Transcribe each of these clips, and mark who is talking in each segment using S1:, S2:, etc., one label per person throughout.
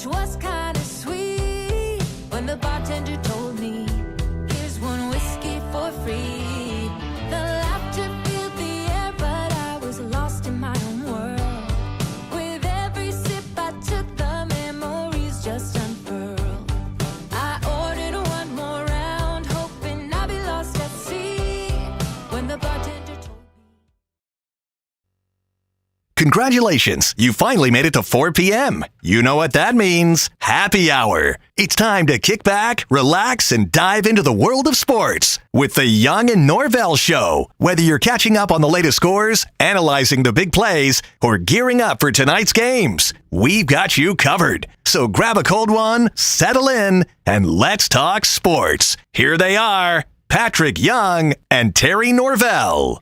S1: which was kind of sweet when the bartender told me, here's one whiskey for free. The laughter filled the air, but I was lost in my own world. With every sip I took, the memories just unfurled. I ordered one more round, hoping I'd be lost at sea when the bartender told me.
S2: Congratulations, you finally made it to 4 p.m. You know what that means. Happy hour. It's time to kick back, relax, and dive into the world of sports with the Young and Norvelle Show. Whether you're catching up on the latest scores, analyzing the big plays, or gearing up for tonight's games, we've got you covered. So grab a cold one, settle in, and let's talk sports. Here they are, Patrick Young and Terry Norvelle.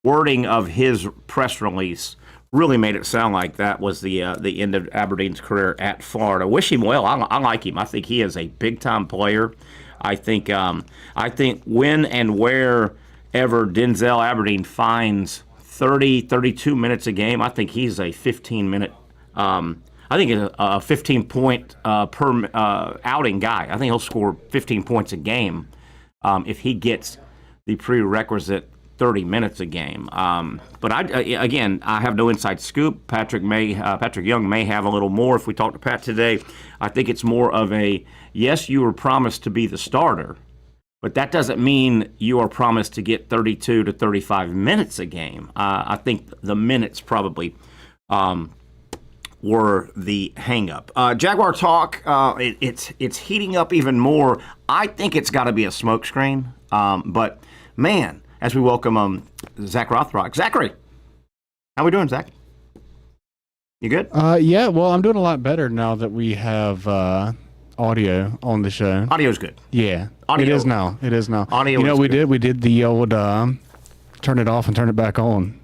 S3: Wording of his press release really made it sound like that was the end of Aberdeen's career at Florida. Wish him well. I like him. I think he is a big-time player. I think when and wherever Denzel Aberdeen finds 30, 32 minutes a game, I think he's a 15-minute I think a 15-point per outing guy. I think he'll score 15 points a game if he gets the prerequisite 30 minutes a game. But I have no inside scoop. Patrick Young may have a little more. If we talk to Pat today, I think it's more of a, yes, you were promised to be the starter, but that doesn't mean you are promised to get 32 to 35 minutes a game. I think the minutes probably were the hang-up. Jaguar talk, it's heating up even more. I think it's got to be a smokescreen. But, man, as we welcome Zach Rothrock. Zachary, how we doing, Zach? You good?
S4: Yeah, well, I'm doing a lot better now that we have audio on the show.
S3: Audio's good.
S4: Yeah,
S3: Audio.
S4: it is now. It is now.
S3: Audio
S4: you know,
S3: is
S4: we
S3: good.
S4: did the old turn it off and turn it back on.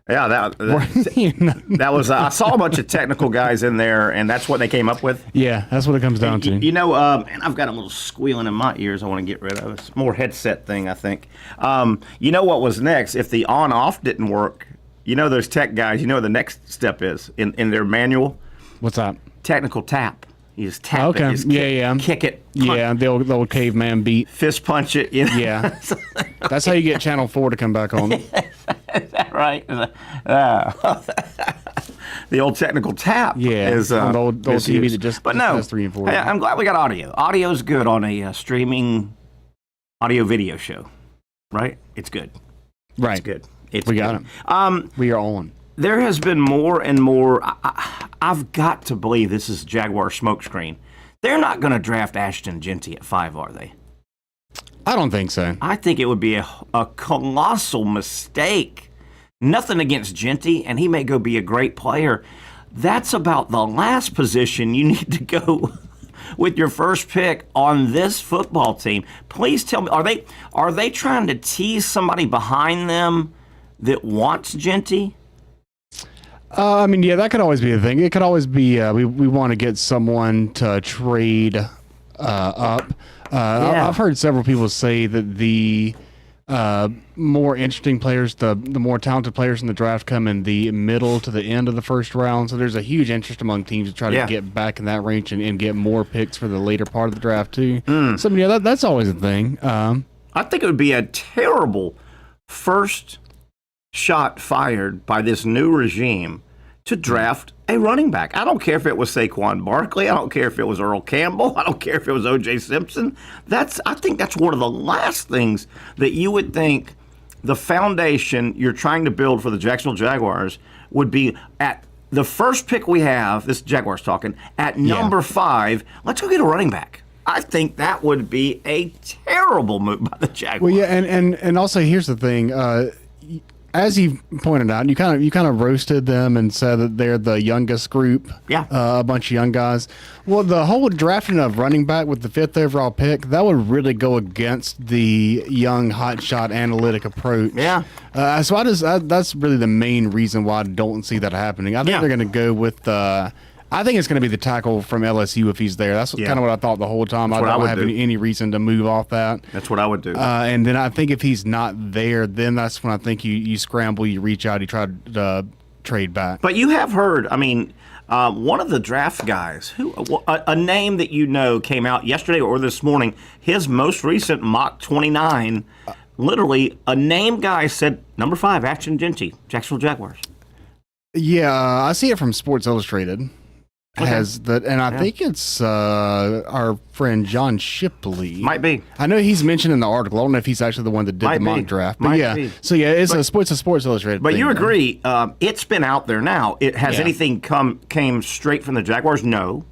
S3: Yeah, that was. I saw a bunch of technical guys in there, and that's what they came up with.
S4: Yeah, that's what it comes down to.
S3: You know, and I've got a little squealing in my ears I want to get rid of. It's more headset thing, I think. You know what was next? If the on-off didn't work, you know those tech guys, you know what the next step is in their manual?
S4: What's that?
S3: Technical tap. You just tap
S4: Okay.
S3: it. Just kick it.
S4: Yeah, the old caveman beat.
S3: Fist punch it. You know?
S4: Yeah. That's how you get Channel 4 to come back on.
S3: Is that right? The old technical tap.
S4: Yeah,
S3: is
S4: on the old TV
S3: used.
S4: that just
S3: has
S4: 3 and 4.
S3: Hey, I'm glad we got audio. Audio's good on a streaming audio video show, right? It's good.
S4: Right.
S3: It's good. It's
S4: We got
S3: good.
S4: it. We are on.
S3: There has been more and more. I've got to believe this is Jaguar smokescreen. They're not going to draft Ashton Jeanty at 5, are they?
S4: I don't think so.
S3: I think it would be a colossal mistake. Nothing against Jeanty, and he may go be a great player. That's about the last position you need to go with your first pick on this football team. Please tell me, are they trying to tease somebody behind them that wants Jeanty?
S4: I mean, yeah, that could always be a thing. It could always be we want to get someone to trade up.
S3: Yeah.
S4: I've heard several people say that the more interesting players, the more talented players in the draft come in the middle to the end of the first round. So there's a huge interest among teams to try to get back in that range and get more picks for the later part of the draft too. So I mean, yeah, that's always a thing.
S3: I think it would be a terrible first shot fired by this new regime to draft a running back. I don't care if it was Saquon Barkley. I don't care if it was Earl Campbell. I don't care if it was O.J. Simpson. I think that's one of the last things that you would think the foundation you're trying to build for the Jacksonville Jaguars would be at the first pick we have, this Jaguars talking, at number 5, let's go get a running back. I think that would be a terrible move by the Jaguars.
S4: Well, yeah, and also here's the thing. As you pointed out, you kind of roasted them and said that they're the youngest group.
S3: Yeah.
S4: A bunch of young guys. Well, the whole drafting of running back with the 5th overall pick, that would really go against the young hotshot analytic approach.
S3: Yeah.
S4: So that's really the main reason why I don't see that happening. I think they're going to go with I think it's going to be the tackle from LSU if he's there. That's kind of what I thought the whole time. I don't have any reason to move off that.
S3: That's what I would do.
S4: And then I think if he's not there, then that's when I think you scramble, you reach out, you try to trade back.
S3: But you have heard, I mean, one of the draft guys, a name that you know came out yesterday or this morning, his most recent mock 29, literally a name guy said, number 5, Ashton Jeanty, Jacksonville Jaguars.
S4: Yeah, I see it from Sports Illustrated. Has that, and I think it's our friend John Shipley.
S3: Might be.
S4: I know he's mentioned in the article. I don't know if he's actually the one that did the mock draft. But so it's a Sports Illustrated.
S3: But
S4: thing,
S3: you agree, it's been out there now. Has anything came straight from the Jaguars? No.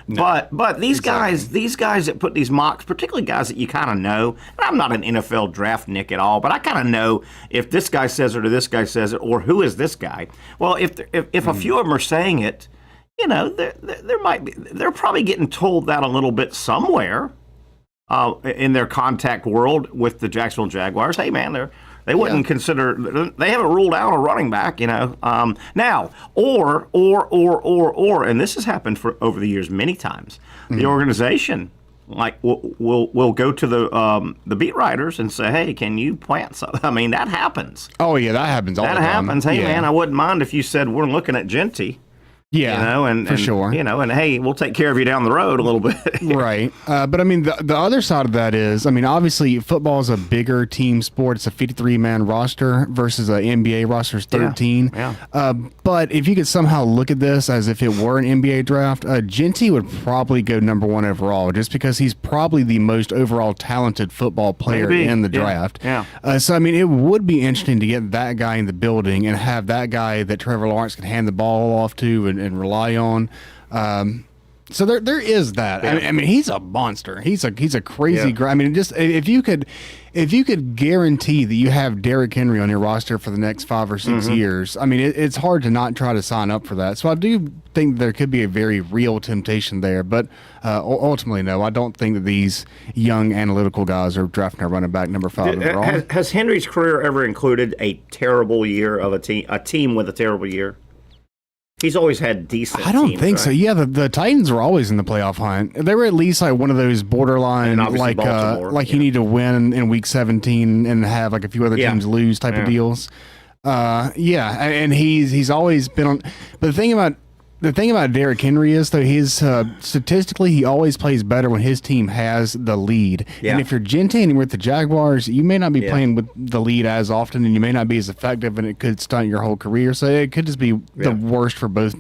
S3: But these guys that put these mocks, particularly guys that you kind of know, and I'm not an NFL draft Nick at all, but I kind of know if this guy says it or this guy says it or who is this guy. Well, if a few of them are saying it, you know, they're probably getting told that a little bit somewhere in their contact world with the Jacksonville Jaguars. Hey, man, they wouldn't consider. They haven't ruled out a running back, you know. Now, or, and this has happened over the years many times. The organization will go to the beat writers and say, hey, can you plant something? I mean, that happens.
S4: Oh yeah, that happens all the time.
S3: That happens. Hey, man, I wouldn't mind if you said we're looking at Jeanty.
S4: Yeah, for sure.
S3: And hey, we'll take care of you down the road a little bit.
S4: Right. But I mean, the other side of that is, I mean, obviously football is a bigger team sport. It's a 53-man roster versus an NBA roster is 13.
S3: Yeah.
S4: But if you could somehow look at this as if it were an NBA draft, Jeanty would probably go number 1 overall just because he's probably the most overall talented football player in the draft.
S3: Yeah.
S4: So, I mean, it would be interesting to get that guy in the building and have that guy that Trevor Lawrence can hand the ball off to and rely on. So there is that.
S3: Yeah.
S4: I mean, he's a monster. He's a crazy guy. I mean, just if you could guarantee that you have Derrick Henry on your roster for the next 5 or 6 years, I mean, it's hard to not try to sign up for that. So I do think there could be a very real temptation there. But ultimately, no, I don't think that these young analytical guys are drafting a running back number 5 overall.
S3: Has Henry's career ever included a terrible year of a team with a terrible year? He's always had decent.
S4: I don't
S3: teams,
S4: think
S3: right?
S4: so. Yeah, the Titans were always in the playoff hunt. They were at least like one of those borderline, like you need to win in week 17 and have like a few other teams lose type of deals. And he's always been on. But the thing about Derrick Henry is, though, he's statistically he always plays better when his team has the lead.
S3: Yeah.
S4: And if you're Jeanty and you're with the Jaguars, you may not be playing with the lead as often, and you may not be as effective, and it could stunt your whole career. So it could just be the worst for both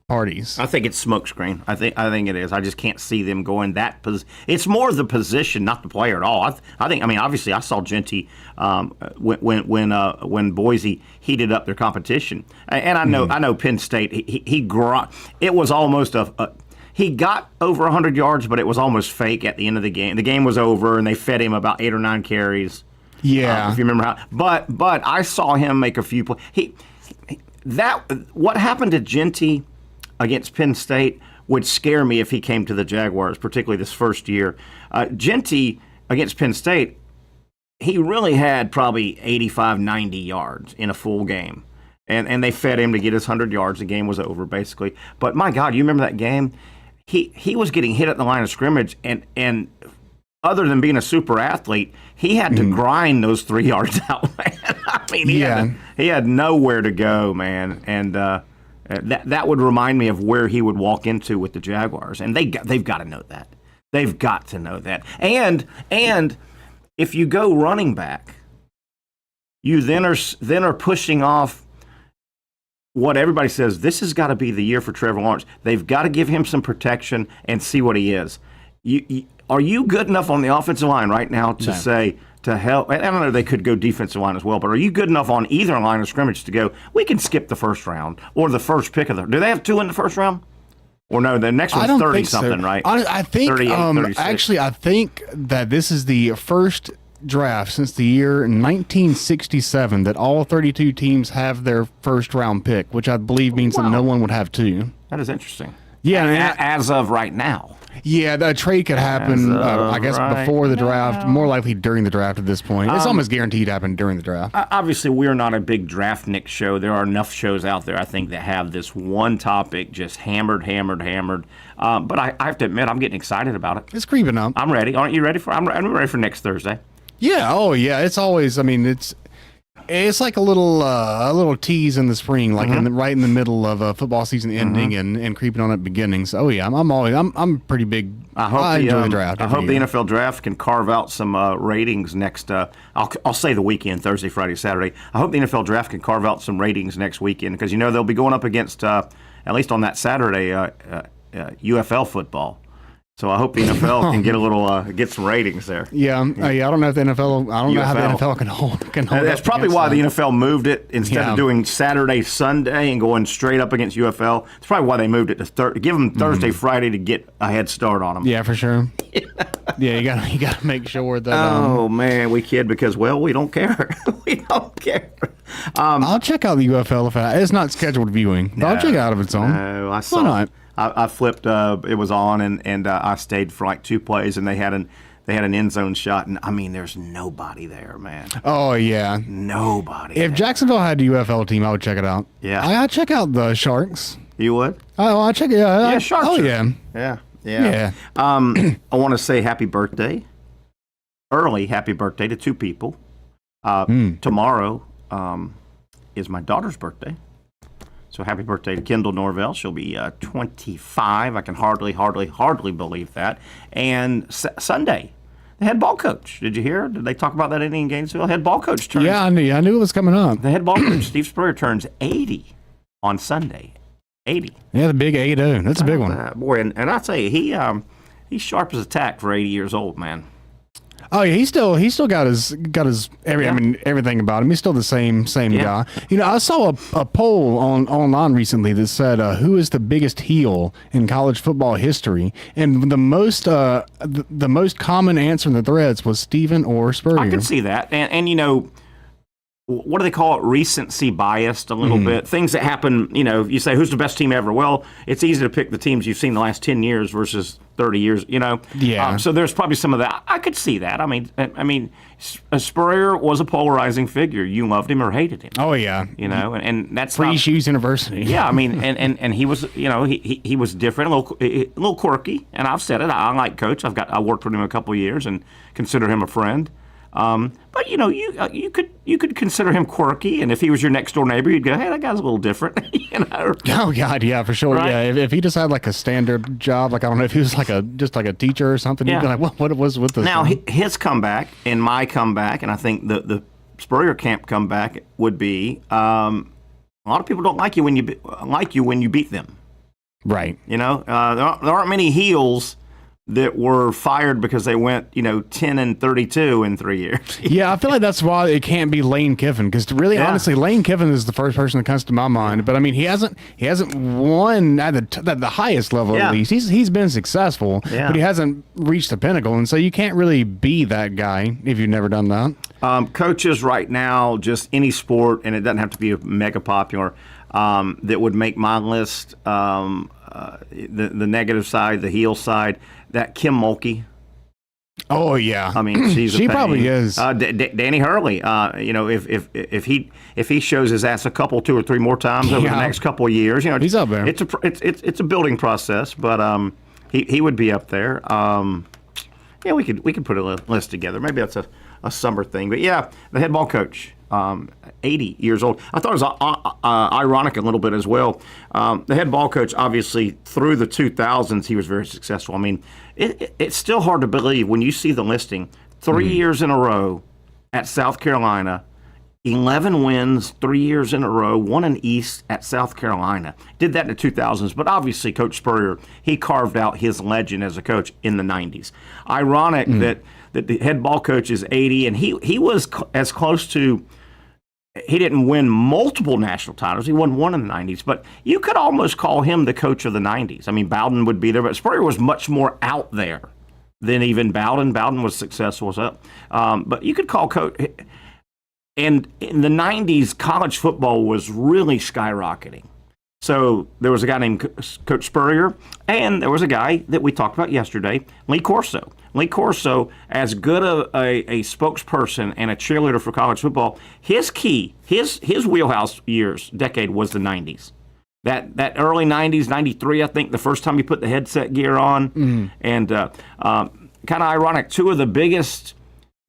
S4: parties.
S3: I think it's smokescreen. I think it is. I just can't see them going that. It's more the position, not the player at all. I think. I mean, obviously, I saw Jeanty when Boise heated up their competition, and I know Penn State. It was almost he got over 100 yards, but it was almost fake at the end of the game. The game was over, and they fed him about 8 or 9 carries.
S4: Yeah,
S3: if you remember how. But I saw him make a few plays. What happened to Jeanty against Penn State would scare me if he came to the Jaguars, particularly this first year. Jeanty against Penn State, he really had probably 85, 90 yards in a full game. And they fed him to get his 100 yards. The game was over, basically. But, my God, you remember that game? He was getting hit at the line of scrimmage, and other than being a super athlete, he had to grind those 3 yards out, man. I mean, he had nowhere to go, man. And that would remind me of where he would walk into with the Jaguars, and they've got to know that. They've got to know that. And if you go running back, you then are pushing off what everybody says. This has got to be the year for Trevor Lawrence. They've got to give him some protection and see what he is. Are you good enough on the offensive line right now to say, to help? I don't know, they could go defensive line as well, but are you good enough on either line of scrimmage to go, we can skip the first round or the first pick of do they have 2 in the first round? Or no, the next one's 30-something, right?
S4: I think,
S3: 38,
S4: actually, I think that this is the first draft since the year 1967 that all 32 teams have their first round pick, which I believe means that no one would have 2.
S3: That is interesting.
S4: Yeah,
S3: as of right now.
S4: Yeah, the trade could happen, I guess, before the draft, more likely during the draft at this point. It's almost guaranteed to happen during the draft.
S3: Obviously, we're not a big draft Nick show. There are enough shows out there, I think, that have this one topic just hammered. But I have to admit, I'm getting excited about it.
S4: It's creeping up.
S3: I'm ready. Aren't you ready for? I'm ready for next Thursday.
S4: Yeah. Oh, yeah. It's always. I mean, it's like a little tease in the spring, like right in the middle of football season ending and creeping on at beginning. So yeah, I'm pretty big. I enjoy the draft.
S3: I hope the NFL draft can carve out some ratings next. I'll say the weekend, Thursday, Friday, Saturday. I hope the NFL draft can carve out some ratings next weekend because they'll be going up against at least on that Saturday UFL football. So I hope the NFL can get a little get some ratings there.
S4: Yeah. I don't know if the NFL. I don't know how the NFL can hold.
S3: That's probably why the NFL moved it instead of doing Saturday, Sunday, and going straight up against UFL. It's probably why they moved it to give them Thursday, Friday to get a head start on them.
S4: Yeah, for sure. Yeah, you got to make sure that.
S3: Oh man, we kid because we don't care. We don't care.
S4: I'll check out the UFL if it's not scheduled viewing. But I'll check it out if it's on.
S3: No, I saw.
S4: Why not?
S3: I flipped. It was on, and I stayed for like 2 plays, and they had an end zone shot, and I mean, there's nobody there, man.
S4: Oh yeah,
S3: nobody.
S4: If Jacksonville had a UFL team, I would check it out.
S3: Yeah,
S4: I'd check out the Sharks.
S3: You would?
S4: Oh, I'll check it out.
S3: Yeah, Sharks.
S4: Oh yeah.
S3: Yeah. I want to say happy birthday, early happy birthday to 2 people. Tomorrow is my daughter's birthday. So happy birthday to Kendall Norvelle. She'll be 25. I can hardly believe that. And Sunday, the head ball coach. Did you hear? Did they talk about that in Gainesville? Head ball coach turns.
S4: Yeah, I knew it was coming up.
S3: The head ball coach, Steve Spurrier, turns 80 on Sunday. 80.
S4: Yeah, the big 80. That's a big one.
S3: Boy, and I tell you, he's sharp as a tack for 80 years old, man.
S4: Oh yeah, he still got his everything about him. He's still the same guy. You know, I saw a poll online recently that said who is the biggest heel in college football history, and the most common answer in the threads was Steven or Spurrier.
S3: I can see that, and you know, what do they call it? Recency biased a little bit. Things that happen, you know, you say, who's the best team ever? Well, it's easy to pick the teams you've seen the last 10 years versus 30 years, you know.
S4: Yeah.
S3: So there's probably some of that. I could see that. I mean, Spurrier was a polarizing figure. You loved him or hated him.
S4: Oh, yeah.
S3: You know, and that's
S4: Free Shoes University.
S3: Yeah, I mean, and he was, you know, he was different, a little quirky. And I've said it. I like Coach. I worked with him a couple of years and consider him a friend. But you know, you could consider him quirky, and if he was your next door neighbor, you'd go, "Hey, that guy's a little different." You know?
S4: Oh God, yeah, for sure.
S3: Right?
S4: Yeah, if he just had like a standard job, like I don't know if he was like just like a teacher or something, you'd be like, "What was with this?"
S3: Now his comeback and my comeback, and I think the Spurrier camp comeback would be a lot of people don't like you when you beat them.
S4: Right.
S3: You know, there aren't many heels that were fired because they went, you know, 10-32 in 3 years.
S4: Yeah, I feel like that's why it can't be Lane Kiffin, because really, honestly, Lane Kiffin is the first person that comes to my mind. But I mean, he hasn't won at the highest level. At least he's been successful, but he hasn't reached the pinnacle, and so you can't really be that guy if you've never done that.
S3: Coaches right now, just any sport, and it doesn't have to be mega popular, that would make my list. The negative side, the heel side. That Kim Mulkey.
S4: Oh yeah,
S3: I mean she
S4: probably is.
S3: Danny Hurley. You know, if he shows his ass 2 or 3 more times over the next couple of years, you know,
S4: he's up there.
S3: It's a building process, but he would be up there. Yeah, we could put a list together. Maybe that's a summer thing, but yeah, the head ball coach. 80 years old. I thought it was ironic a little bit as well. The head ball coach, obviously, through the 2000s, he was very successful. I mean, it's still hard to believe when you see the listing. 3 years in a row at South Carolina, 11 wins, 3 years in a row, won an East at South Carolina. Did that in the 2000s, but obviously Coach Spurrier, he carved out his legend as a coach in the 90s. Ironic that the head ball coach is 80, and he was as close to. He didn't win multiple national titles. He won one in the 90s, but you could almost call him the coach of the 90s. I mean, Bowden would be there, but Spurrier was much more out there than even Bowden. Bowden was successful, but you could call Coach. And in the 90s, college football was really skyrocketing. So there was a guy named Coach Spurrier, and there was a guy that we talked about yesterday, Lee Corso. Lee Corso, as good a spokesperson and a cheerleader for college football, his wheelhouse decade was the 90s. That early 90s, 93, I think, the first time he put the headset gear on. And kind of ironic, 2 of the biggest,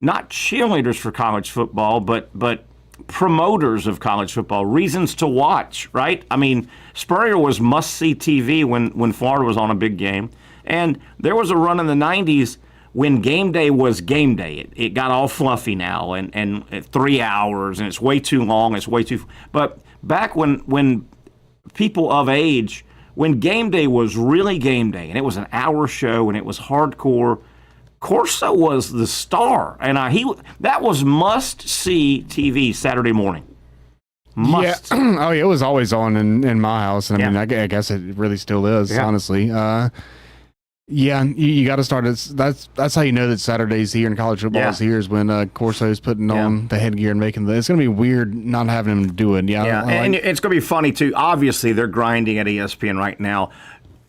S3: not cheerleaders for college football, but promoters of college football, reasons to watch, right? I mean, Spurrier was must-see TV when Florida was on a big game. And there was a run in the 90s when game day was game day. It got all fluffy now and 3 hours, and it's way too long. But back when people of age, when game day was really game day, and it was an hour show, and it was hardcore, Corso was the star, and that was must-see TV Saturday morning. Must.
S4: Yeah. Oh, it was always on in my house, and I mean, I guess it really still is, honestly. Yeah, you got to start. That's how you know that Saturday's here and college football is here, is when Corso's putting on the headgear and making it's going to be weird not having him do it. Yeah,
S3: and it's going to be funny too. Obviously, they're grinding at ESPN right now.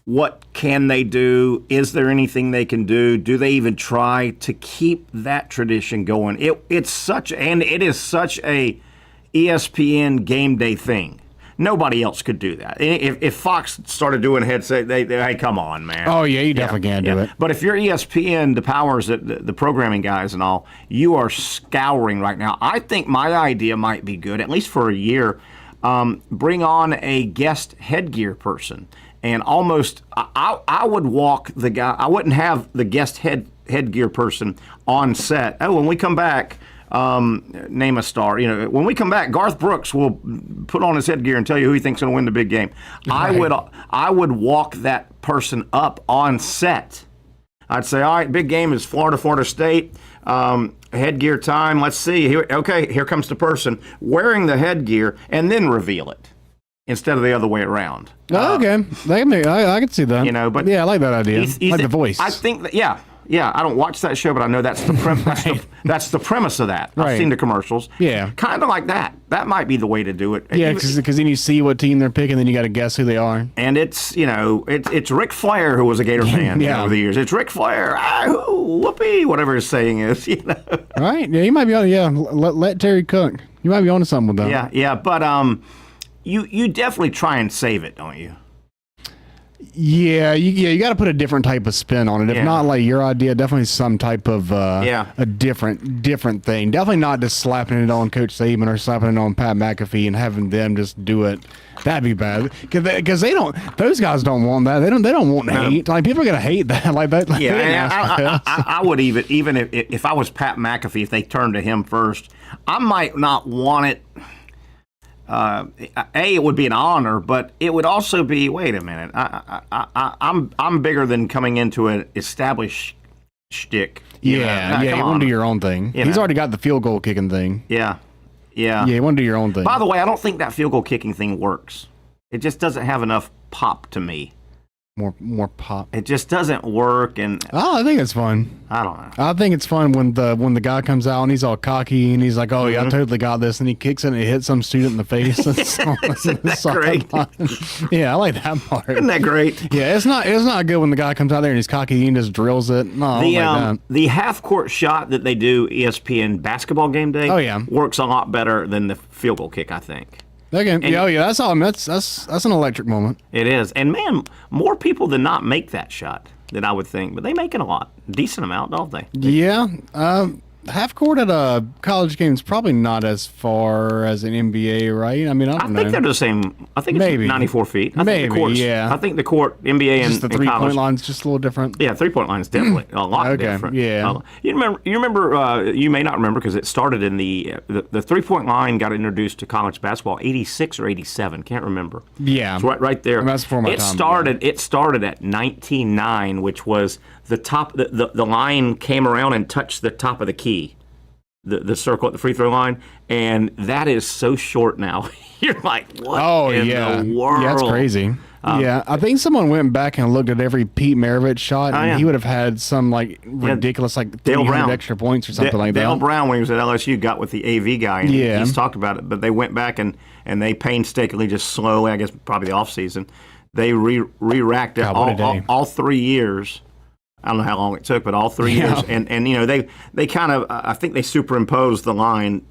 S3: What can they do? Is there anything they can do? Do they even try to keep that tradition going? It is such a ESPN game day thing. Nobody else could do that. If Fox started doing headset, hey, come on, man.
S4: Oh, yeah, you definitely can't do it.
S3: But if you're ESPN, the powers, the programming guys and all, you are scouring right now. I think my idea might be good, at least for a year. bring on a guest headgear person. And almost, I would walk the guy. I wouldn't have the guest headgear person on set. Oh, when we come back, name a star. When we come back, Garth Brooks will put on his headgear and tell you who he thinks is going to win the big game. Right. I would walk that person up on set. I'd say, all right, big game is Florida State. Headgear time. Let's see. Here comes the person wearing the headgear, and then reveal it instead of the other way around.
S4: Okay, I can see that.
S3: But
S4: yeah, I like that idea. Like the voice.
S3: I think that, yeah. I don't watch that show, but I know that's the that's the premise of that. I've seen the commercials.
S4: Yeah,
S3: kind of like that. That might be the way to do it.
S4: Yeah, because then you see what team they're picking, then you got to guess who they are.
S3: And it's it's Ric Flair who was a Gator fan over the years. It's Ric Flair, whoopee, whatever his saying is.
S4: Right? Yeah, you might be on. Yeah, let Terry cook. You might be on to something with that.
S3: Yeah, but you definitely try and save it, don't you?
S4: Yeah, you got to put a different type of spin on it. If not like your idea, definitely some type of a different thing. Definitely not just slapping it on Coach Saban or slapping it on Pat McAfee and having them just do it. That'd be bad because they don't. Those guys don't want that. They don't want hate. Like people are gonna hate that. Like that.
S3: I would even if I was Pat McAfee, if they turned to him first, I might not want it. It would be an honor, but it would also be. Wait a minute, I'm bigger than coming into an established shtick.
S4: You want to do your own thing. He's already got the field goal kicking thing.
S3: Yeah.
S4: You want to do your own thing.
S3: By the way, I don't think that field goal kicking thing works. It just doesn't have enough pop to me.
S4: More pop.
S3: It just doesn't work, and
S4: I think it's fun.
S3: I don't know.
S4: I think it's fun when the guy comes out and he's all cocky and he's like, "Oh yeah, I totally got this," and he kicks it and he hits some student in the face.
S3: Isn't that great?
S4: Yeah, I like that part.
S3: Isn't that great?
S4: Yeah, it's not good when the guy comes out there and he's cocky and just drills it. No, I don't like that.
S3: The half court shot that they do ESPN basketball game day. Works a lot better than the field goal kick, I think.
S4: That's all. That's an electric moment.
S3: It is, and man, more people than not make that shot than I would think, but they make it a lot, decent amount, don't they?
S4: Yeah, half court at a college game is probably not as far as an NBA, right? I mean, I don't know.
S3: think they're the same. I think it's 94 feet. I think the court NBA and
S4: the 3-point line's just a little different.
S3: Yeah, 3-point line's definitely a lot different.
S4: Yeah.
S3: You remember? You may not remember because it started in the 3-point line got introduced to college basketball 86 or 87. Can't remember.
S4: Yeah.
S3: It's right there.
S4: That's before my time.
S3: It started at 19.9, which was the top. The line came around and touched the top of the key. The circle at the free throw line, and that is so short now. You're like, what in the world?
S4: Yeah, that's crazy. I think someone went back and looked at every Pete Maravich shot, and he would have had some like ridiculous, like 300 extra points or something like that.
S3: Dale Brown, when he was at LSU, got with the AV guy, and he's talked about it. But they went back and they painstakingly, just slowly, I guess probably the off season, they re-racked it all 3 years. I don't know how long it took, but all 3 years, and they kind of I think they superimposed the line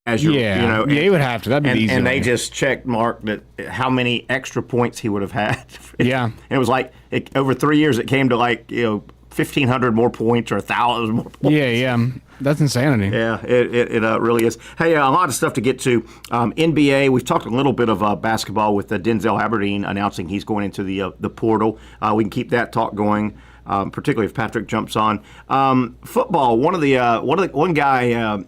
S3: as you
S4: you would have to. That'd be easy.
S3: And they just checked marked that how many extra points he would have had.
S4: And
S3: it was like over 3 years it came to 1,500 more points or 1,000 more points.
S4: Yeah. That's insanity.
S3: Yeah, it really is. Hey, a lot of stuff to get to. NBA, we've talked a little bit of basketball with Denzel Aberdeen announcing he's going into the portal. We can keep that talk going. Particularly if Patrick jumps on. Football, one guy,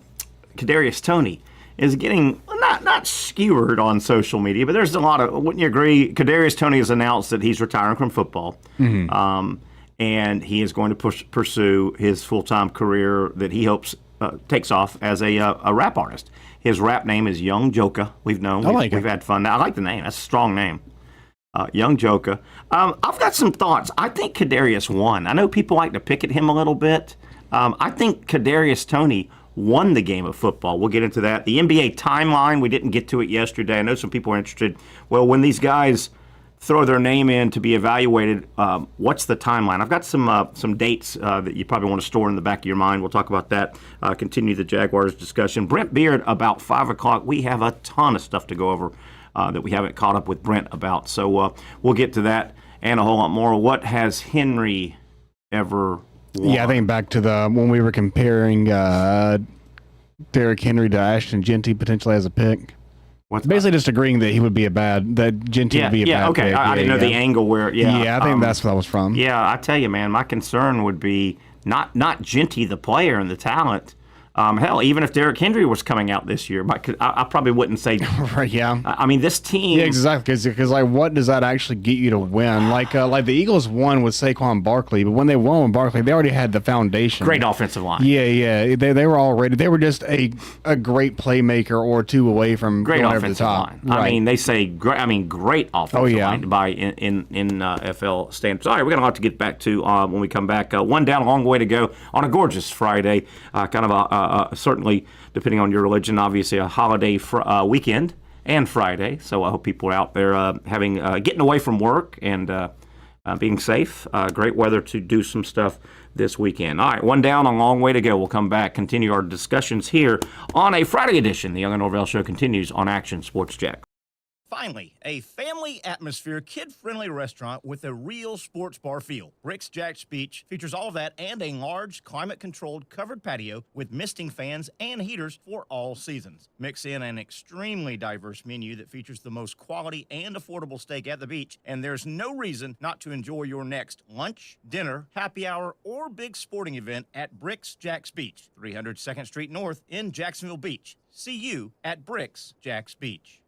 S3: Kadarius Toney, is getting not skewered on social media, but there's a lot of. Wouldn't you agree? Kadarius Toney has announced that he's retiring from football, and he is going to pursue his full-time career that he hopes takes off as a rap artist. His rap name is Young Joka. We've had fun. I like the name. That's a strong name. Young Joka. I've got some thoughts. I think Kadarius won. I know people like to pick at him a little bit. I think Kadarius Toney won the game of football. We'll get into that. The NBA timeline, we didn't get to it yesterday. I know some people are interested. Well, when these guys throw their name in to be evaluated, what's the timeline? I've got some dates that you probably want to store in the back of your mind. We'll talk about that. Continue the Jaguars discussion. Brent Beaird, about 5 o'clock. We have a ton of stuff to go over that we haven't caught up with Brent about. So we'll get to that and a whole lot more. What has Henry ever won?
S4: Yeah, I think back to when we were comparing Derrick Henry to Ashton Jeanty potentially as a pick. Basically, just agreeing that he would be that Jeanty would be a bad
S3: okay.
S4: pick.
S3: I didn't know the angle where.
S4: Yeah, I think that's what that was from.
S3: Yeah, I tell you, man, my concern would be not Jeanty, the player and the talent. Hell, even if Derrick Henry was coming out this year, I probably wouldn't say.
S4: Right, yeah.
S3: I mean, this team.
S4: Yeah, exactly. Because like, what does that actually get you to win? Like the Eagles won with Saquon Barkley, but when they won with Barkley, they already had the foundation.
S3: Great offensive line.
S4: Yeah. They were already. They were just a great playmaker or two away from
S3: great
S4: going
S3: offensive
S4: over the top.
S3: line.
S4: Right.
S3: I mean, they say great. I mean, great offensive line by in FL standards. All right, we're gonna have to get back to when we come back. One down, a long way to go on a gorgeous Friday. Kind of a certainly, depending on your religion, obviously a holiday weekend and Friday. So I hope people are out there getting away from work and being safe. Great weather to do some stuff this weekend. All right, one down, a long way to go. We'll come back, continue our discussions here on a Friday edition. The Young and Norvelle Show continues on Action Sports Jack.
S5: Finally, a family atmosphere, kid-friendly restaurant with a real sports bar feel. Bricks Jags Beach features all of that and a large, climate-controlled covered patio with misting fans and heaters for all seasons. Mix in an extremely diverse menu that features the most quality and affordable steak at the beach, and there's no reason not to enjoy your next lunch, dinner, happy hour, or big sporting event at Bricks Jags Beach, 300 2nd Street North in Jacksonville Beach. See you at Bricks Jags Beach.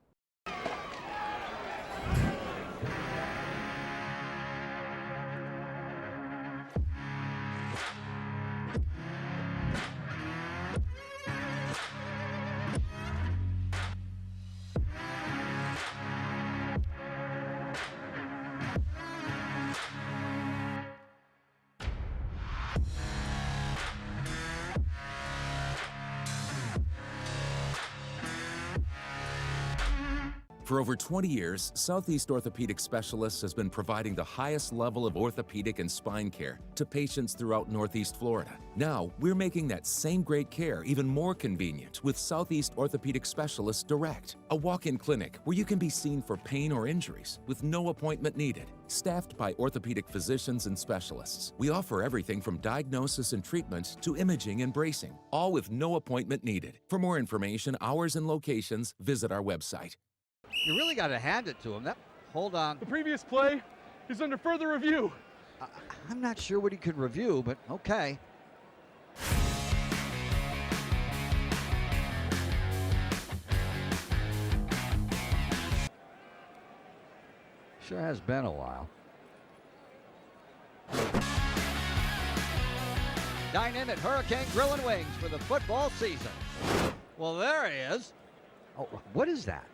S6: For over 20 years, Southeast Orthopedic Specialists has been providing the highest level of orthopedic and spine care to patients throughout Northeast Florida. Now, we're making that same great care even more convenient with Southeast Orthopedic Specialists Direct, a walk-in clinic where you can be seen for pain or injuries with no appointment needed. Staffed by orthopedic physicians and specialists, we offer everything from diagnosis and treatment to imaging and bracing, all with no appointment needed. For more information, hours, and locations, visit our website.
S7: You really got to hand it to him. Hold on.
S8: The previous play is under further review.
S7: I'm not sure what he could review, but okay. Sure has been a while. Dynamic Hurricane Grill and Wings for the football season. Well, there he is. Oh, what is that?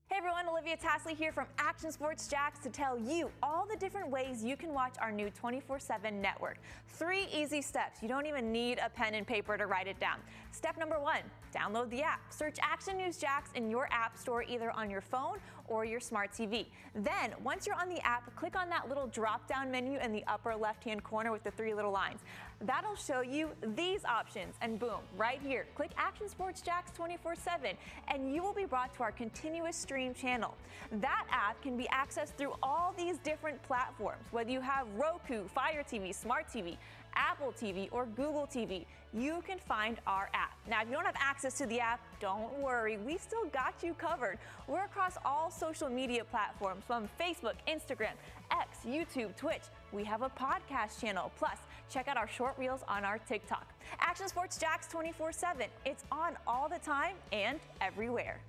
S9: Hey everyone, Olivia Tasley here from Action Sports Jax to tell you all the different ways you can watch our new 24/7 network. 3 easy steps. You don't even need a pen and paper to write it down. Step number 1, download the app. Search Action News Jax in your app store either on your phone or your smart TV. Then, once you're on the app, click on that little drop-down menu in the upper left-hand corner with the 3 little lines. That'll show you these options, and boom, right here, click Action Sports Jax 24/7, and you will be brought to our continuous stream channel. That app can be accessed through all these different platforms, whether you have Roku, Fire TV, Smart TV, Apple TV, or Google TV. You can find our app. Now, if you don't have access to the app, don't worry. We still got you covered. We're across all social media platforms from Facebook, Instagram, X, YouTube, Twitch. We have a podcast channel. Plus, check out our short reels on our TikTok. Action Sports Jax 24/7. It's on all the time and everywhere.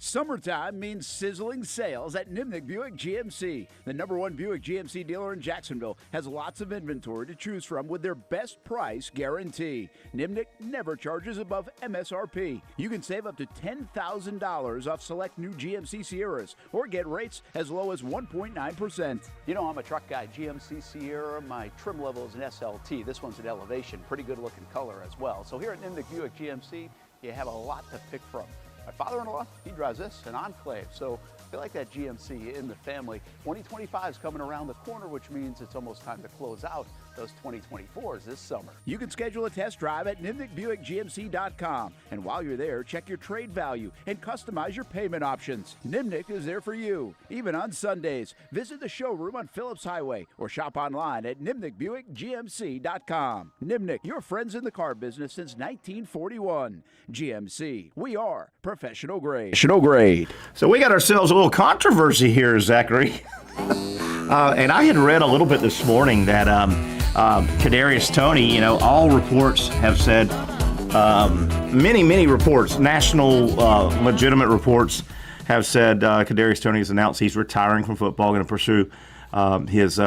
S10: Summertime means sizzling sales at Nimnick Buick GMC. The #1 Buick GMC dealer in Jacksonville has lots of inventory to choose from with their best price guarantee. Nimnick never charges above MSRP. You can save up to $10,000 off select new GMC Sierras or get rates as low as 1.9%.
S11: You know, I'm a truck guy. GMC Sierra, my trim level is an SLT. This one's an Elevation. Pretty good looking color as well. So here at Nimnick Buick GMC, you have a lot to pick from. My father-in-law, he drives this, an Enclave, so I like that GMC in the family. 2025 is coming around the corner, which means it's almost time to close out those 2024s this summer.
S10: You can schedule a test drive at NimnickBuickGMC.com. And while you're there, check your trade value and customize your payment options. Nimnick is there for you, even on Sundays. Visit the showroom on Phillips Highway or shop online at NimnickBuickGMC.com. Nimnick, your friends in the car business since 1941. GMC, we are professional professional grade.
S3: So we got ourselves a little controversy here, Zachary. And I had read a little bit this morning that Kadarius Toney, all reports have said, many reports, national legitimate reports have said Kadarius Toney has announced he's retiring from football, going to pursue his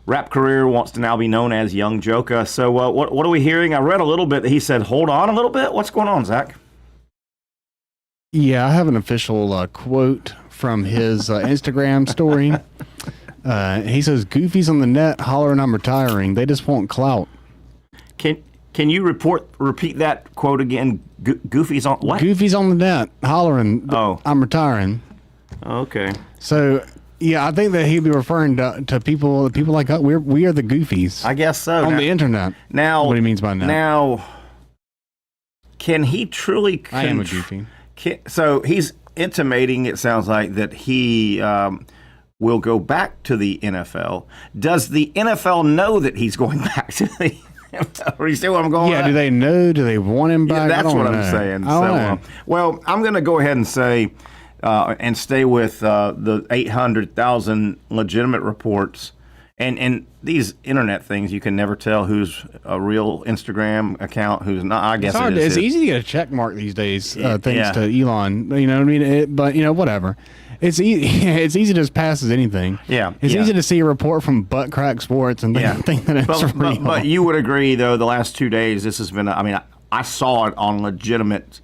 S3: rap career, wants to now be known as Young Joka. So what are we hearing? I read a little bit that he said, hold on a little bit. What's going on, Zach?
S4: Yeah, I have an official quote from his Instagram story. He says, "Goofies on the net hollering I'm retiring. They just want clout."
S3: Can you repeat that quote again? Goofies on what?
S4: Goofies on the net hollering. I'm retiring.
S3: Okay.
S4: So yeah, I think that he'd be referring to people like us. We are the goofies.
S3: I guess so.
S4: On the internet.
S3: Now,
S4: what he means by that.
S3: Now, can he truly?
S4: I am a goofy.
S3: So he's intimating, it sounds like, that he will go back to the NFL. Does the NFL know that he's going back to the NFL? Or you see what I'm going?
S4: Yeah. Do they know? Do they want him back?
S3: Yeah, that's what I'm saying. Well, I'm going to go ahead and say. And stay with the 800,000 legitimate reports. And these internet things, you can never tell who's a real Instagram account, who's not. I guess
S4: it's easy to get a check mark these days, thanks to Elon. You know what I mean? But, whatever. It's easy. It's easy to just pass as anything.
S3: Yeah.
S4: It's easy to see a report from Butt Crack Sports and think that it's real.
S3: But you would agree, though, the last 2 days, this has been, I saw it on legitimate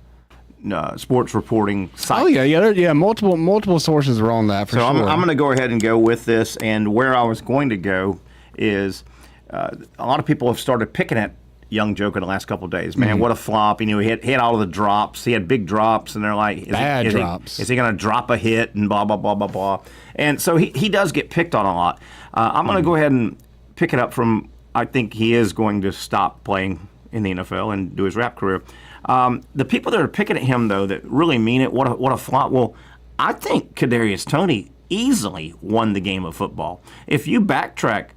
S3: sports reporting site.
S4: Oh yeah. Multiple sources are on that for sure.
S3: So I'm going to go ahead and go with this. And where I was going to go is a lot of people have started picking at Young Joka in the last couple of days. Man, what a flop! He had all of the drops. He had big drops, and they're like, is he going to drop a hit and blah blah blah blah blah? And so he does get picked on a lot. I'm going to go ahead and pick it up from. I think he is going to stop playing in the NFL and do his rap career. The people that are picking at him, though, that really mean it, what a flop. Well, I think Kadarius Toney easily won the game of football. If you backtrack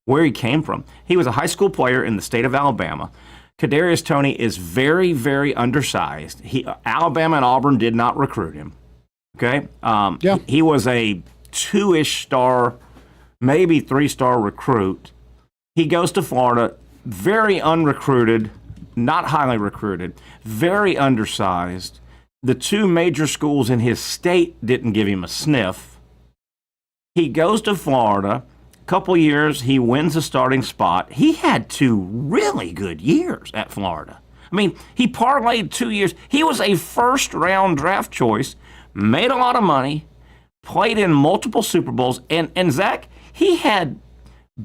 S3: where he came from, he was a high school player in the state of Alabama. Kadarius Toney is very, very undersized. Alabama and Auburn did not recruit him. Okay? He was a 2-ish star, maybe 3-star recruit. He goes to Florida, very unrecruited, not highly recruited, very undersized. The 2 major schools in his state didn't give him a sniff. He goes to Florida. Couple years, he wins a starting spot. He had 2 really good years at Florida. He parlayed 2 years. He was a first-round draft choice, made a lot of money, played in multiple Super Bowls, and Zach, he had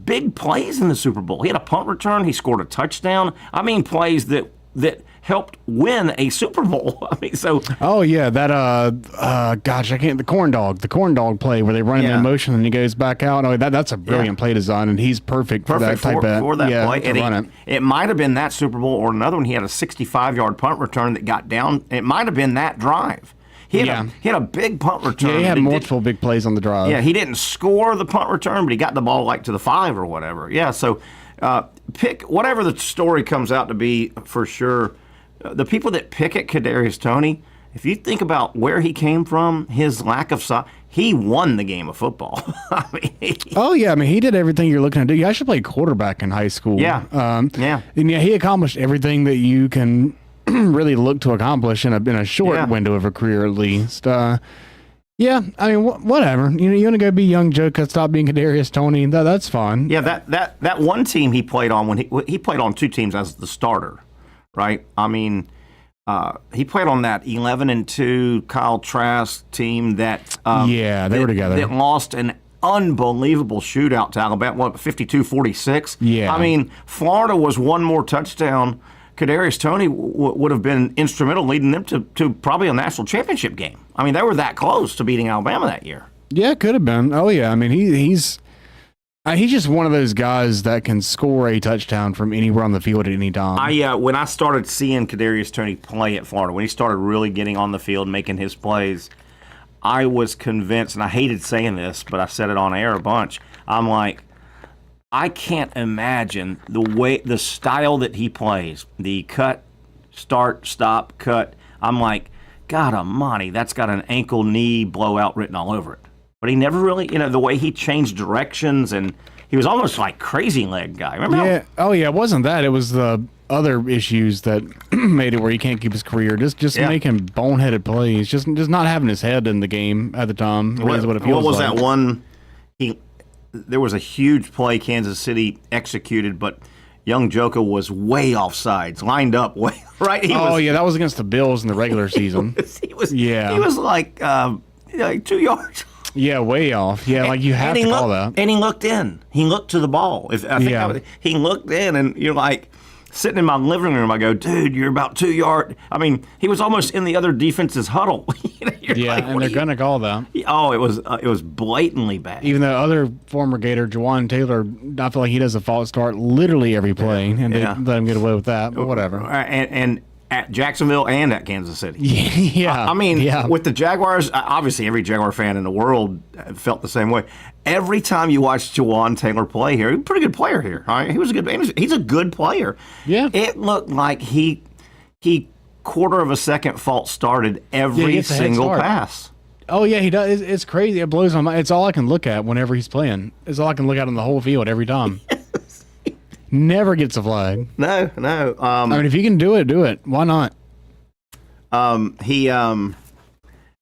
S3: big plays in the Super Bowl. He had a punt return. He scored a touchdown. Plays that helped win a Super Bowl.
S4: Oh yeah, that the corn dog play where they run him in motion and he goes back out. Oh, that's a brilliant play design, and he's perfect for that type of
S3: for that play.
S4: To run it.
S3: It might have been that Super Bowl or another one. He had a 65-yard punt return that got down. It might have been that drive. He had a big punt return.
S4: Yeah, he had multiple big plays on the drive.
S3: Yeah, he didn't score the punt return, but he got the ball to the 5 or whatever. Yeah, so pick whatever the story comes out to be for sure. The people that pick at Kadarius Toney, if you think about where he came from, his lack of size, he won the game of football.
S4: He did everything you're looking to do. He actually played quarterback in high school. And he accomplished everything that you can really look to accomplish in a short window of a career, at least. Whatever. You want to go be Young Joka, stop being Kadarius Toney. That's fine.
S3: Yeah, that one team he played on when he played on 2 teams as the starter, right? He played on that 11-2 Kyle Trask team that
S4: they were together.
S3: That lost an unbelievable shootout to Alabama, 52-46.
S4: Yeah.
S3: Florida was one more touchdown. Kadarius Toney would have been instrumental leading them to probably a national championship game. They were that close to beating Alabama that year.
S4: Yeah, could have been. Oh, yeah. He's just one of those guys that can score a touchdown from anywhere on the field at any time.
S3: When I started seeing Kadarius Toney play at Florida, when he started really getting on the field, making his plays, I was convinced, and I hated saying this, but I said it on air a bunch. I'm like, I can't imagine the style that he plays, the cut, start, stop, cut. I'm like, God almighty, that's got an ankle knee blowout written all over it. But he never really, the way he changed directions, and he was almost like crazy leg guy. Remember?
S4: Yeah. Oh, yeah. It wasn't that. It was the other issues that made it where he can't keep his career. Just making boneheaded plays. Just not having his head in the game at the time. What
S3: was that one? There was a huge play Kansas City executed, but young Joka was way off sides, lined up way right.
S4: That was against the Bills in the regular season.
S3: He was like 2 yards.
S4: Yeah, way off. Yeah, like you have to call that.
S3: And he looked in. He looked to the ball. He looked in, and you're like sitting in my living room. I go, dude, you're about 2 yards. I mean, he was almost in the other defense's huddle.
S4: And they're gonna call that.
S3: Oh, it was blatantly bad.
S4: Even though other former Gator Jawan Taylor, I feel like he does a false start literally every play, and they let him get away with that. But whatever.
S3: And at Jacksonville and at Kansas City.
S4: Yeah.
S3: With the Jaguars, obviously every Jaguar fan in the world felt the same way. Every time you watch Jawan Taylor play here, he's a pretty good player here. All right? He's a good player.
S4: Yeah.
S3: It looked like he quarter of a second false started every single pass.
S4: Oh, yeah, he does. It's crazy. It blows my mind. It's all I can look at whenever he's playing. It's all I can look at on the whole field every time. Never gets a flag.
S3: No.
S4: If you can do it. Why not?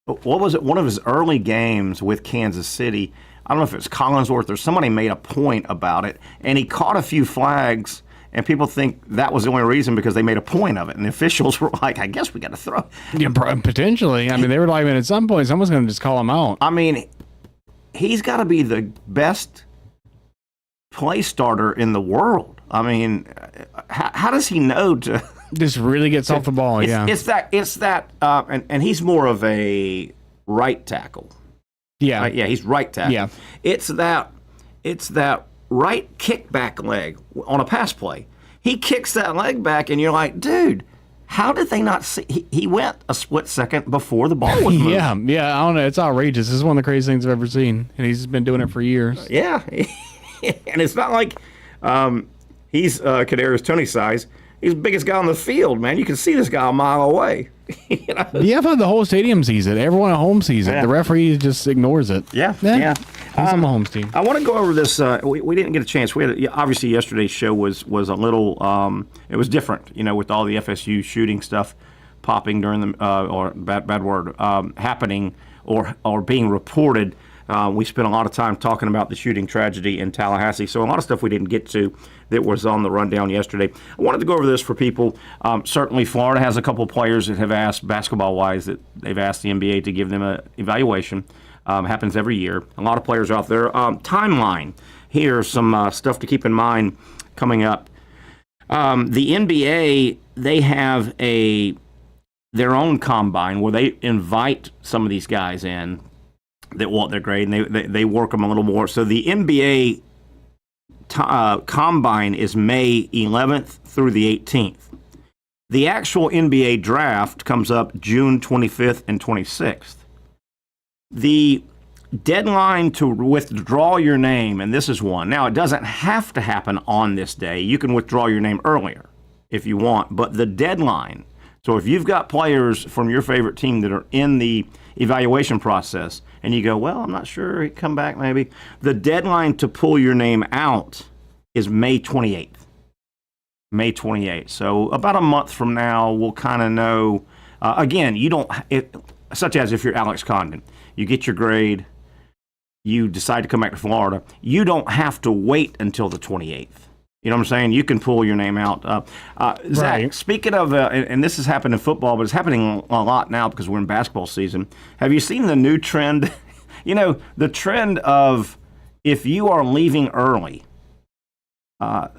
S3: What was it? One of his early games with Kansas City, I don't know if it was Collinsworth or somebody made a point about it, and he caught a few flags, and people think that was the only reason because they made a point of it, and the officials were like, I guess we got to throw.
S4: Yeah, potentially. They were like, at some point, someone's going to just call him out.
S3: He's got to be the best play starter in the world. How does he know to
S4: just really gets off the ball?
S3: It's that, and he's more of a right tackle.
S4: Yeah,
S3: he's right tackle.
S4: Yeah,
S3: it's that right kickback leg on a pass play. He kicks that leg back, and you're like, dude, how did they not see? He went a split second before the ball was moved.
S4: Yeah, I don't know. It's outrageous. This is one of the craziest things I've ever seen, and he's been doing it for years.
S3: Yeah, and it's not like he's Kadarius Toney size. He's the biggest guy on the field, man. You can see this guy a mile away.
S4: Yeah, I thought the whole stadium sees it. Everyone at home sees it. The referee just ignores it.
S3: Yeah.
S4: He's on the home team.
S3: I want to go over this. We didn't get a chance. Obviously, yesterday's show was a little. It was different, with all the FSU shooting stuff popping during the or bad word happening or being reported. We spent a lot of time talking about the shooting tragedy in Tallahassee, so a lot of stuff we didn't get to that was on the rundown yesterday. I wanted to go over this for people. Certainly, Florida has a couple of players that have asked, basketball-wise, that they've asked the NBA to give them an evaluation. Happens every year. A lot of players out there. Timeline. Here's some stuff to keep in mind coming up. The NBA, they have their own combine where they invite some of these guys in that want their grade, and they work them a little more. So the NBA combine is May 11th through the 18th. The actual NBA draft comes up June 25th and 26th. The deadline to withdraw your name, and this is one. Now, it doesn't have to happen on this day. You can withdraw your name earlier if you want, but the deadline. So if you've got players from your favorite team that are in the evaluation process, and you go, well, I'm not sure, he'd come back maybe. The deadline to pull your name out is May 28th. May 28th. So about a month from now, we'll kind of know. Again, such as if you're Alex Condon, you get your grade, you decide to come back to Florida, you don't have to wait until the 28th. You know what I'm saying? You can pull your name out. Zach, speaking of, and this has happened in football, but it's happening a lot now because we're in basketball season. Have you seen the new trend? The trend of if you are leaving early, a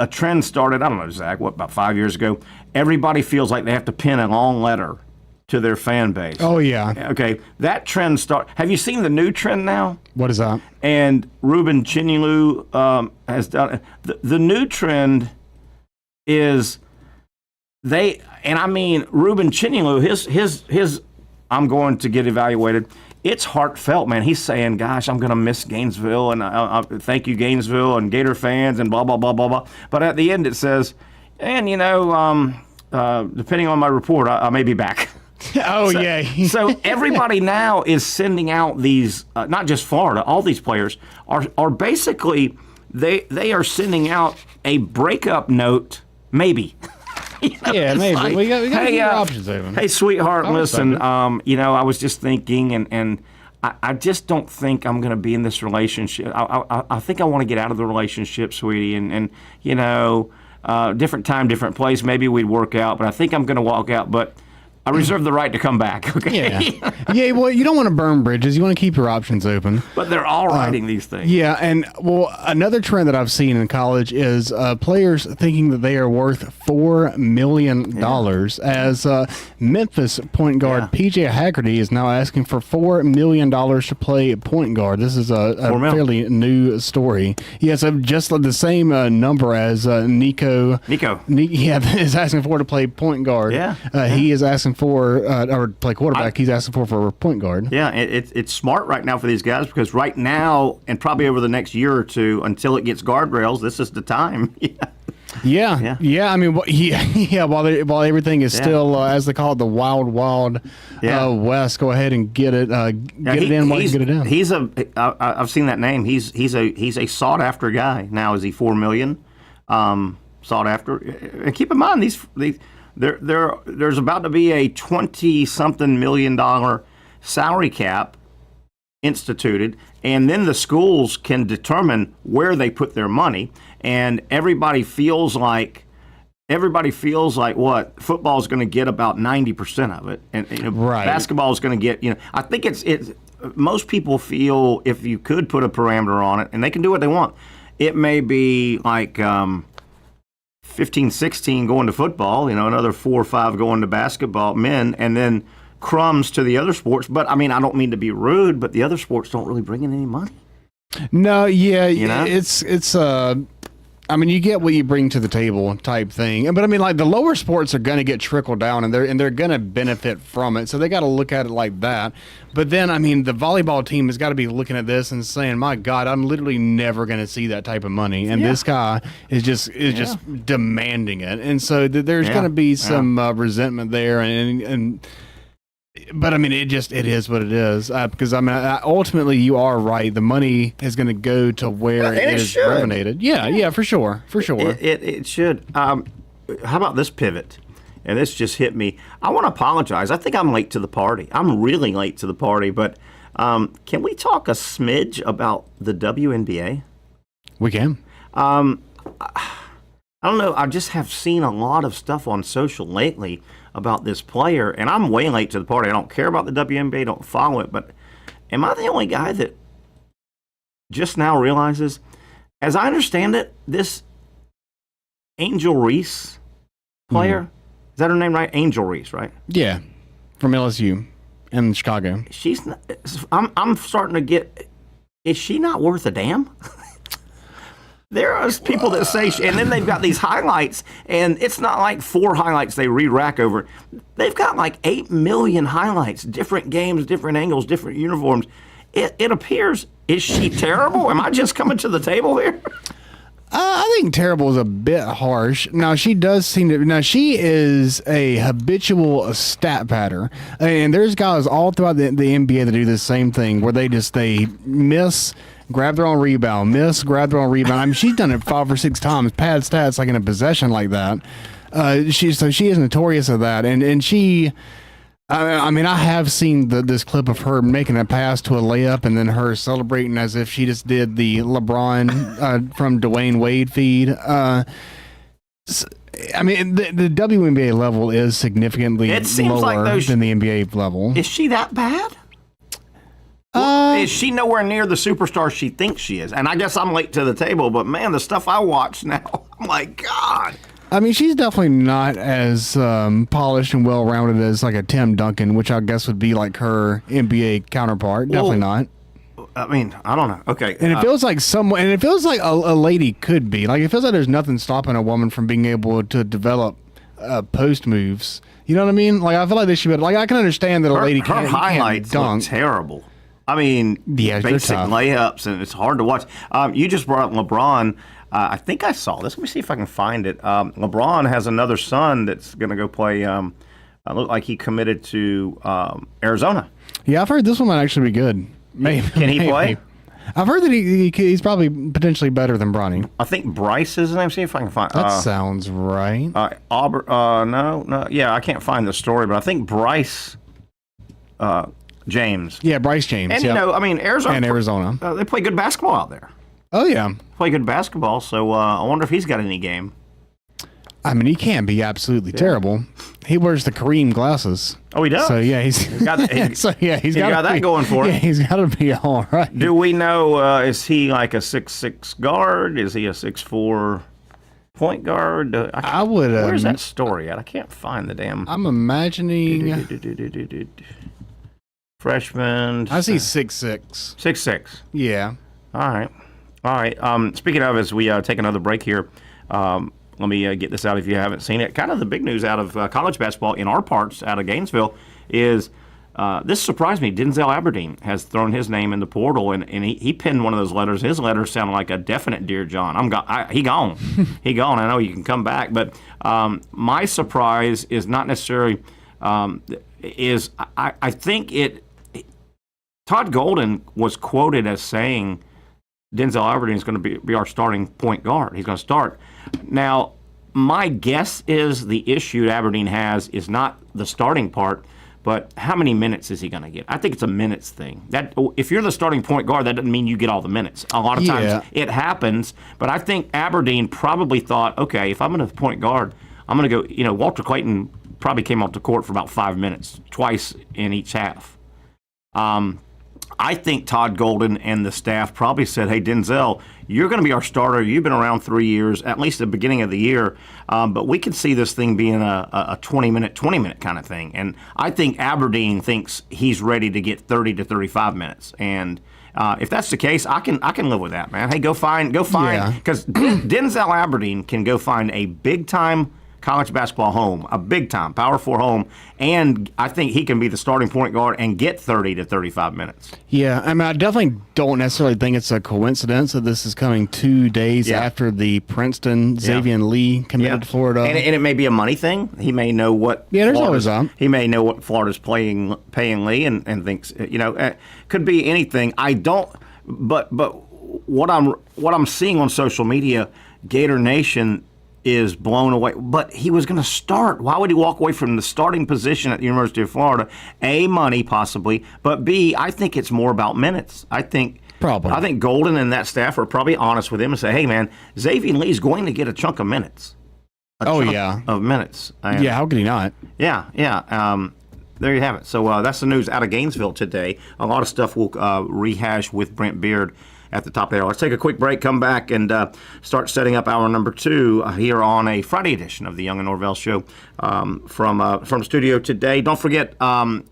S3: trend started, I don't know, Zach, about 5 years ago? Everybody feels like they have to pen a long letter to their fan base.
S4: Oh, yeah.
S3: Okay, that trend have you seen the new trend now?
S4: What is that?
S3: And Ruben Chinilu has done it. The new trend is Ruben Chinilu, his I'm going to get evaluated. It's heartfelt, man. He's saying, gosh, I'm going to miss Gainesville, and thank you, Gainesville, and Gator fans, and blah, blah, blah, blah, blah. But at the end it says, and, depending on my report, I may be back.
S4: Oh, yeah.
S3: So everybody now is sending out these, not just Florida, all these players are basically, they are sending out a breakup note, maybe.
S4: Yeah, maybe.
S3: Like,
S4: we got to keep your options open.
S3: Hey, sweetheart, listen, I was just thinking, and I just don't think I'm going to be in this relationship. I think I want to get out of the relationship, sweetie, and different time, different place. Maybe we'd work out, but I think I'm going to walk out, but I reserve the right to come back, okay?
S4: Yeah, well, you don't want to burn bridges. You want to keep your options open.
S3: But they're all writing these things.
S4: Yeah, and, well, another trend that I've seen in college is players thinking that they are worth $4 million as Memphis point guard P.J. Haggerty is now asking for $4 million to play point guard. This is a fairly new story. Yeah, so just the same number as Nico. Is asking for to play point guard. He is asking for or play quarterback. He's asking for a point guard.
S3: Yeah, it's smart right now for these guys because right now and probably over the next year or two until it gets guardrails, this is the time.
S4: Yeah. I mean, while everything is still as they call it, the wild west. Go ahead and get it. Get it in while you get it in.
S3: I've seen that name. He's a sought after guy now. Is he $4 million? Sought after. And keep in mind there's about to be a $20-something million salary cap instituted, and then the schools can determine where they put their money, and everybody feels like what football is going to get about 90% of it, and basketball is going to get. I think it's most people feel if you could put a parameter on it, and they can do what they want, it may be like 15, 16 going to football, another 4 or 5 going to basketball, men, and then crumbs to the other sports. But, I mean, I don't mean to be rude, but the other sports don't really bring in any money.
S4: No, it's I mean, you get what you bring to the table type thing. But, I mean, like, the lower sports are going to get trickled down, and they're going to benefit from it. So they got to look at it like that. But then, I mean, the volleyball team has got to be looking at this and saying, my God, I'm literally never going to see that type of money. And this guy is just demanding it. And so there's going to be some resentment there. But I mean, it is what it is. Because I mean, ultimately, you are right. The money is going to go to where it is revenated. Yeah, for sure.
S3: It should. How about this pivot? And this just hit me. I want to apologize. I think I'm late to the party. I'm really late to the party. But can we talk a smidge about the WNBA?
S4: We can.
S3: I don't know. I just have seen a lot of stuff on social lately about this player, and I'm way late to the party. I don't care about the WNBA, don't follow it, but am I the only guy that just now realizes, as I understand it, this Angel Reese player, is that her name right? Angel Reese, right?
S4: Yeah, from LSU in Chicago.
S3: She's not, I'm starting to get, is she not worth a damn? There are people that say, and then they've got these highlights, and it's not like 4 highlights they re-rack over. They've got like 8 million highlights, different games, different angles, different uniforms. It appears, is she terrible? Am I just coming to the table here?
S4: I think terrible is a bit harsh. Now, she does seem to. Now, she is a habitual stat patter. And there's guys all throughout the NBA that do the same thing where they miss, grab their own rebound, grab their own rebound. I mean, she's done it 5 or 6 times, pad stats like in a possession like that. She is notorious of that. And she. I mean, I have seen this clip of her making a pass to a layup and then her celebrating as if she just did the LeBron from Dwayne Wade feed. I mean, the WNBA level is significantly lower than the NBA level.
S3: Is she that bad? Is she nowhere near the superstar she thinks she is? And I guess I'm late to the table, but man, the stuff I watch now, I'm like, God.
S4: I mean, she's definitely not as polished and well-rounded as like a Tim Duncan, which I guess would be like her NBA counterpart. Definitely not.
S3: I mean, I don't know. Okay.
S4: And it feels like a lady could be. Like, it feels like there's nothing stopping a woman from being able to develop post moves. You know what I mean? Like, I feel like they should be, like, I can understand that a lady can't
S3: highlights
S4: dunk.
S3: Look terrible. I mean, basic layups, and it's hard to watch. You just brought up LeBron. I think I saw this. Let me see if I can find it. LeBron has another son that's going to go play looked like he committed to Arizona.
S4: Yeah, I've heard this one might actually be good. Maybe.
S3: Can he play?
S4: I've heard that he's probably potentially better than Bronny.
S3: I think Bryce is his name. See if I can find.
S4: That sounds right.
S3: Auburn. No. Yeah, I can't find the story, but I think Bryce James.
S4: Yeah, Bryce James.
S3: And I mean, Arizona. They play good basketball out there.
S4: Oh yeah,
S3: play good basketball. So I wonder if he's got any game.
S4: I mean, he can't be absolutely terrible. He wears the Kareem glasses.
S3: Oh, he does.
S4: So yeah, he's got
S3: that going for him.
S4: Yeah, he's got to be all right.
S3: Do we know? Is he like a 6'6" guard? Is he a 6'4" point guard?
S4: I would.
S3: Where's that story at? I can't find the damn.
S4: I'm imagining.
S3: Freshman.
S4: I see 6'6".
S3: 6'6".
S4: Yeah.
S3: All right. Speaking of, as we take another break here. Let me get this out if you haven't seen it. Kind of the big news out of college basketball in our parts, out of Gainesville, is this surprised me. Denzel Aberdeen has thrown his name in the portal, and he penned one of those letters. His letter sounded like a definite "Dear John." He gone. He gone. I know you can come back, but my surprise is not necessarily I think it. Todd Golden was quoted as saying Denzel Aberdeen is going to be our starting point guard. He's going to start. Now, my guess is the issue Aberdeen has is not the starting part, but how many minutes is he going to get? I think it's a minutes thing. That if you're the starting point guard, that doesn't mean you get all the minutes. A lot of times it happens, but I think Aberdeen probably thought, okay, if I'm going to point guard, I'm going to go. Walter Clayton probably came off the court for about 5 minutes, twice in each half. I think Todd Golden and the staff probably said, hey, Denzel, you're going to be our starter. You've been around 3 years, at least at the beginning of the year. But we could see this thing being a 20-minute kind of thing. And I think Aberdeen thinks he's ready to get 30 to 35 minutes. And if that's the case, I can live with that, man. Hey, go find, because Denzel Aberdeen can go find a big-time college basketball home, a big-time Power 4 home, and I think he can be the starting point guard and get 30 to 35 minutes.
S4: Yeah, I mean, I definitely don't necessarily think it's a coincidence that this is coming 2 days after the Princeton Xavier Lee committed to Florida.
S3: And it may be a money thing. He may know what
S4: there's always that.
S3: He may know what Florida's paying Lee and thinks, could be anything. I don't, but what I'm seeing on social media, Gator Nation is blown away. But he was going to start. Why would he walk away from the starting position at the University of Florida? A, money possibly, but B, I think it's more about minutes. I think Golden and that staff are probably honest with him and say, hey, man, Xavier Lee's going to get a chunk of minutes. Of minutes.
S4: How could he not?
S3: Yeah. There you have it. So that's the news out of Gainesville today. A lot of stuff we'll rehash with Brent Beaird at the top there. Let's take a quick break, come back, and start setting up hour number 2 here on a Friday edition of the Young and Norvelle Show from studio today. Don't forget,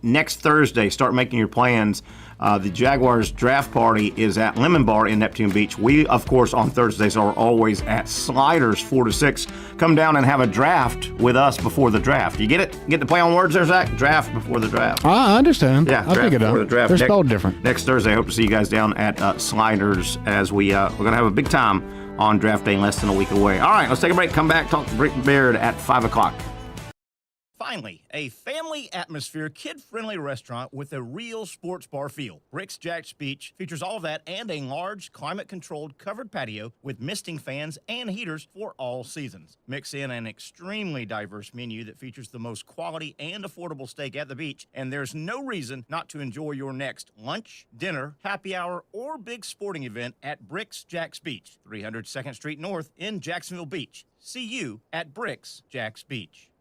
S3: next Thursday, start making your plans. The Jaguars draft party is at Lemon Bar in Neptune Beach. We, of course, on Thursdays are always at Sliders 4 to 6. Come down and have a draft with us before the draft. You get it? Get the play on words there, Zach? Draft before the draft.
S4: I understand.
S3: Yeah,
S4: I figure it out. They're spelled different.
S3: Next Thursday, I hope to see you guys down at Sliders as we're going to have a big time on draft day in less than a week away. All right, let's take a break. Come back, talk to Brent Beaird at 5 o'clock.
S5: Finally, a family atmosphere, kid-friendly restaurant with a real sports bar feel. Bricks Jack's Beach features all of that and a large, climate-controlled covered patio with misting fans and heaters for all seasons. Mix in an extremely diverse menu that features the most quality and affordable steak at the beach, and there's no reason not to enjoy your next lunch, dinner, happy hour, or big sporting event at Bricks Jack's Beach, 300 2nd Street North in Jacksonville Beach. See you at Bricks Jack's Beach.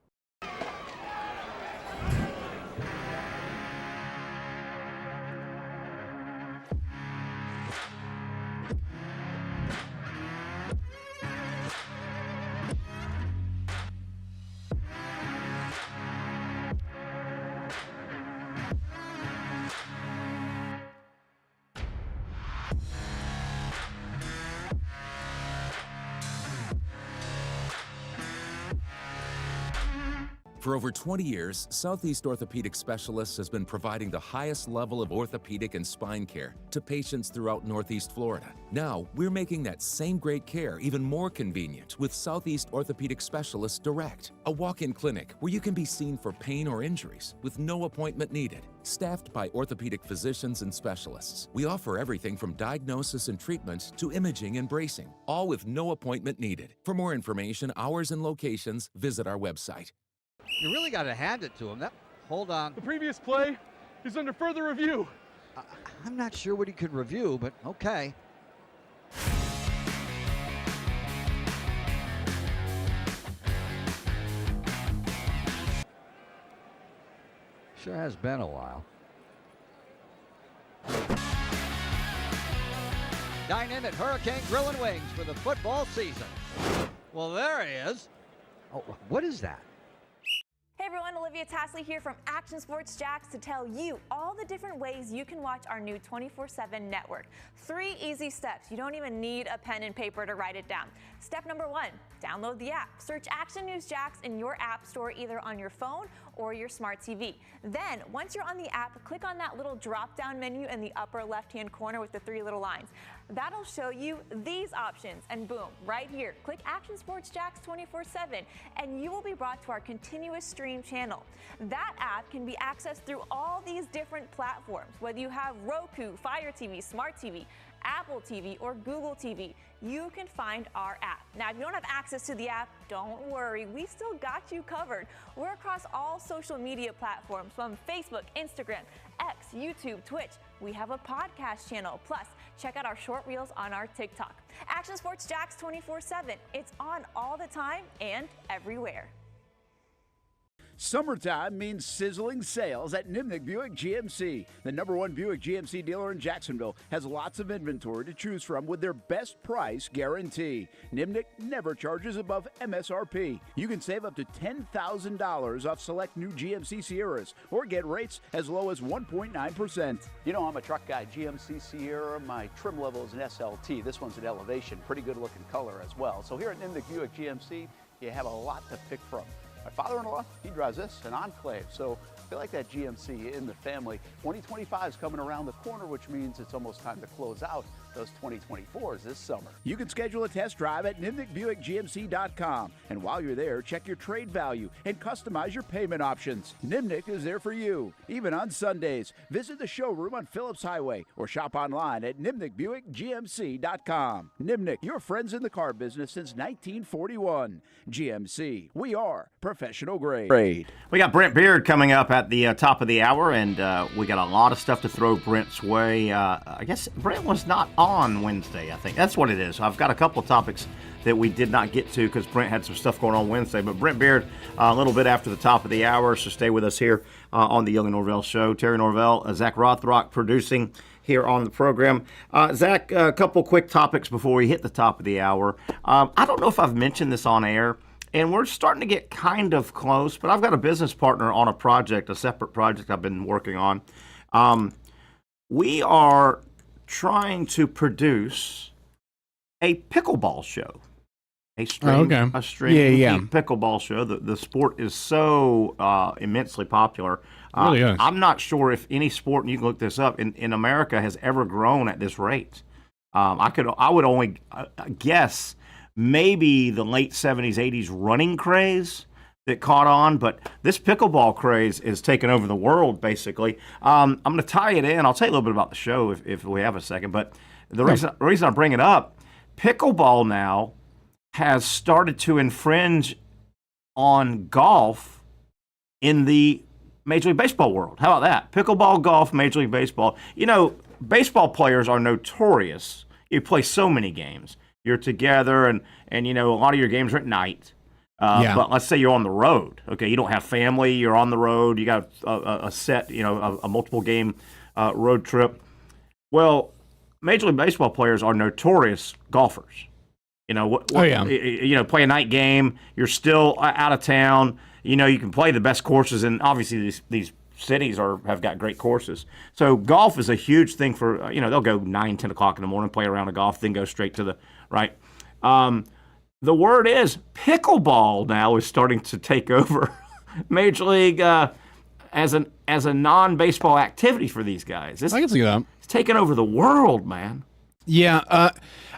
S6: For over 20 years, Southeast Orthopedic Specialists has been providing the highest level of orthopedic and spine care to patients throughout Northeast Florida. Now, we're making that same great care even more convenient with Southeast Orthopedic Specialists Direct, a walk-in clinic where you can be seen for pain or injuries with no appointment needed. Staffed by orthopedic physicians and specialists, we offer everything from diagnosis and treatment to imaging and bracing, all with no appointment needed. For more information, hours, and locations, visit our website.
S7: You really got to hand it to him. Hold on.
S8: The previous play is under further review.
S7: I'm not sure what he could review, but okay. Sure has been a while. Dynamic Hurricane Grill and Wings for the football season. Well, there he is. Oh, what is that?
S9: Hey everyone, Olivia Tasley here from Action Sports Jax to tell you all the different ways you can watch our new 24/7 network. 3 easy steps. You don't even need a pen and paper to write it down. Step number 1, download the app. Search Action News Jax in your app store either on your phone or your smart TV. Then, once you're on the app, click on that little drop-down menu in the upper left-hand corner with the 3 little lines. That'll show you these options, and boom, right here, click Action Sports Jax 24/7, and you will be brought to our continuous stream channel. That app can be accessed through all these different platforms, whether you have Roku, Fire TV, Smart TV, Apple TV, or Google TV. You can find our app. Now, if you don't have access to the app, don't worry. We still got you covered. We're across all social media platforms from Facebook, Instagram, X, YouTube, Twitch. We have a podcast channel. Plus, check out our short reels on our TikTok. Action Sports Jax 24/7. It's on all the time and everywhere.
S10: Summertime means sizzling sales at Nimnick Buick GMC. The #1 Buick GMC dealer in Jacksonville has lots of inventory to choose from with their best price guarantee. Nimnick never charges above MSRP. You can save up to $10,000 off select new GMC Sierras or get rates as low as 1.9%.
S11: You know, I'm a truck guy. GMC Sierra, my trim level is an SLT. This one's an Elevation. Pretty good looking color as well. So here at Nimnick Buick GMC, you have a lot to pick from. My father-in-law, he drives this, an Enclave, so I feel like that GMC in the family. 2025 is coming around the corner, which means it's almost time to close out those 2024s this summer.
S10: You can schedule a test drive at NimnickBuickGMC.com. And while you're there, check your trade value and customize your payment options. Nimnick is there for you, even on Sundays. Visit the showroom on Phillips Highway or shop online at NimnickBuickGMC.com. Nimnick, your friends in the car business since 1941. GMC, we are professional grade.
S3: We got Brent Beaird coming up at the top of the hour, and we got a lot of stuff to throw Brent's way. I guess Brent was not on Wednesday, I think. That's what it is. I've got a couple of topics that we did not get to because Brent had some stuff going on Wednesday. But Brent Beaird, a little bit after the top of the hour, so stay with us here on the Young and Norvelle Show. Terry Norvelle, Zach Rothrock producing here on the program. Zach, a couple quick topics before we hit the top of the hour. I don't know if I've mentioned this on air, and we're starting to get kind of close, but I've got a business partner on a project, a separate project I've been working on. We are trying to produce a pickleball show. A stream pickleball show. The sport is so immensely popular.
S4: Really is.
S3: I'm not sure if any sport, and you can look this up, in America has ever grown at this rate. I would only guess maybe the late 70s, 80s running craze that caught on, but this pickleball craze is taking over the world, basically. I'm going to tie it in. I'll tell you a little bit about the show if we have a second, but the reason I bring it up, pickleball now has started to infringe on golf in the Major League Baseball world. How about that? Pickleball, golf, Major League Baseball. You know, baseball players are notorious. You play so many games. You're together, and you know, a lot of your games are at night. But let's say you're on the road. Okay, you don't have family. You're on the road. You got a set, you know, a multiple game road trip. Well, Major League Baseball players are notorious golfers. You know, you know, play a night game. You're still out of town. You know, you can play the best courses, and obviously these cities have got great courses. So golf is a huge thing for, you know, they'll go 9, 10 o'clock in the morning, play a round of golf, then go straight to the right. The word is pickleball now is starting to take over Major League as a non-baseball activity for these guys.
S4: I can see that.
S3: It's taking over the world, man.
S4: Yeah,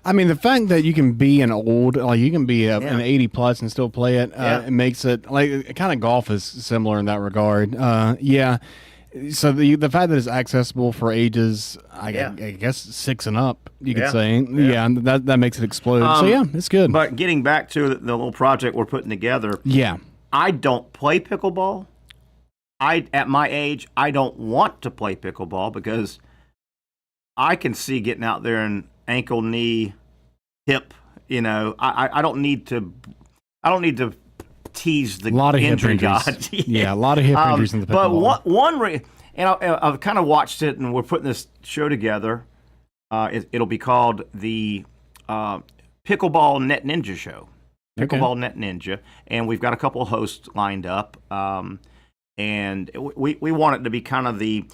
S4: I mean, the fact that you can be an 80 plus and still play it, it makes it like kind of golf is similar in that regard. Yeah. So the fact that it's accessible for ages, I guess 6 and up, you could say, and that makes it explode. So yeah, it's good.
S3: But getting back to the little project we're putting together, I don't play pickleball. At my age, I don't want to play pickleball because I can see getting out there and ankle, knee, hip. You know, I don't need to. I don't need to tease the injury god.
S4: Yeah, a lot of hip injuries in the pickleball.
S3: But one and I've kind of watched it, and we're putting this show together. It'll be called the Pickleball Net Ninja Show. Pickleball Net Ninja, and we've got a couple of hosts lined up. And we want it to be kind of the.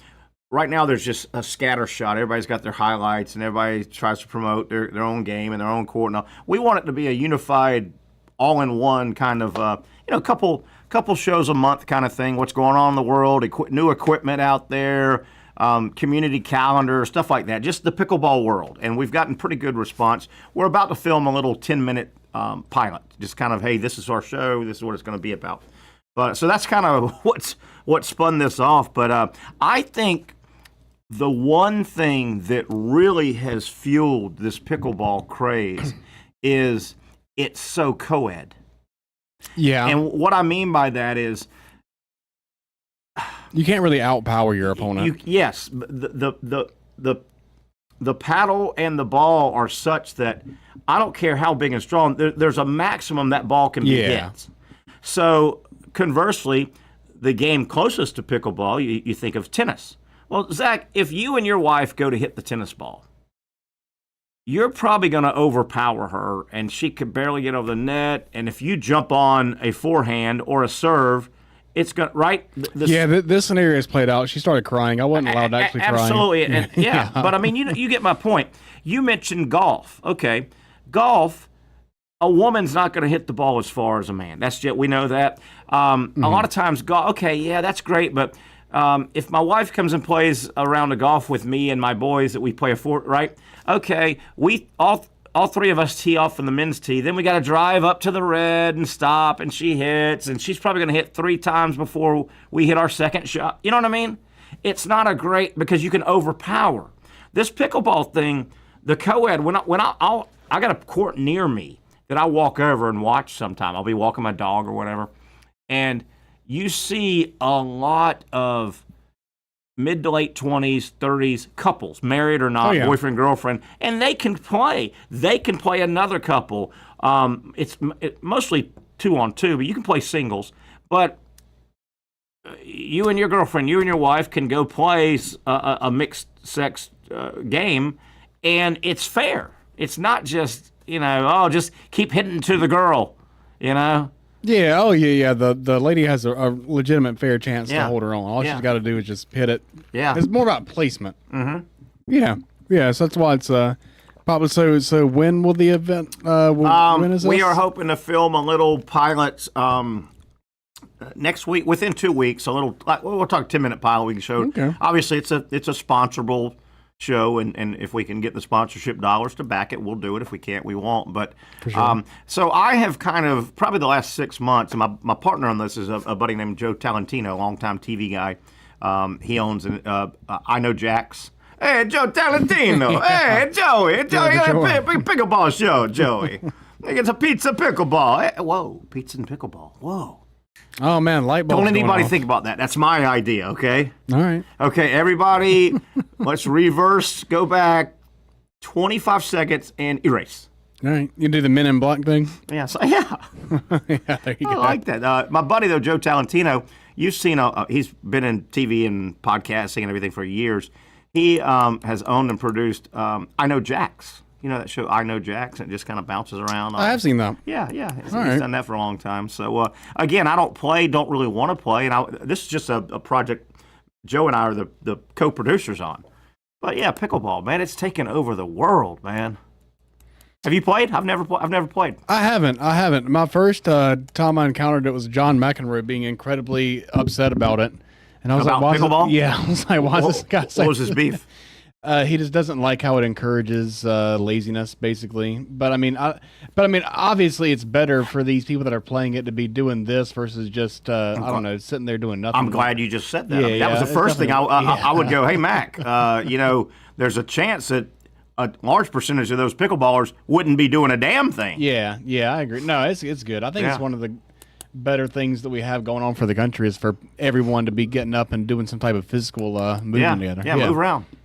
S3: Right now, there's just a scatter shot. Everybody's got their highlights, and everybody tries to promote their own game and their own court. Now, we want it to be a unified, all-in-one kind of, couple shows a month kind of thing. What's going on in the world? New equipment out there, community calendar, stuff like that. Just the pickleball world, and we've gotten pretty good response. We're about to film a little 10-minute pilot. Just kind of, hey, this is our show. This is what it's going to be about. But so that's kind of what spun this off. But I think the one thing that really has fueled this pickleball craze is it's so co-ed.
S4: Yeah.
S3: And what I mean by that is
S4: you can't really outpower your opponent.
S3: Yes. The paddle and the ball are such that I don't care how big and strong, there's a maximum that ball can be hit. So conversely, the game closest to pickleball, you think of tennis. Well, Zach, if you and your wife go to hit the tennis ball, you're probably going to overpower her, and she could barely get over the net. And if you jump on a forehand or a serve, it's going right.
S4: This scenario is played out. She started crying. I wasn't allowed to actually cry.
S3: Absolutely, and, but I mean, you get my point. You mentioned golf. Okay, golf. A woman's not going to hit the ball as far as a man. We know that. A lot of times, golf. Okay, yeah, that's great, but. If my wife comes and plays a round of golf with me and my boys that we play right? Okay, we all three of us tee off from the men's tee. Then we got to drive up to the red and stop, and she hits, and she's probably going to hit 3 times before we hit our second shot. You know what I mean? It's not a great because you can overpower. This pickleball thing, the co-ed. When I got a court near me that I walk over and watch sometime. I'll be walking my dog or whatever, and you see a lot of mid to late 20s, 30s couples, married or not, boyfriend, girlfriend, and they can play. They can play another couple. It's mostly 2-on-2, but you can play singles. But you and your girlfriend, you and your wife can go play a mixed-sex game, and it's fair. It's not just, just keep hitting to the girl,
S4: Yeah, The lady has a legitimate fair chance to hold her own. All she's got to do is just hit it.
S3: Yeah.
S4: It's more about placement. Mm-hmm. Yeah. So that's why it's probably so. When will the event? When is this?
S3: We are hoping to film a little pilot next week, within 2 weeks. We'll talk 10-minute pilot. We can show.
S4: Okay.
S3: Obviously, it's a sponsorable show, and if we can get the sponsorship dollars to back it, we'll do it. If we can't, we won't. But
S4: for sure.
S3: So I have kind of probably the last 6 months, and my partner on this is a buddy named Joe Talentino, longtime TV guy. He owns I Know Jags. Hey, Joe Talentino. Hey, Joey, pickleball show, Joey. It's a pizza pickleball. Hey, whoa, pizza and pickleball. Whoa.
S4: Oh, man, light bulbs.
S3: Don't anybody think about that. That's my idea, okay?
S4: All right.
S3: Okay, everybody, let's go back 25 seconds and erase.
S4: All right. You do the Men in Black thing?
S3: Yeah.
S4: Yeah, there you go.
S3: I like that. My buddy, though, Joe Talentino, you've seen, he's been in TV and podcasting and everything for years. He has owned and produced I Know Jags. You know that show, I Know Jags, and it just kind of bounces around.
S4: I have seen that.
S3: Yeah. He's done that for a long time. So, again, I don't really want to play, and this is just a project Joe and I are the co-producers on. But, yeah, pickleball, man, it's taken over the world, man. Have you played? I've never played.
S4: I haven't. My first time I encountered it was John McEnroe being incredibly upset about it. And I was
S3: about
S4: like,
S3: pickleball?
S4: I was like, why is this guy saying
S3: What was his beef?
S4: He just doesn't like how it encourages laziness, basically. But I mean, obviously, it's better for these people that are playing it to be doing this versus just I don't know, sitting there doing nothing.
S3: I'm glad you just said that.
S4: Yeah,
S3: I mean, that was the first thing I would go. Hey, Mac, there's a chance that a large percentage of those pickleballers wouldn't be doing a damn thing.
S4: Yeah, I agree. No, it's good. I think it's one of the better things that we have going on for the country is for everyone to be getting up and doing some type of physical movement together.
S3: Yeah,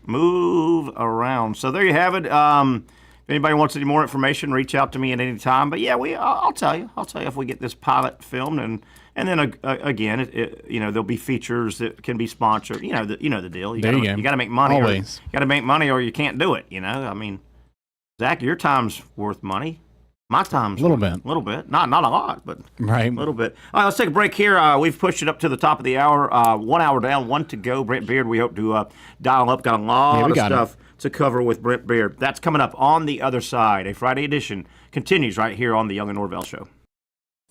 S3: move around. So there you have it. If anybody wants any more information, reach out to me at any time. But yeah, I'll tell you if we get this pilot filmed, and then again, there'll be features that can be sponsored. You know the deal. You got to make money.
S4: Always.
S3: You got to make money, or you can't do it. I mean, Zach, your time's worth money. My time's
S4: a little
S3: bit, not a lot, but
S4: right,
S3: a little bit. All right, let's take a break here. We've pushed it up to the top of the hour. 1 hour down, 1 to go. Brent Beaird, we hope to dial up. Got a lot of stuff to cover with Brent Beaird. That's coming up on the other side. A Friday edition continues right here on the Young and Norvelle Show.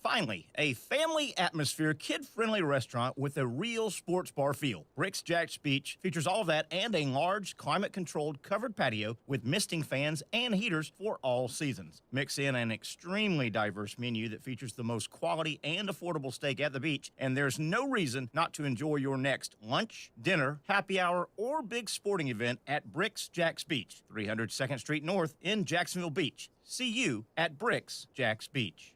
S5: Finally, a family atmosphere, kid-friendly restaurant with a real sports bar feel. Rick's Jags Beach features all of that and a large, climate-controlled covered patio with misting fans and heaters for all seasons. Mix in an extremely diverse menu that features the most quality and affordable steak at the beach, and there's no reason not to enjoy your next lunch, dinner, happy hour, or big sporting event at Rick's Jags Beach, 300 2nd Street North in Jacksonville Beach. See you at Rick's Jags Beach.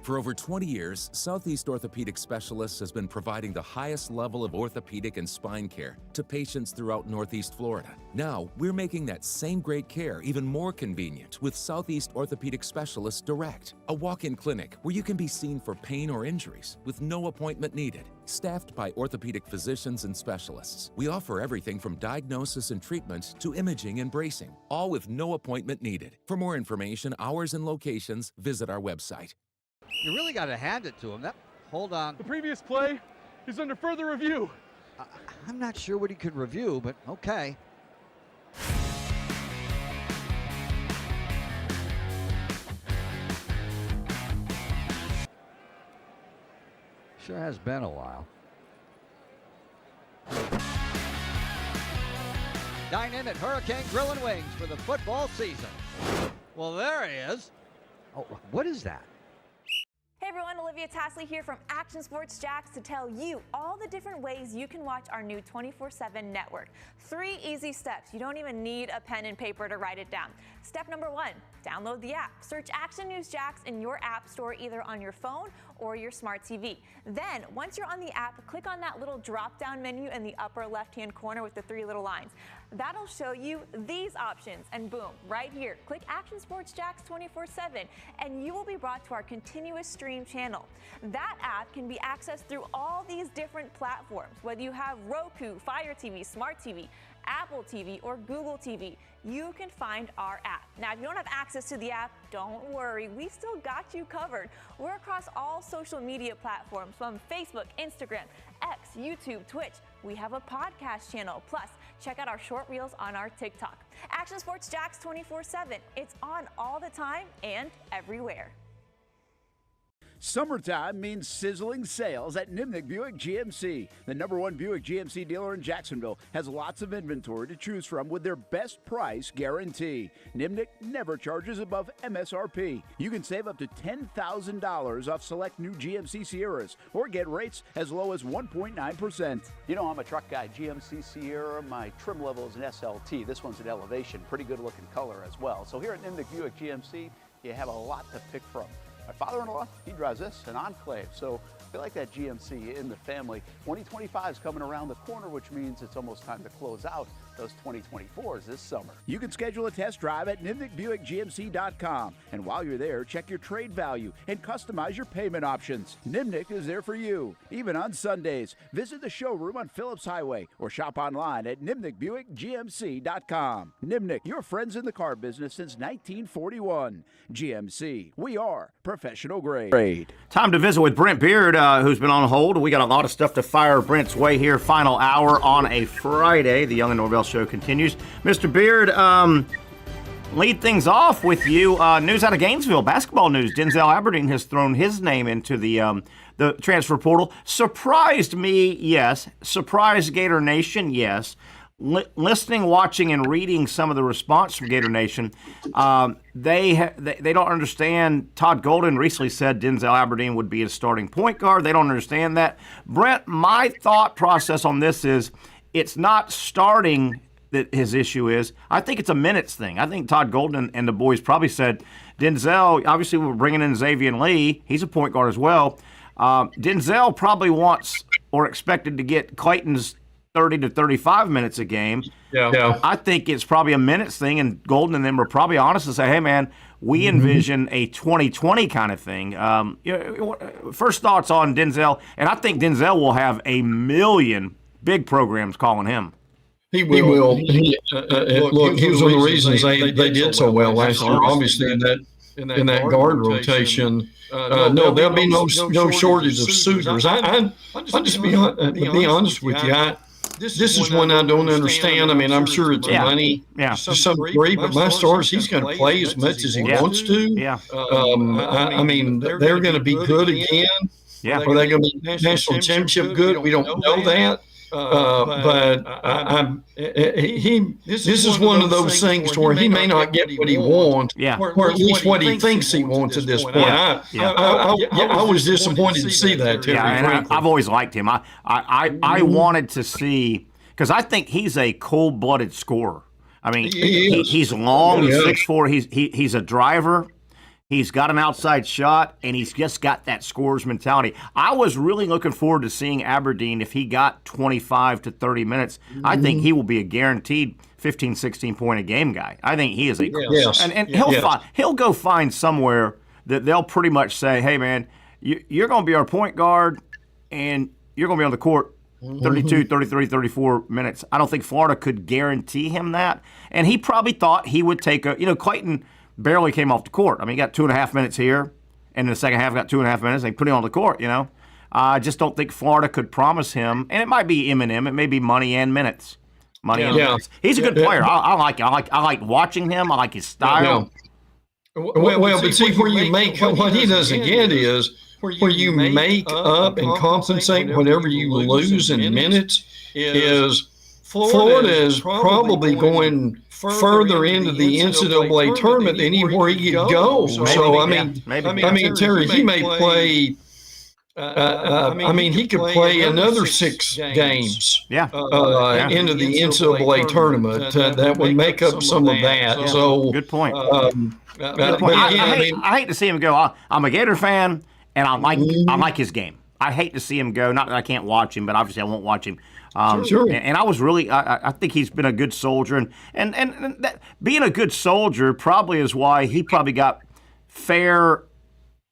S6: For over 20 years, Southeast Orthopedic Specialists has been providing the highest level of orthopedic and spine care to patients throughout Northeast Florida. Now, we're making that same great care even more convenient with Southeast Orthopedic Specialists Direct, a walk-in clinic where you can be seen for pain or injuries with no appointment needed. Staffed by orthopedic physicians and specialists, we offer everything from diagnosis and treatment to imaging and bracing, all with no appointment needed. For more information, hours, and locations, visit our website.
S7: You really got to hand it to him. Hold on.
S8: The previous play is under further review.
S7: I'm not sure what he could review, but okay. Sure has been a while. Dine in at Hurricane Grill and Wings for the football season. Well, there he is. Oh, what is that?
S9: Hey everyone, Olivia Tasley here from Action Sports Jags to tell you all the different ways you can watch our new 24/7 network. 3 easy steps. You don't even need a pen and paper to write it down. Step number 1, download the app. Search Action News Jags in your app store either on your phone or your smart TV. Then, once you're on the app, click on that little drop-down menu in the upper left-hand corner with the 3 little lines. That'll show you these options, and boom, right here, click Action Sports Jags 24/7, and you will be brought to our continuous stream channel. That app can be accessed through all these different platforms, whether you have Roku, Fire TV, Smart TV, Apple TV, or Google TV. You can find our app. Now, if you don't have access to the app, don't worry. We still got you covered. We're across all social media platforms from Facebook, Instagram, X, YouTube, Twitch. We have a podcast channel. Plus, check out our short reels on our TikTok. Action Sports Jags 24/7. It's on all the time and everywhere.
S10: Summertime means sizzling sales at Nimnick Buick GMC. The #1 Buick GMC dealer in Jacksonville has lots of inventory to choose from with their best price guarantee. Nimnick never charges above MSRP. You can save up to $10,000 off select new GMC Sierras or get rates as low as 1.9%.
S11: You know I'm a truck guy. GMC Sierra, my trim level is an SLT. This one's an Elevation. Pretty good looking color as well. So here at Nimnick Buick GMC, you have a lot to pick from. My father-in-law, he drives this, an Enclave, so I feel like that GMC in the family. 2025 is coming around the corner, which means it's almost time to close out those 2024s this summer.
S10: You can schedule a test drive at NimnickBuickGMC.com. And while you're there, check your trade value and customize your payment options. Nimnick is there for you, even on Sundays. Visit the showroom on Phillips Highway or shop online at NimnickBuickGMC.com. Nimnick, your friends in the car business since 1941. GMC, we are professional grade.
S3: Time to visit with Brent Beaird, who's been on hold. We got a lot of stuff to fire Brent's way here. Final hour on a Friday. The Young and Norvelle show continues. Mr. Beaird, lead things off with you. News out of Gainesville, basketball news. Denzel Aberdeen has thrown his name into the transfer portal. Surprised me, yes. Surprised Gator Nation, yes. Listening, watching, and reading some of the response from Gator Nation, they don't understand. Todd Golden recently said Denzel Aberdeen would be his starting point guard. They don't understand that. Brent, my thought process on this is it's not starting that his issue is. I think it's a minutes thing. I think Todd Golden and the boys probably said, Denzel, obviously we're bringing in Xavier Lee. He's a point guard as well. Denzel probably wants or expected to get Clayton's 30 to 35 minutes a game. Yeah. I think it's probably a minutes thing, and Golden and them were probably honest and say, hey, man, we envision a 2020 kind of thing. First thoughts on Denzel, and I think Denzel will have a million big programs calling him.
S12: He will. Look, he was one of the reasons they did so well last year, obviously, in that guard rotation. No, there'll be no shortage of suitors. I'll just be honest with you. This is one I don't understand. I mean, I'm sure it's money to some degree, but my stars, he's going to play as much as he wants to. Yeah. I mean, they're going to be good again. Yeah. Are they going to be national championship good? We don't know that. This is one of those things where he may not get what he wants, or at least what he thinks he wants at this point. I was disappointed to see that, Terry.
S3: Yeah, and I've always liked him. I wanted to see, because I think he's a cold-blooded scorer. I mean, he's long, he's 6'4", he's a driver. He's got an outside shot, and he's just got that scorer's mentality. I was really looking forward to seeing Aberdeen if he got 25 to 30 minutes. I think he will be a guaranteed 15, 16-point a game guy. I think he is a and he'll go find somewhere that they'll pretty much say, hey, man, you're going to be our point guard, and you're going to be on the court 32, 33, 34 minutes. I don't think Florida could guarantee him that. And he probably thought he would take Clayton barely came off the court. I mean, he got 2.5 minutes here, and in the second half got 2.5 minutes, and they put him on the court, I just don't think Florida could promise him, and it might be M&M, it may be money and minutes. Minutes. He's a good player. I like him. I like watching him. I like his style.
S12: Well, but see, where you make, what he doesn't get is where you make up and compensate whatever you lose in minutes is Florida is probably going further into the NCAA tournament than anywhere he could go. So, I mean, Terry, he may play. He could play another 6 games into the NCAA tournament. That would make up some of that. So,
S3: good point. I hate to see him go. I'm a Gator fan, and I like his game. I hate to see him go. Not that I can't watch him, but obviously I won't watch him. Sure. And I was really, I think he's been a good soldier, and that, being a good soldier probably is why he probably got fair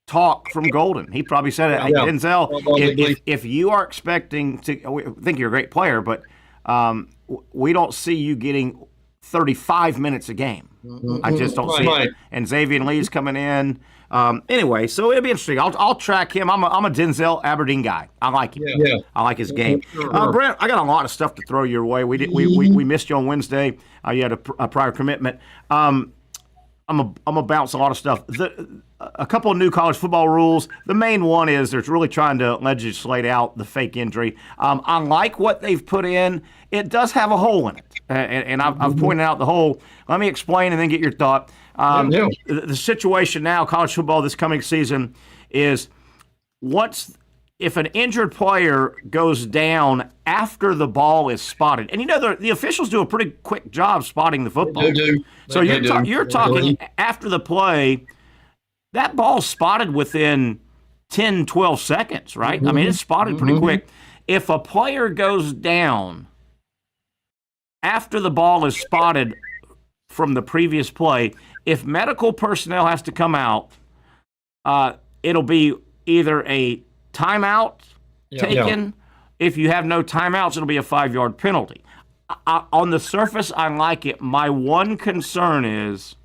S3: talk from Golden. He probably said it. Hey, Denzel, if you are expecting to, we think you're a great player, but we don't see you getting 35 minutes a game. I just don't see it. And Xavier Lee's coming in. Anyway, so it'll be interesting. I'll track him. I'm a Denzel Aberdeen guy. I like him. Yeah. I like his game. Brent, I got a lot of stuff to throw your way. We missed you on Wednesday. You had a prior commitment. I'm a bounce a lot of stuff. A couple of new college football rules. The main one is they're really trying to legislate out the fake injury. I like what they've put in. It does have a hole in it, and I've pointed out the hole. Let me explain and then get your thought. The situation now, college football this coming season, is if an injured player goes down after the ball is spotted, and the officials do a pretty quick job spotting the football. They do. So you're talking after the play, that ball's spotted within 10, 12 seconds, right? I mean, it's spotted pretty quick. If a player goes down after the ball is spotted from the previous play, if medical personnel has to come out, it'll be either a timeout taken. If you have no timeouts, it'll be a 5-yard penalty. On the surface, I like it. My one concern is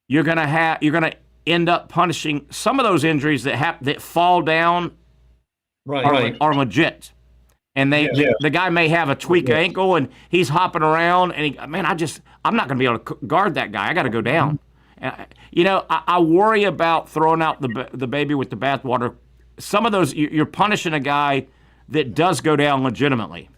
S3: you're gonna end up punishing some of those injuries that fall down are legit. And the guy may have a tweaked ankle and he's hopping around and I'm not going to be able to guard that guy. I got to go down. I worry about throwing out the baby with the bathwater. Some of those, you're punishing a guy that does go down legitimately.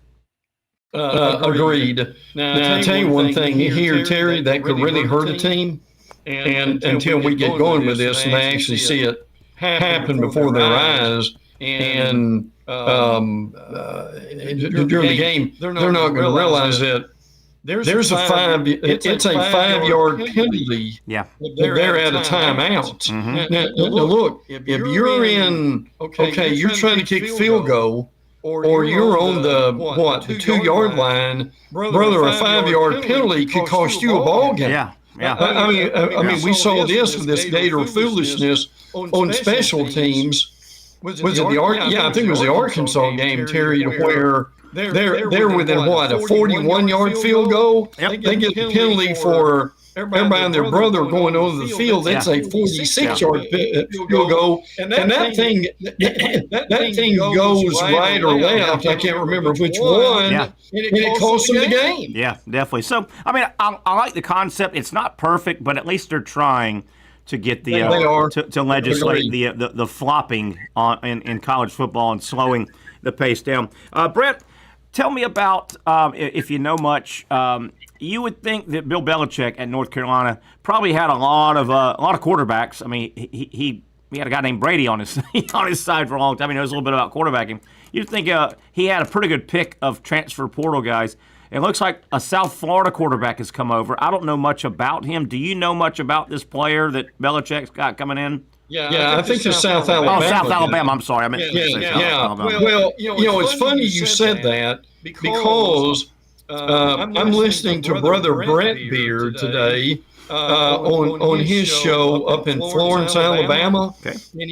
S12: Agreed. Now, I'll tell you one thing here, Terry, that could really hurt a team. And until we get going with this and they actually see it happen before their eyes, and during the game, they're not going to realize that there's a it's a 5-yard penalty.
S3: Yeah,
S12: they're at a timeout.
S3: Mm-hmm.
S12: Now, look, if you're in, you're trying to kick field goal, or you're on the 2-yard line, brother, a 5-yard penalty could cost you a ball game.
S3: Yeah.
S12: I mean, we saw this with this Gator foolishness on special teams. Was it the I think it was the Arkansas game, Terry, to where they're within a 41-yard field goal.
S3: Yep.
S12: They get the penalty for everybody and their brother going over the field. It's a 46-yard field goal, and that thing goes right or left. I can't remember which one, and it costs them the game.
S3: Yeah, definitely. So, I mean, I like the concept. It's not perfect, but at least they're trying to get the to legislate the flopping in college football and slowing the pace down. Brent, tell me about if you know much. You would think that Bill Belichick at North Carolina probably had a lot of quarterbacks. I mean, he had a guy named Brady on his side for a long time. He knows a little bit about quarterbacking. You'd think he had a pretty good pick of transfer portal guys. It looks like a South Florida quarterback has come over. I don't know much about him. Do you know much about this player that Belichick's got coming in?
S12: Yeah, I think it's South Alabama.
S3: Oh, South Alabama. I'm sorry. I meant to say South Alabama.
S12: Well, it's funny you said that because I'm listening to Brother Brent Beaird today on his show up in Florence, Alabama.
S3: Okay.
S12: And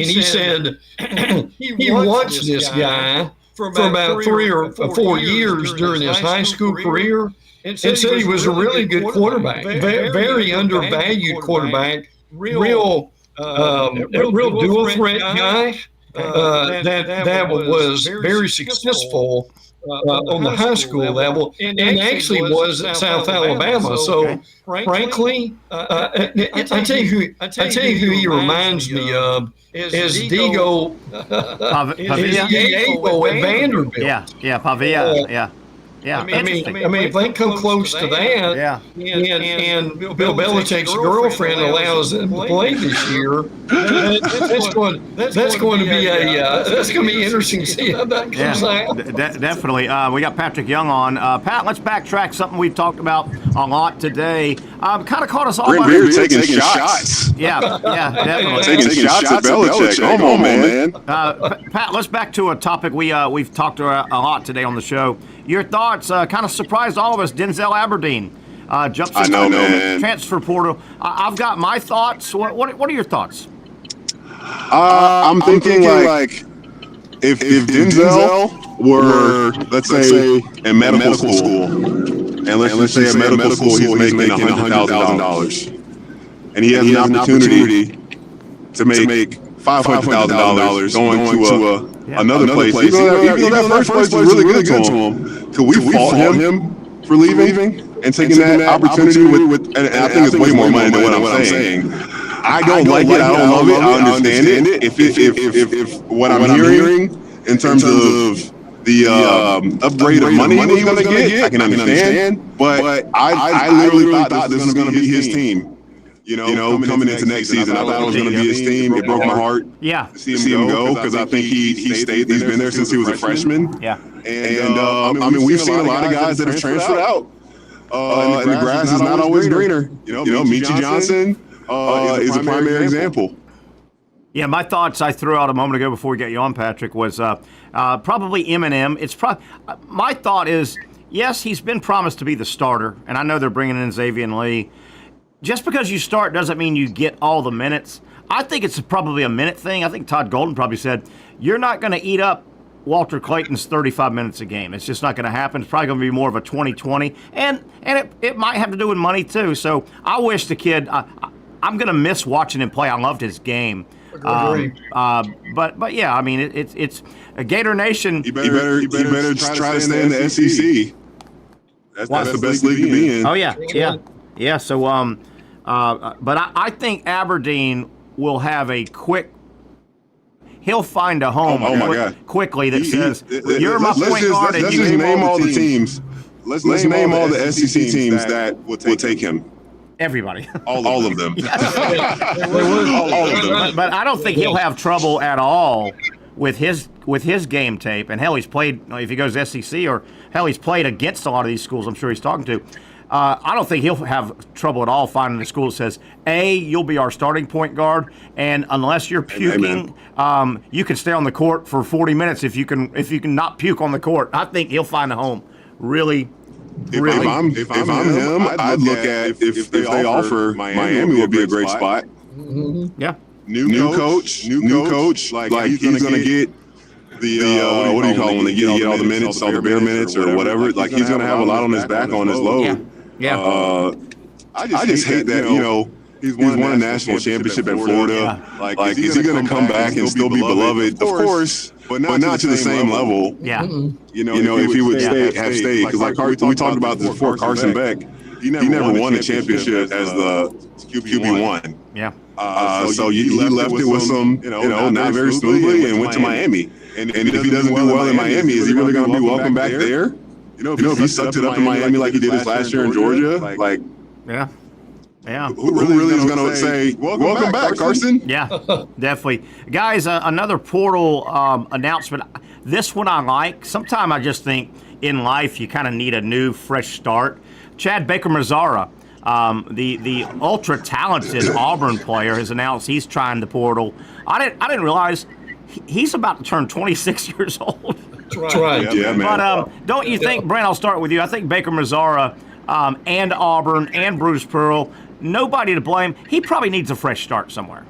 S12: he said he watched this guy for about 3 or 4 years during his high school career, and said he was a really good quarterback, very undervalued quarterback, real dual threat guy that was very successful on the high school level, and actually was at South Alabama. So, frankly, I tell you who he reminds me of is Diego Pavia at Vanderbilt.
S3: Yeah, Pavia. Yeah,
S12: I mean, if they come close to that, and Bill Belichick's girlfriend allows them to play this year, that's going to be interesting to see how that comes out.
S3: Definitely. We got Patrick Young on. Pat, let's backtrack something we've talked about a lot today. Kind of caught us all.
S13: Brent Beaird taking shots.
S3: Yeah, definitely.
S13: taking shots at Belichick. Come on, man.
S3: Pat, let's back to a topic we've talked a lot today on the show. Your thoughts, kind of surprised all of us. Denzel Aberdeen jumps into the transfer portal. I've got my thoughts. What are your thoughts?
S13: I'm thinking like if Denzel were, let's say, in medical school, and let's just say in medical school he's making $100,000, and he has an opportunity to make $500,000 going to another place. Even though that first place was really good to him, could we fault him for leaving and taking that opportunity with and I think it's way more money than what I'm saying. I don't like it. I don't love it. I understand it. If what I'm hearing in terms of the upgrade of money he's going to get, I can understand. But I literally thought this was going to be his team. You know, coming into next season, I thought it was going to be his team. It broke my heart to see him go because I think he stayed. He's been there since he was a freshman.
S3: Yeah.
S13: And I mean, we've seen a lot of guys that have transferred out. And the grass is not always greener. You know, Meechie Johnson is a primary example.
S3: Yeah, my thoughts I threw out a moment ago before we got you on, Patrick, was probably Eminem. My thought is yes, he's been promised to be the starter, and I know they're bringing in Xavier Lee. Just because you start doesn't mean you get all the minutes. I think it's probably a minute thing. I think Todd Golden probably said, you're not going to eat up Walter Clayton's 35 minutes a game. It's just not going to happen. It's probably going to be more of a 20-20, and it might have to do with money too. So I wish the kid. I'm going to miss watching him play. I loved his game. But yeah, I mean it's a Gator Nation.
S13: You better try to stay in the SEC. That's the best league to be in.
S3: Oh yeah. So but I think Aberdeen will have a quick. He'll find a home quickly that says, you're my point guard.
S13: Let's just name all the teams. Let's name all the SEC teams that will take him.
S3: Everybody.
S13: All of them.
S3: All of them. But I don't think he'll have trouble at all with his game tape. And hell, he's played, if he goes SEC, or hell, he's played against a lot of these schools I'm sure he's talking to. I don't think he'll have trouble at all finding a school that says, A, you'll be our starting point guard, and unless you're puking, you can stay on the court for 40 minutes if you can not puke on the court. I think he'll find a home. Really.
S13: If I'm him, I'd look at if they offer Miami would be a great spot.
S3: Yeah.
S13: New coach. Like he's gonna get the what do you call when they get all the minutes, all the bare minutes or whatever. Like he's gonna have a lot on his back on his load.
S3: Yeah.
S13: I just hate that he's won a national championship at Florida. Like is he gonna come back and still be beloved? Of course, but not to the same level.
S3: Yeah.
S13: You know, if he would have stayed, because like we talked about this before, Carson Beck, he never won a championship as the QB1.
S3: Yeah.
S13: So he left it with some, not very smoothly and went to Miami. And if he doesn't do well in Miami, is he really going to be welcome back there? If he sucked it up in Miami like he did his last year in Georgia, like,
S3: yeah.
S13: Who really is going to say, welcome back, Carson?
S3: Yeah, definitely. Guys, another portal announcement. This one I like. Sometimes I just think in life you kind of need a new, fresh start. Chad Baker-Mazzara, the ultra-talented Auburn player, has announced he's trying the portal. I didn't realize he's about to turn 26 years old.
S12: That's right.
S13: Yeah, man.
S3: But don't you think, Brent, I'll start with you. I think Baker-Mazzara and Auburn and Bruce Pearl, nobody to blame. He probably needs a fresh start somewhere.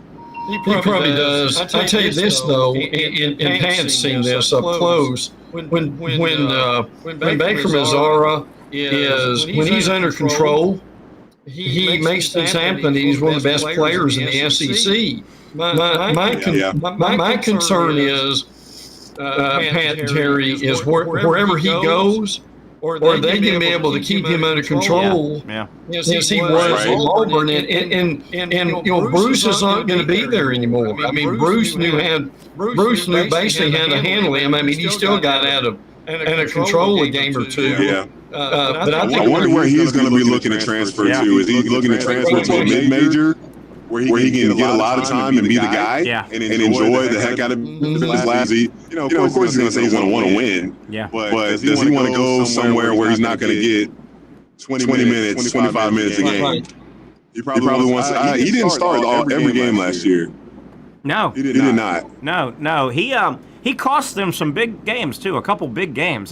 S12: He probably does. I'll tell you this, though, and Pat's seen this up close. When Baker-Mazzara when he's under control, he makes things happen. He's one of the best players in the SEC. My concern is, Pat and Terry, is wherever he goes, or they can be able to keep him under control. As he was in Auburn, and Bruce is not going to be there anymore. I mean, Bruce knew basically how to handle him. I mean, he still got out of control a game or two.
S13: Yeah.
S12: But
S13: I wonder where he's going to be looking to transfer to. Is he looking to transfer to a mid-major where he can get a lot of time and be the guy and enjoy the heck out of his last? Of course he's going to say he's going to want to win.
S3: Yeah.
S13: But does he want to go somewhere where he's not going to get 20 minutes, 25 minutes a game? He probably wants to. He didn't start every game last year.
S3: No.
S13: He did not.
S3: No. He cost them some big games, too, a couple big games.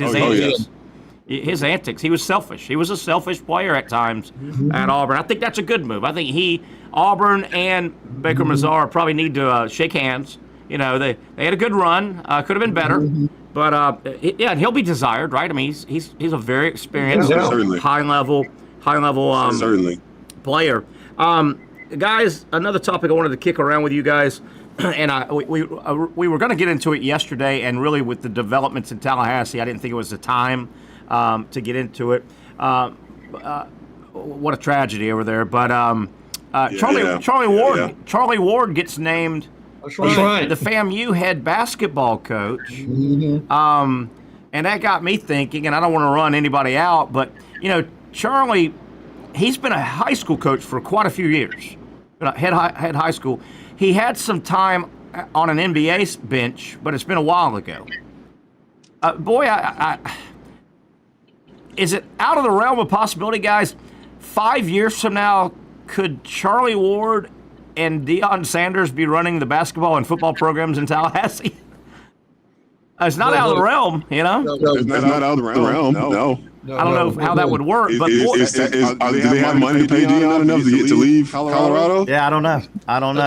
S3: His antics. He was selfish. He was a selfish player at times at Auburn. I think that's a good move. I think Auburn and Baker-Mazzara probably need to shake hands. They had a good run. Could have been better. But, he'll be desired, right? I mean, he's a very experienced, high-level player. Guys, another topic I wanted to kick around with you guys, and we were going to get into it yesterday, and really with the developments in Tallahassee, I didn't think it was the time to get into it. What a tragedy over there. But Charlie Ward gets named the FAMU head basketball coach. And that got me thinking, and I don't want to run anybody out, but, Charlie, he's been a high school coach for quite a few years, head high school. He had some time on an NBA bench, but it's been a while ago. Is it out of the realm of possibility, guys? 5 years from now, could Charlie Ward and Deion Sanders be running the basketball and football programs in Tallahassee? It's not out of the realm,
S13: It's not out of the realm. No.
S3: I don't know how that would work. But
S13: do they have money to pay Deion enough to leave Colorado?
S3: Yeah, I don't know.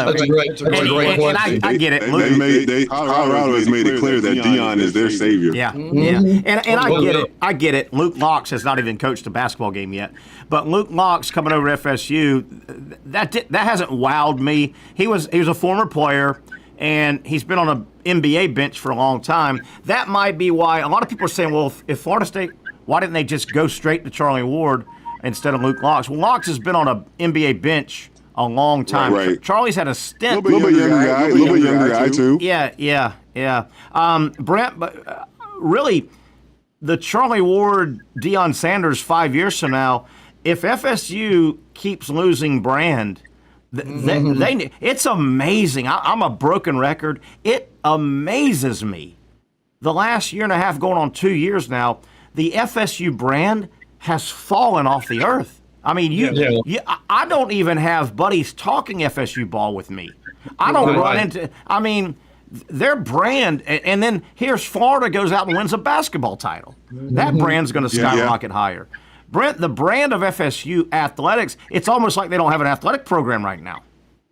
S12: That's a great question.
S3: And I get it.
S13: Colorado has made it clear that Deion is their savior.
S3: Yeah, and I get it. I get it. Luke Locks has not even coached a basketball game yet, but Luke Locks coming over to FSU, that hasn't wowed me. He was a former player, and he's been on an NBA bench for a long time. That might be why a lot of people are saying, well, if Florida State, why didn't they just go straight to Charlie Ward instead of Luke Locks? Well, Locks has been on an NBA bench a long time.
S13: Right.
S3: Charlie's had a stint.
S13: A little bit younger guy too.
S3: Yeah. Brent, but really, the Charlie Ward, Deion Sanders 5 years from now, if FSU keeps losing Brand, it's amazing. I'm a broken record. It amazes me. The last year and a half, going on 2 years now, the FSU brand has fallen off the earth. I mean, I don't even have buddies talking FSU ball with me. I don't run into. I mean, their brand, and then here's Florida goes out and wins a basketball title. That brand's going to skyrocket higher. Brent, the brand of FSU athletics, it's almost like they don't have an athletic program right now.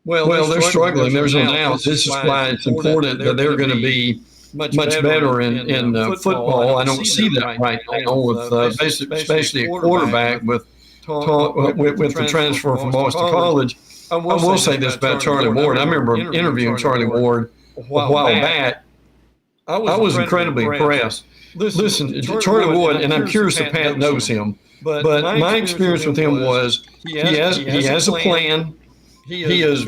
S12: Well, they're struggling. There's no doubt. This is why it's important that they're going to be much better in football. I don't see that right now with especially a quarterback with the transfer from Boston College. I will say this about Charlie Ward. I remember interviewing Charlie Ward a while back. I was incredibly impressed. Listen, Charlie Ward, and I'm curious if Pat knows him, but my experience with him was he has a plan. He is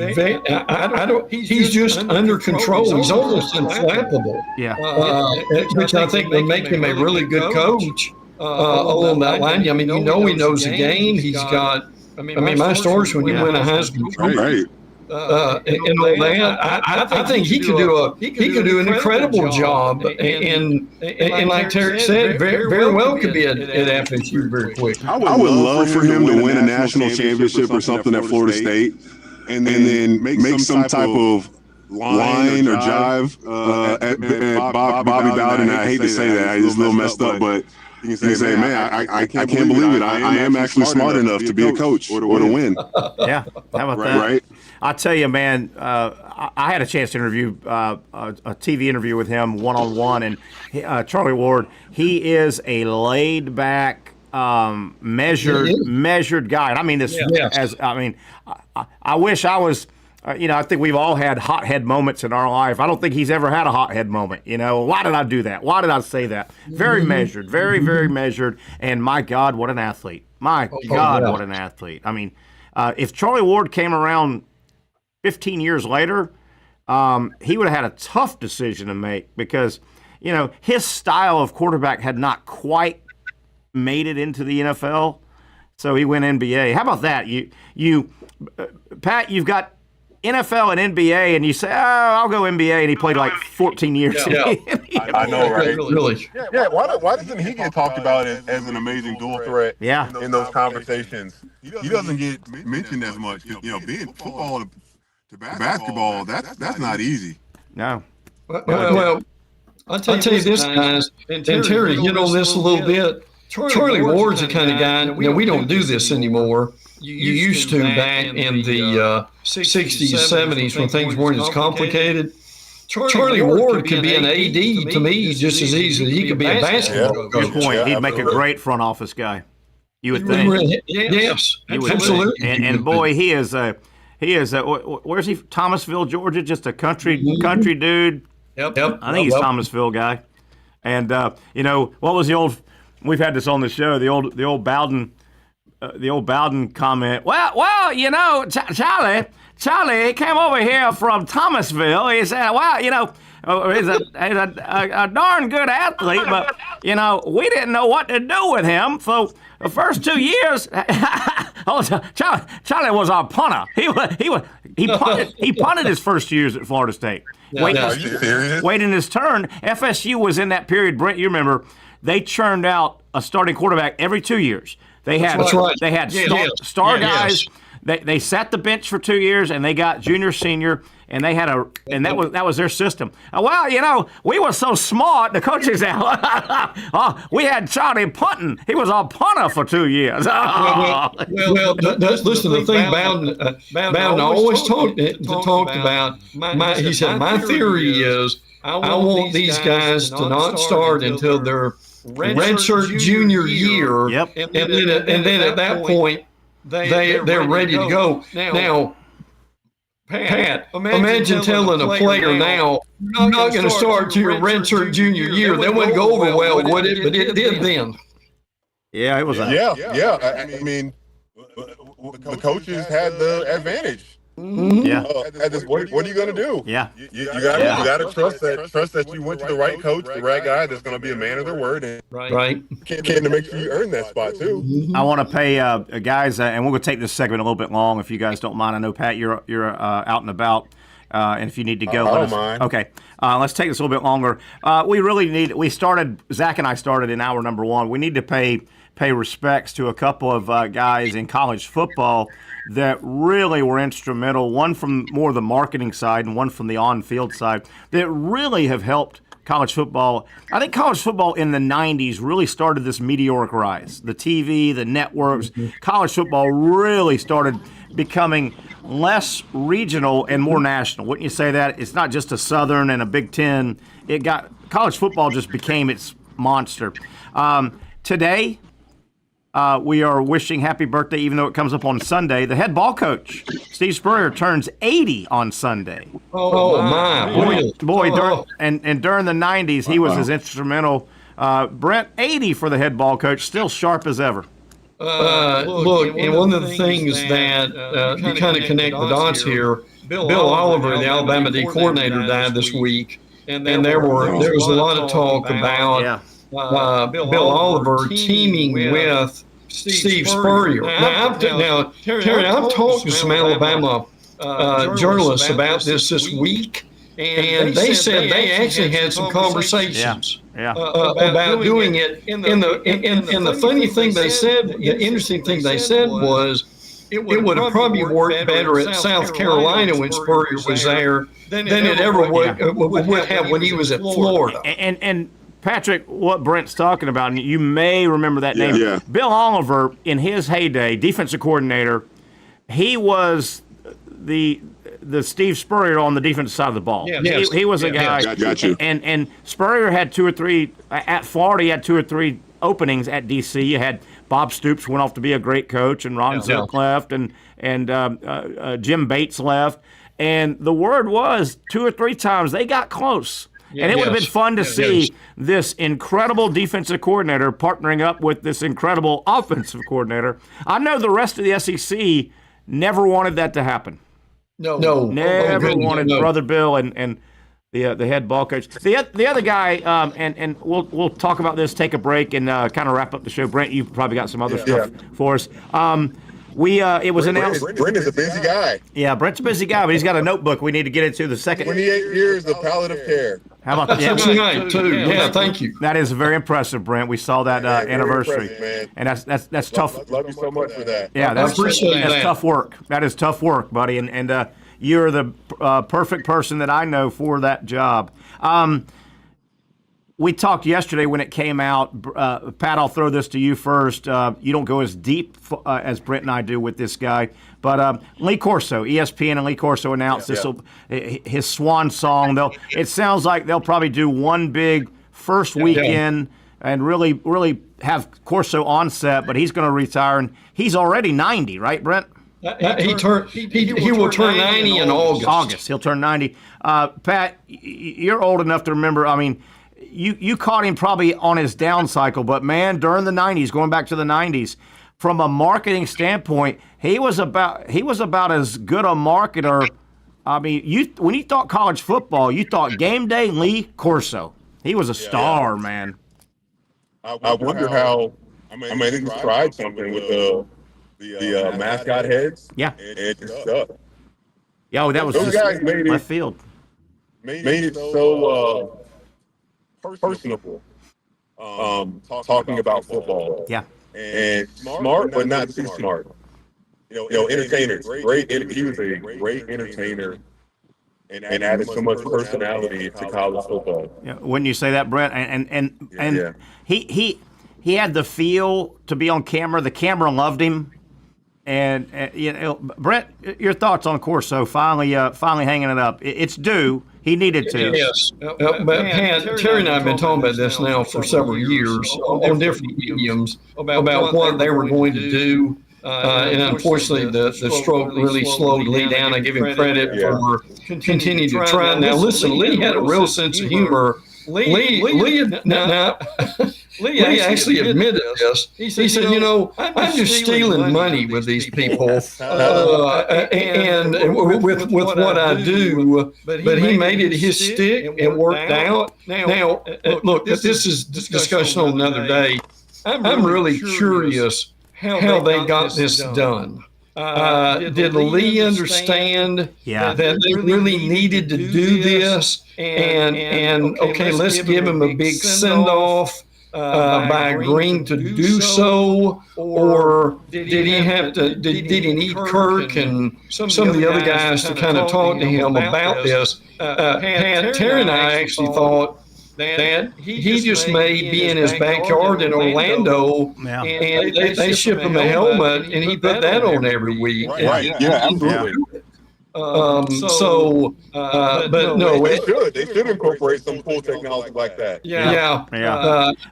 S12: he's just under control. He's almost inflammable.
S3: Yeah.
S12: Which I think would make him a really good coach along that line. I mean, he knows the game. He's got. I mean, my stories when he went a Heisman Trophy. And all that, I think he could do an incredible job, and like Terry said, very well could be at FSU very quick.
S13: I would love for him to win a national championship or something at Florida State, and then make some type of line or jive at Bobby Bowden. I hate to say that, it's a little messed up, but you can say, man, I can't believe it. I am actually smart enough to be a coach or to win.
S3: Yeah, how about that?
S13: Right.
S3: I'll tell you, man, I had a chance to interview a TV interview with him one-on-one, and Charlie Ward, he is a laid-back, measured guy. And I mean this I wish I was. I think we've all had hothead moments in our life. I don't think he's ever had a hothead moment. Why did I do that? Why did I say that? Very measured, very, very measured. And my God, what an athlete! What an athlete! I mean, if Charlie Ward came around 15 years later, he would have had a tough decision to make because, his style of quarterback had not quite made it into the NFL. So he went NBA. How about that? You, Pat, you've got NFL and NBA, and you say, I'll go NBA, and he played like 14 years.
S13: Yeah. I know, right?
S12: Really?
S13: Yeah, why doesn't he get talked about as an amazing dual threat in those conversations? He doesn't get mentioned as much. Being football to basketball, that's not easy.
S3: No.
S12: Well, I'll tell you this, guys, and Terry hit on this a little bit. Charlie Ward's the kind of guy, we don't do this anymore. You used to back in the 60s, 70s when things weren't as complicated. Charlie Ward could be an AD to me just as easy. He could be a basketball coach.
S3: Good point. He'd make a great front office guy. You would think.
S12: Yes, absolutely.
S3: And boy, he is where's he? Thomasville, Georgia, just a country dude.
S12: Yep.
S3: I think he's a Thomasville guy. And what was the old? We've had this on the show. The old Bowden. The old Bowden comment. Well, Charlie came over here from Thomasville. He said, he's a darn good athlete, but we didn't know what to do with him for the first 2 years. Charlie was our punter. He punted his first years at Florida State. Waiting his turn. FSU was in that period. Brent, you remember? They churned out a starting quarterback every 2 years. They had star guys. They sat the bench for 2 years, and they got junior, senior, and they had that was their system. Well, we were so smart. The coaches we had Charlie punting. He was our punter for 2 years.
S12: Listen, the thing Bowden always talked about. He said, my theory is I want these guys to not start until their redshirt junior year.
S3: Yep.
S12: And then at that point, they're ready to go. Now, Pat, imagine telling a player now, you're not going to start to your redshirt junior year. That wouldn't go over well, would it? But it did then.
S3: Yeah, it was.
S13: I mean, the coaches had the advantage.
S3: Yeah.
S13: What are you going to do?
S3: Yeah.
S13: You got to trust that you went to the right coach, the right guy that's going to be a man of their word, and
S12: right.
S13: Can to make sure you earn that spot too.
S3: I want to pay guys, and we're going to take this segment a little bit long if you guys don't mind. I know Pat, you're out and about, and if you need to go,
S13: I don't mind.
S3: Okay. Let's take this a little bit longer. Zach and I started in hour number 1. We need to pay respects to a couple of guys in college football that really were instrumental, one from more the marketing side and one from the on-field side, that really have helped college football. I think college football in the 90s really started this meteoric rise. The TV, the networks, college football really started becoming less regional and more national. Wouldn't you say that? It's not just a Southern and a Big Ten. College football just became its monster. Today, we are wishing happy birthday, even though it comes up on Sunday. The head ball coach, Steve Spurrier, turns 80 on Sunday.
S12: Oh my
S3: boy! During the 90s, he was as instrumental. Brent, 80 for the head ball coach, still sharp as ever.
S12: Look, and one of the things that you kind of connect the dots here. Bill Oliver, the Alabama D coordinator, died this week, and there was a lot of talk about Bill Oliver teaming with Steve Spurrier. Now, Terry, I've talked to some Alabama journalists about this week, and they said they actually had some conversations about doing it. And the funny thing they said, the interesting thing they said was, it would have probably worked better at South Carolina when Spurrier was there than it ever would have when he was at Florida.
S3: And Patrick, what Brent's talking about, and you may remember that name.
S13: Yeah.
S3: Bill Oliver, in his heyday, defensive coordinator, he was the Steve Spurrier on the defensive side of the ball.
S12: Yeah.
S3: He was a guy.
S13: Got you.
S3: And Spurrier had 2 or 3 at Florida. He had 2 or 3 openings at DC. You had Bob Stoops went off to be a great coach, and Ron Zook left, and Jim Bates left. And the word was 2 or 3 times they got close. And it would have been fun to see this incredible defensive coordinator partnering up with this incredible offensive coordinator. I know the rest of the SEC never wanted that to happen. Never wanted Brother Bill and the head ball coach. The other guy, and we'll talk about this, take a break, and kind of wrap up the show. Brent, you've probably got some other stuff for us. It was announced.
S13: Brent is a busy guy.
S3: Yeah, Brent's a busy guy, but he's got a notebook we need to get into the second.
S13: 28 years of palliative care.
S3: How about that?
S12: That's right, too. Yeah, thank you.
S3: That is very impressive, Brent. We saw that anniversary,
S13: man.
S3: And that's tough.
S13: Love you so much for that.
S3: Yeah, that's tough work. That is tough work, buddy. And you're the perfect person that I know for that job. We talked yesterday when it came out. Pat, I'll throw this to you first. You don't go as deep as Brent and I do with this guy. But Lee Corso, ESPN and Lee Corso announced his swan song. It sounds like they'll probably do one big first weekend and really have Corso on set, but he's going to retire. And he's already 90, right, Brent?
S12: He will turn 90 in August.
S3: He'll turn 90. Pat, you're old enough to remember. I mean, you caught him probably on his down cycle, but man, during the 90s, going back to the 90s, from a marketing standpoint, he was about as good a marketer. I mean, when you thought college football, you thought game day Lee Corso. He was a star, man.
S13: I wonder how. I mean, they tried something with the mascot heads.
S3: Yeah,
S13: it just sucked.
S3: Yeah, that was
S13: those guys made
S3: my field.
S13: Made it so personable. Talking about football.
S3: Yeah.
S13: And smart, but not too smart. entertainer. He was a great entertainer and added so much personality to college football.
S3: Yeah, wouldn't you say that, Brent? And he had the feel to be on camera. The camera loved him. And Brent, your thoughts on Corso finally hanging it up? It's due. He needed to.
S12: Yes. But Terry and I have been talking about this now for several years on different mediums about what they were going to do. And unfortunately, the stroke really slowed Lee down. I give him credit for continuing to try. Now, listen, Lee had a real sense of humor. Lee actually admitted this. He said, I'm just stealing money with these people and with what I do. But he made it his stick and worked out. Now, look, this is discussion on another day. I'm really curious how they got this done. Did Lee understand that they really needed to do this? And okay, let's give him a big send-off by agreeing to do so, or did he have to? Did he need Kirk and some of the other guys to kind of talk to him about this? Terry and I actually thought that he just may be in his backyard in Orlando, and they ship him a helmet, and he put that on every week.
S13: Right. Yeah, absolutely.
S12: But no,
S13: they should incorporate some cool technology like that.
S12: Yeah.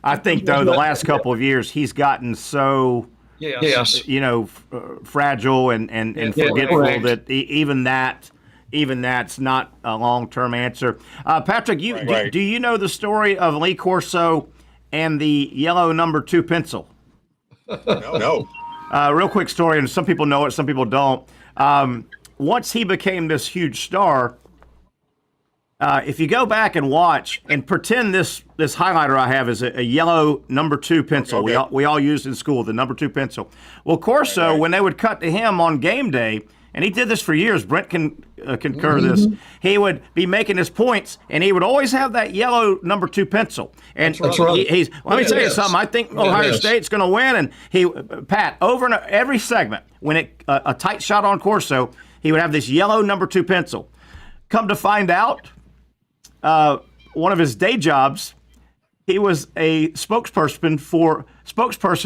S3: I think though the last couple of years he's gotten so fragile and forgetful that even that's not a long-term answer. Patrick, do you know the story of Lee Corso and the yellow number 2 pencil?
S13: No.
S3: Real quick story, and some people know it, some people don't. Once he became this huge star, if you go back and watch and pretend this highlighter I have is a yellow number 2 pencil, we all used in school, the number 2 pencil. Well, Corso, when they would cut to him on game day, and he did this for years, Brent can concur this, he would be making his points, and he would always have that yellow number 2 pencil. And
S12: that's right.
S3: Let me tell you something, I think Ohio State's going to win, and Pat, over and every segment, when a tight shot on Corso, he would have this yellow number 2 pencil. Come to find out, one of his day jobs, he was a spokesperson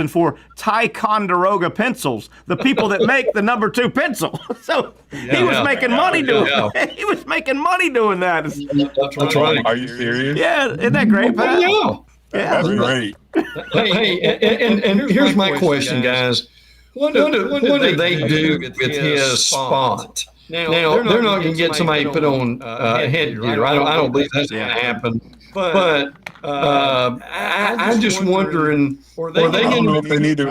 S3: for Ticonderoga Pencils, the people that make the number 2 pencil. So he was making money doing that. He was making money doing that.
S12: That's right.
S13: Are you serious?
S3: Yeah, isn't that great, Pat?
S12: Yeah.
S13: That's great.
S12: Hey, and here's my question, guys. What did they do with his spot? Now they're not going to get somebody put on headgear. I don't believe that's going to happen. But I'm just wondering, I don't know if they need to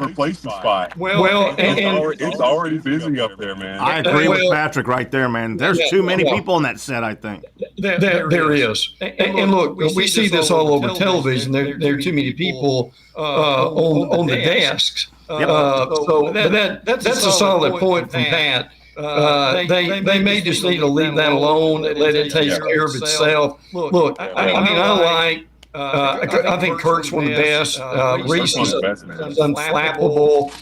S12: replace the spot. Well, it's already busy up there, man.
S3: I agree with Patrick right there, man. There's too many people on that set, I think.
S12: There is. And look, we see this all over television. There are too many people on the desks. So that's a solid point from Pat. They may just need to leave that alone and let it take care of itself. Look, I think Kirk's one of the best. Reese is unflappable.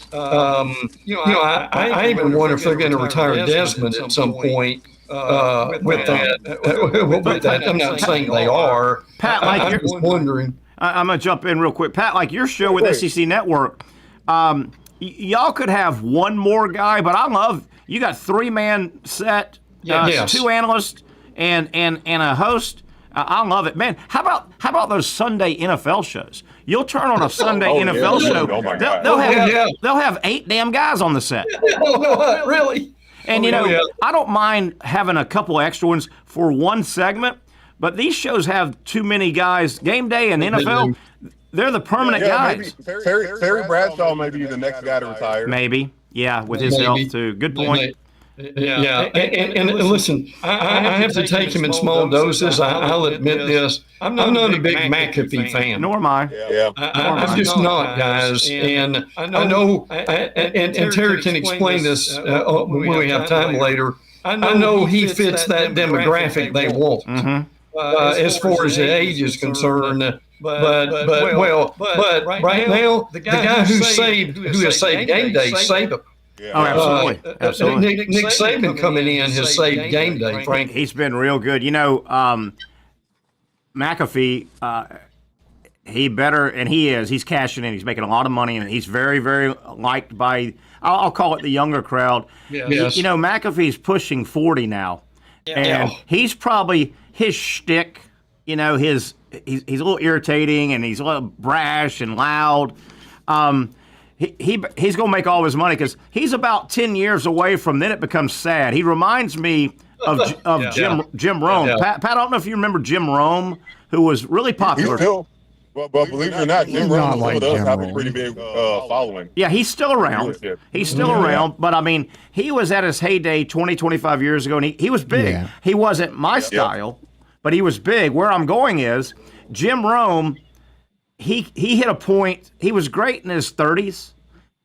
S12: I even wonder if they're going to retire Desmond at some point with that. I'm not saying they are.
S3: Pat,
S12: I'm just wondering.
S3: I'm going to jump in real quick. Pat, like your show with SEC Network, y'all could have one more guy, but I love you got 3-man set, 2 analysts and a host. I love it, man. How about those Sunday NFL shows? You'll turn on a Sunday NFL show.
S13: Oh my God.
S3: They'll have 8 damn guys on the set.
S12: Really?
S3: And I don't mind having a couple extra ones for one segment, but these shows have too many guys. Game day and NFL, they're the permanent guys.
S13: Terry Bradshaw may be the next guy to retire.
S3: Maybe. Yeah, with his health too. Good point.
S12: Yeah. And listen, I have to take him in small doses. I'll admit this. I'm not a big McAfee fan.
S3: Nor am I.
S13: Yeah.
S12: I'm just not, guys. And I know, and Terry can explain this when we have time later. I know he fits that demographic they want. As far as the age is concerned. But right now, the guy who has saved game day,
S3: Oh, absolutely.
S12: Nick Saban coming in has saved game day, Frank.
S3: He's been real good. You know, McAfee, he better, and he is. He's cashing in. He's making a lot of money, and he's very, very liked by, I'll call it the younger crowd.
S12: Yes.
S3: You know, McAfee's pushing 40 now, and he's probably, his shtick, you know, he's a little irritating, and he's a little brash and loud. He's going to make all his money because he's about 10 years away from then it becomes sad. He reminds me of Jim Rome.
S12: Yeah.
S3: Pat, I don't know if you remember Jim Rome, who was really popular.
S13: Well, believe it or not, Jim Rome does have a pretty big following.
S3: Yeah, he's still around. He's still around, but I mean, he was at his heyday 20, 25 years ago, and he was big. Yeah. He wasn't my style, but he was big. Where I'm going is Jim Rome, he hit a point. He was great in his 30s.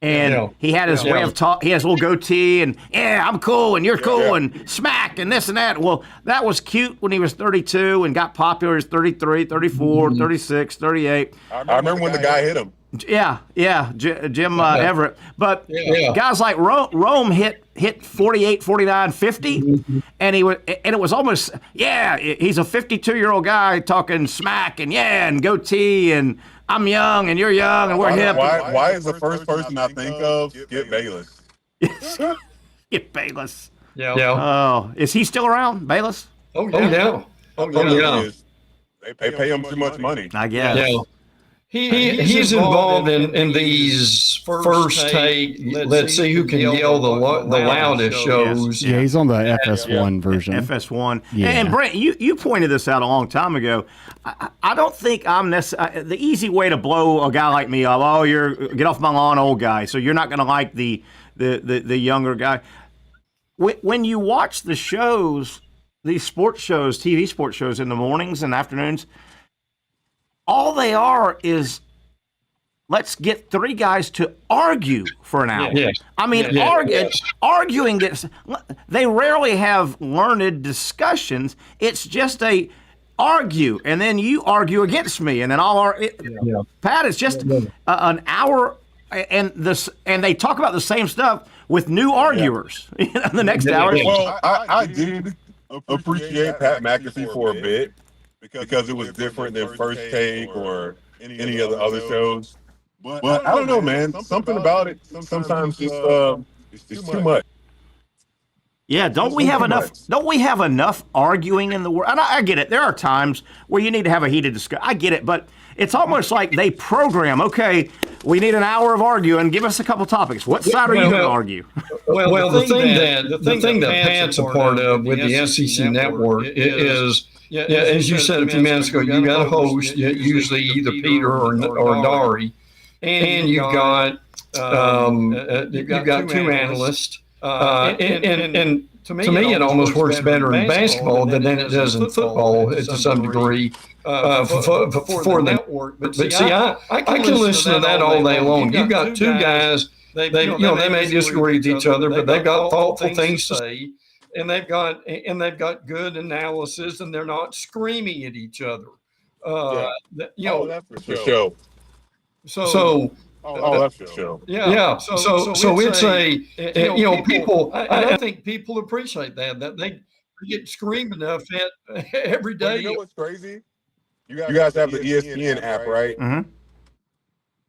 S3: And he had his way of talk. He has a little goatee, and I'm cool, and you're cool, and smack, and this and that. Well, that was cute when he was 32 and got popular as 33, 34, 36, 38.
S13: I remember when the guy hit him.
S3: Jim Everett. But guys like Rome hit 48, 49, 50, and it was almost he's a 52-year-old guy talking smack and goatee and I'm young and you're young and we're hip.
S13: Why is the first person I think of Skip Bayless?
S3: Skip Bayless.
S12: Yeah.
S3: Oh, is he still around, Bayless?
S12: Oh yeah.
S13: They pay him too much money.
S3: I guess.
S12: Yeah. He's involved in these first take. Let's see who can yell the loudest shows.
S4: Yeah, he's on the FS1 version.
S3: FS1. Yeah. And Brent, you pointed this out a long time ago. I don't think I'm necessarily the easy way to blow a guy like me up. Oh, get off my lawn, old guy. So you're not going to like the younger guy. When you watch the shows, these sports shows, TV sports shows in the mornings and afternoons, all they are is let's get three guys to argue for an hour.
S12: Yes.
S3: I mean, arguing this. They rarely have learned discussions. It's just a argue, and then you argue against me, and then Pat, it's just an hour, and they talk about the same stuff with new arguers. The next hour.
S13: Well, I did appreciate Pat McAfee for a bit. Because it was different than First Take or any of the other shows. But I don't know, man. Something about it sometimes it's too much.
S3: Yeah, don't we have enough arguing in the world? And I get it. There are times where you need to have a heated discussion. I get it, but it's almost like they program, okay, we need an hour of arguing. Give us a couple topics. What side are you going to argue?
S12: Well, the thing that Pat's a part of with the SEC network is, as you said a few minutes ago, you got a host, usually either Peter or Dari, and you've got two analysts. And to me, it almost works better in basketball than it does in football to some degree for the network. But see, I can listen to that all day long. You've got two guys. They may disagree with each other, but they've got thoughtful things to say. And they've got good analysis, and they're not screaming at each other.
S13: That's for sure.
S12: So
S13: that's for sure.
S12: Yeah. So it's people. I think people appreciate that they get screamed enough at every day.
S13: You know what's crazy? You guys have the ESPN app, right?
S3: Mm-hmm.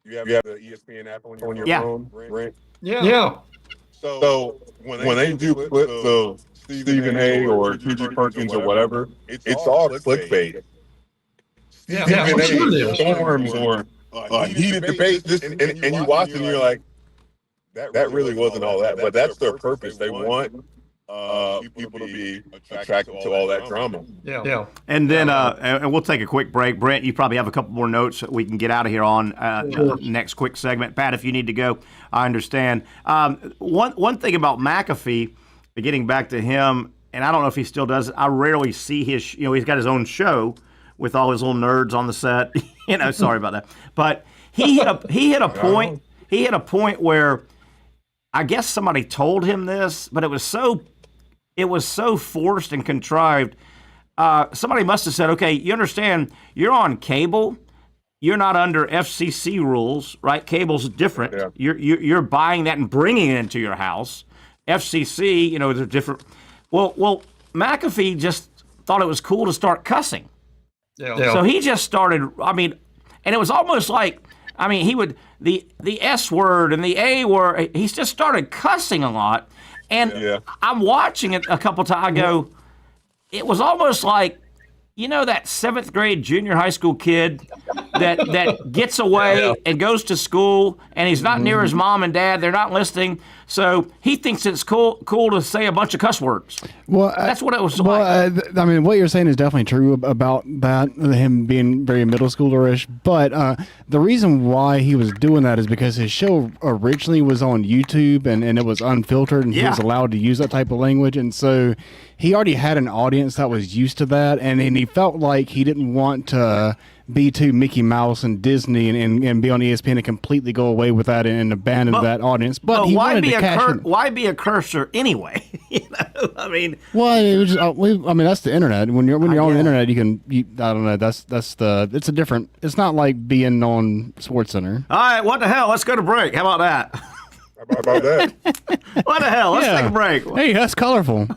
S13: You have the ESPN app on your phone, right?
S12: Yeah.
S13: So when they do clips of Stephen A. or T.G. Perkins or whatever, it's all clickbait. Stephen A. Storms or heated debates, and you watch it and you're like, that really wasn't all that. But that's their purpose. They want people to be attracted to all that drama.
S12: Yeah.
S3: And then and we'll take a quick break. Brent, you probably have a couple more notes that we can get out of here on next quick segment. Pat, if you need to go, I understand. One thing about McAfee, getting back to him, and I don't know if he still does it, I rarely see his, he's got his own show with all his little nerds on the set. Sorry about that. But he hit a point where I guess somebody told him this, but it was so forced and contrived. Somebody must have said, okay, you understand, you're on cable. you're not under FCC rules, right? Cable's different. Yeah. You're buying that and bringing it into your house. FCC, you know, they're different. Well, McAfee just thought it was cool to start cussing. Yeah. So he just started. I mean, and it was almost like, I mean, he would the S word and the A word. He just started cussing a lot, and I'm watching it a couple times. I go, it was almost like, you know, that 7th grade junior high school kid that gets away and goes to school, and he's not near his mom and dad. They're not listening, so he thinks it's cool to say a bunch of cuss words. Well, that's what it was like.
S4: I mean, what you're saying is definitely true about that, him being very middle schoolerish. But the reason why he was doing that is because his show originally was on YouTube, and it was unfiltered, and he was allowed to use that type of language, and so he already had an audience that was used to that, and he felt like he didn't want to be too Mickey Mouse and Disney and be on ESPN and completely go away with that and abandon that audience. But he
S3: why
S4: wanted
S3: be
S4: to cash in.
S3: Why be a cursor anyway? You know, I mean,
S4: well, it was just, I mean, that's the internet. When you're on the internet, I don't know. It's a different. It's not like being on SportsCenter.
S3: All right, what the hell? Let's go to break. How about that?
S13: How about that?
S3: What the hell? Let's take a break.
S4: Hey, that's colorful.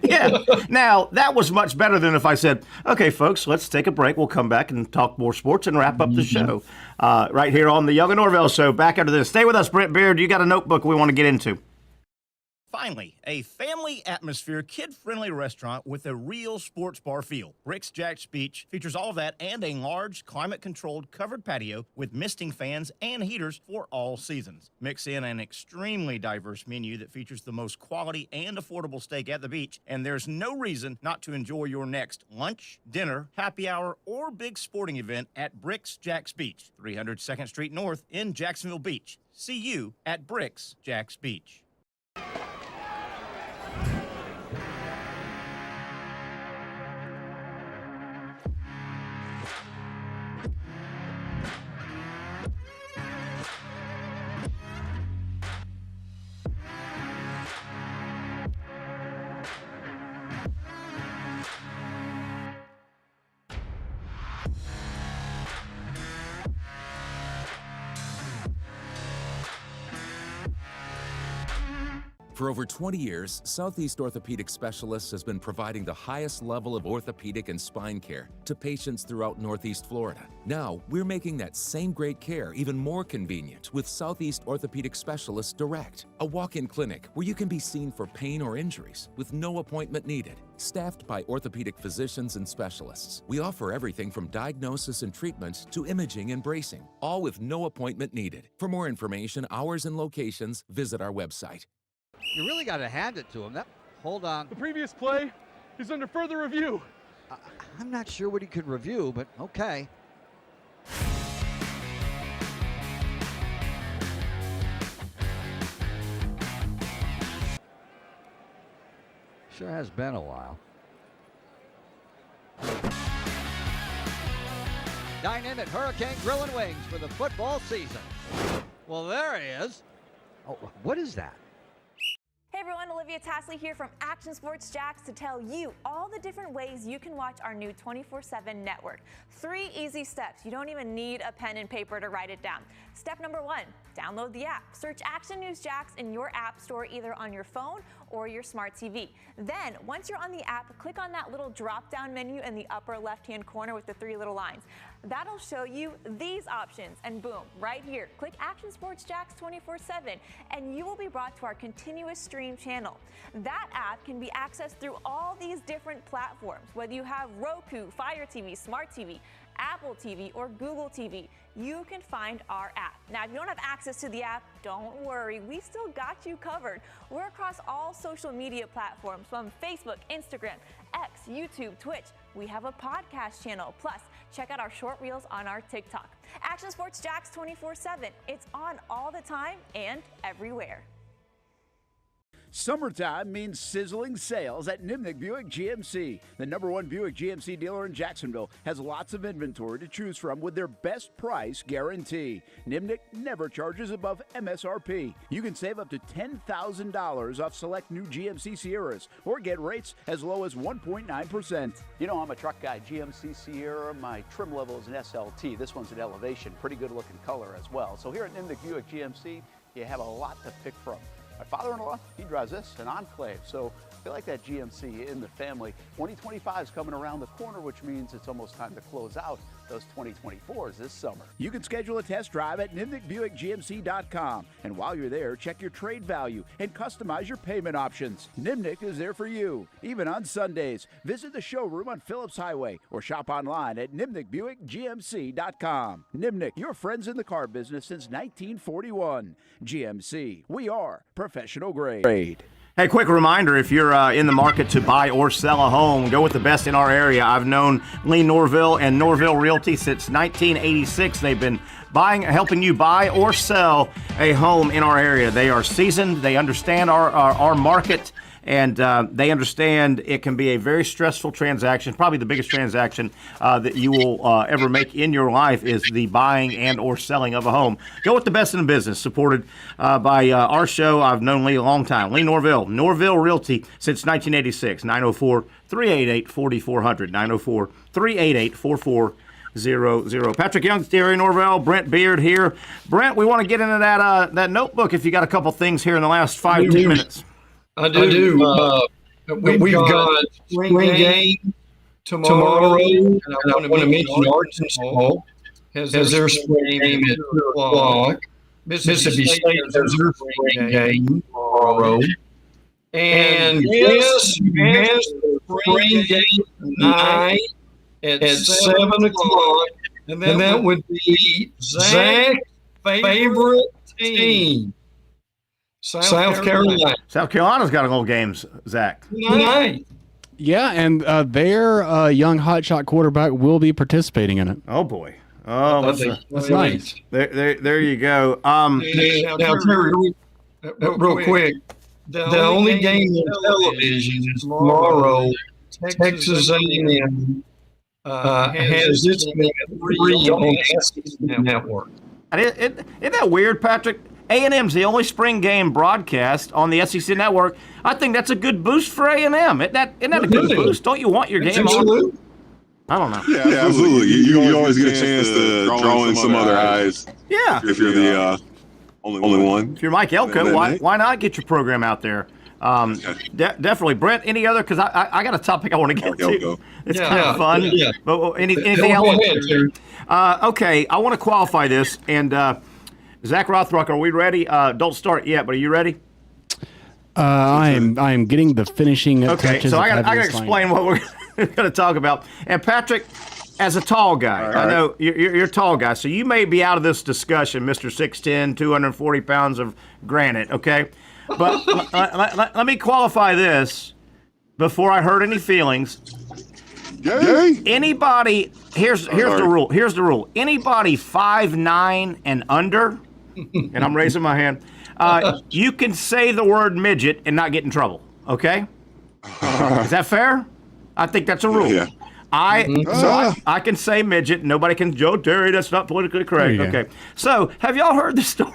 S3: Yeah. Now, that was much better than if I said, okay, folks, let's take a break. We'll come back and talk more sports and wrap up the show. Right here on the Young and Norvelle Show. Back after this. Stay with us, Brent Beaird. You got a notebook we want to get into.
S5: Finally, a family atmosphere, kid-friendly restaurant with a real sports bar feel. Bricks Jack's Beach features all of that and a large, climate-controlled covered patio with misting fans and heaters for all seasons. Mix in an extremely diverse menu that features the most quality and affordable steak at the beach, and there's no reason not to enjoy your next lunch, dinner, happy hour, or big sporting event at Bricks Jack's Beach, 300 2nd Street North in Jacksonville Beach. See you at Bricks Jack's Beach.
S6: For over 20 years, Southeast Orthopedic Specialists has been providing the highest level of orthopedic and spine care to patients throughout Northeast Florida. Now, we're making that same great care even more convenient with Southeast Orthopedic Specialists Direct, a walk-in clinic where you can be seen for pain or injuries with no appointment needed. Staffed by orthopedic physicians and specialists, we offer everything from diagnosis and treatment to imaging and bracing, all with no appointment needed. For more information, hours, and locations, visit our website.
S7: You really got to hand it to him. Hold on.
S8: The previous play is under further review.
S7: I'm not sure what he could review, but okay. Sure has been a while. Dynamic Hurricane Grill and Wings for the football season. Well, there he is. Oh, what is that?
S9: Hey everyone, Olivia Tasley here from Action Sports Jax to tell you all the different ways you can watch our new 24/7 network. 3 easy steps. You don't even need a pen and paper to write it down. Step number 1, download the app. Search Action News Jax in your app store either on your phone or your smart TV. Then, once you're on the app, click on that little drop-down menu in the upper left-hand corner with the 3 little lines. That'll show you these options, and boom, right here, click Action Sports Jax 24/7, and you will be brought to our continuous stream channel. That app can be accessed through all these different platforms, whether you have Roku, Fire TV, Smart TV, Apple TV, or Google TV. You can find our app. Now, if you don't have access to the app, don't worry. We still got you covered. We're across all social media platforms from Facebook, Instagram, X, YouTube, Twitch. We have a podcast channel. Plus, check out our short reels on our TikTok. Action Sports Jax 24/7. It's on all the time and everywhere.
S10: Summertime means sizzling sales at Nimnick Buick GMC. The #1 Buick GMC dealer in Jacksonville has lots of inventory to choose from with their best price guarantee. Nimnick never charges above MSRP. You can save up to $10,000 off select new GMC Sierras or get rates as low as 1.9%.
S11: You know I'm a truck guy. GMC Sierra, my trim level is an SLT. This one's an Elevation. Pretty good looking color as well. So here at Nimnick Buick GMC, you have a lot to pick from. My father-in-law, he drives this, an Enclave, so I feel like that GMC in the family. 2025 is coming around the corner, which means it's almost time to close out those 2024s this summer.
S10: You can schedule a test drive at NimnickBuickGMC.com. And while you're there, check your trade value and customize your payment options. Nimnick is there for you, even on Sundays. Visit the showroom on Phillips Highway or shop online at NimnickBuickGMC.com. Nimnick, your friends in the car business since 1941. GMC, we are professional grade.
S3: Hey, quick reminder, if you're in the market to buy or sell a home, go with the best in our area. I've known Lee Norvelle and Norvelle Realty since 1986. They've been helping you buy or sell a home in our area. They are seasoned. They understand our market, and they understand it can be a very stressful transaction. Probably the biggest transaction that you will ever make in your life is the buying and or selling of a home. Go with the best in the business, supported by our show. I've known Lee a long time. Lee Norvelle, Norvelle Realty since 1986, 904-388-4400, 904-388-4400. Patrick Young, Terry Norvelle, Brent Beaird here. Brent, we want to get into that notebook if you got a couple things here in the last 10 minutes.
S12: I do. We've got spring game tomorrow, and I want to mention Arkansas has their spring game at 2 o'clock. Mississippi State has their spring game tomorrow. And yes, has the spring game tonight at 7 o'clock. And that would be Zach's favorite team. South Carolina.
S3: South Carolina's got a little games, Zach.
S12: Tonight.
S4: Yeah, and their young hotshot quarterback will be participating in it.
S3: Oh boy! Oh,
S4: that's nice.
S3: There you go.
S12: Now, Terry, real quick, the only game on television is tomorrow. Texas A&M has its game at 3 on the SEC Network.
S3: Isn't that weird, Patrick? A&M's the only spring game broadcast on the SEC Network. I think that's a good boost for A&M. Isn't that a good boost? Don't you want your game on? I don't know.
S13: Yeah, absolutely. You always get a chance to draw in some other eyes.
S3: Yeah.
S13: If you're the only one.
S3: If you're Mike Elko, why not get your program out there? Definitely. Brent, any other? Because I got a topic I want to get to. It's kind of fun. Yeah. But anything else? Okay, I want to qualify this. And Zach Rothrock, are we ready? Don't start yet, but are you ready?
S4: I am getting the finishing touches.
S3: So I got to explain what we're going to talk about. And Patrick, as a tall guy, I know you're a tall guy, so you may be out of this discussion, Mr. 6'10", 240 pounds of granite, okay? But let me qualify this before I hurt any feelings.
S13: Yay.
S3: Anybody, here's the rule. Here's the rule. Anybody 5'9" and under, and I'm raising my hand, you can say the word midget and not get in trouble, okay? Is that fair? I think that's a rule. Yeah. I can say midget. Nobody can. Joe Terry, that's not politically correct. Okay. So, have y'all heard the story?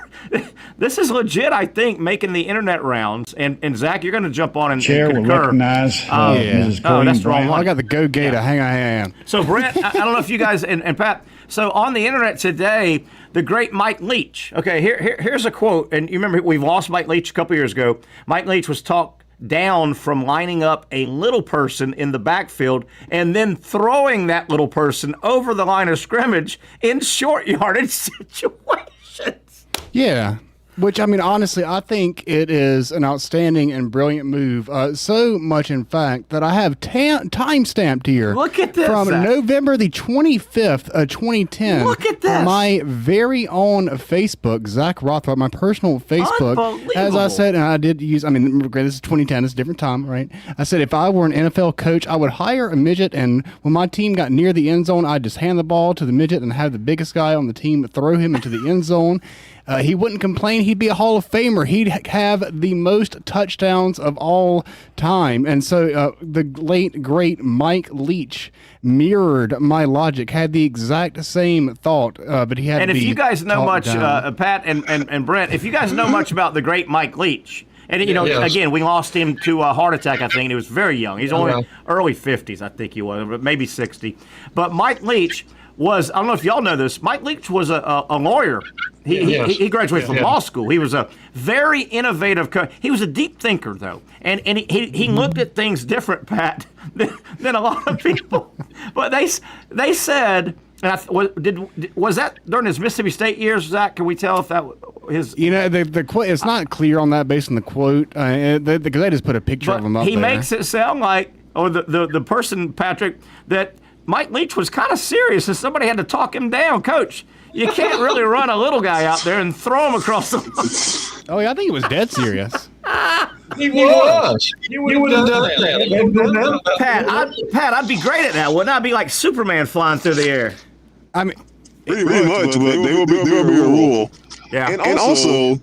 S3: This is legit, I think, making the internet rounds. And Zach, you're going to jump on and
S14: Chair
S3: concur.
S14: will recognize Mrs. Corrine
S3: that's the wrong one.
S4: I got the Go Gator. Hang on.
S3: So, Brent, I don't know if you guys and Pat. So, on the internet today, the great Mike Leach. Okay, here's a quote. And you remember we've lost Mike Leach a couple years ago. Mike Leach was talked down from lining up a little person in the backfield and then throwing that little person over the line of scrimmage in short yardage situations.
S4: Yeah. Which, I mean, honestly, I think it is an outstanding and brilliant move. So much, in fact, that I have time-stamped here.
S3: Look at this.
S4: From November the 25th of 2010.
S3: Look at this.
S4: My very own Facebook, Zach Rothrock, my personal Facebook. As I said, and I did use, I mean, this is 2010, it's a different time, right? I said if I were an NFL coach, I would hire a midget, and when my team got near the end zone, I'd just hand the ball to the midget and have the biggest guy on the team throw him into the end zone. He wouldn't complain. He'd be a Hall of Famer. He'd have the most touchdowns of all time. And so the late, great Mike Leach mirrored my logic, had the exact same thought, but he had to be.
S3: And if you guys know much,
S4: down.
S3: Pat and Brent, if you guys know much about the great Mike Leach, and again, we lost him to a heart attack, I think, and he was very young. He's only early 50s, I think he was, but maybe 60. But Mike Leach was, I don't know if y'all know this, Mike Leach was a lawyer. He graduated from law school. He was a very innovative he was a deep thinker, though. And he looked at things different, Pat, than a lot of people. But they said, and was that during his Mississippi State years, Zach? Can we tell if that his?
S4: The quote, it's not clear on that based on the quote, because they just put a picture of him up there.
S3: He makes it sound like, or the person, Patrick, that Mike Leach was kind of serious, and somebody had to talk him down. Coach, you can't really run a little guy out there and throw him across the.
S4: Oh, yeah, I think he was dead serious.
S12: He was. He would have done
S3: that. Pat, I'd be great at that. Wouldn't I? I'd be like Superman flying through the air.
S4: I mean,
S13: pretty much, but there will be a rule.
S3: Yeah,
S13: and also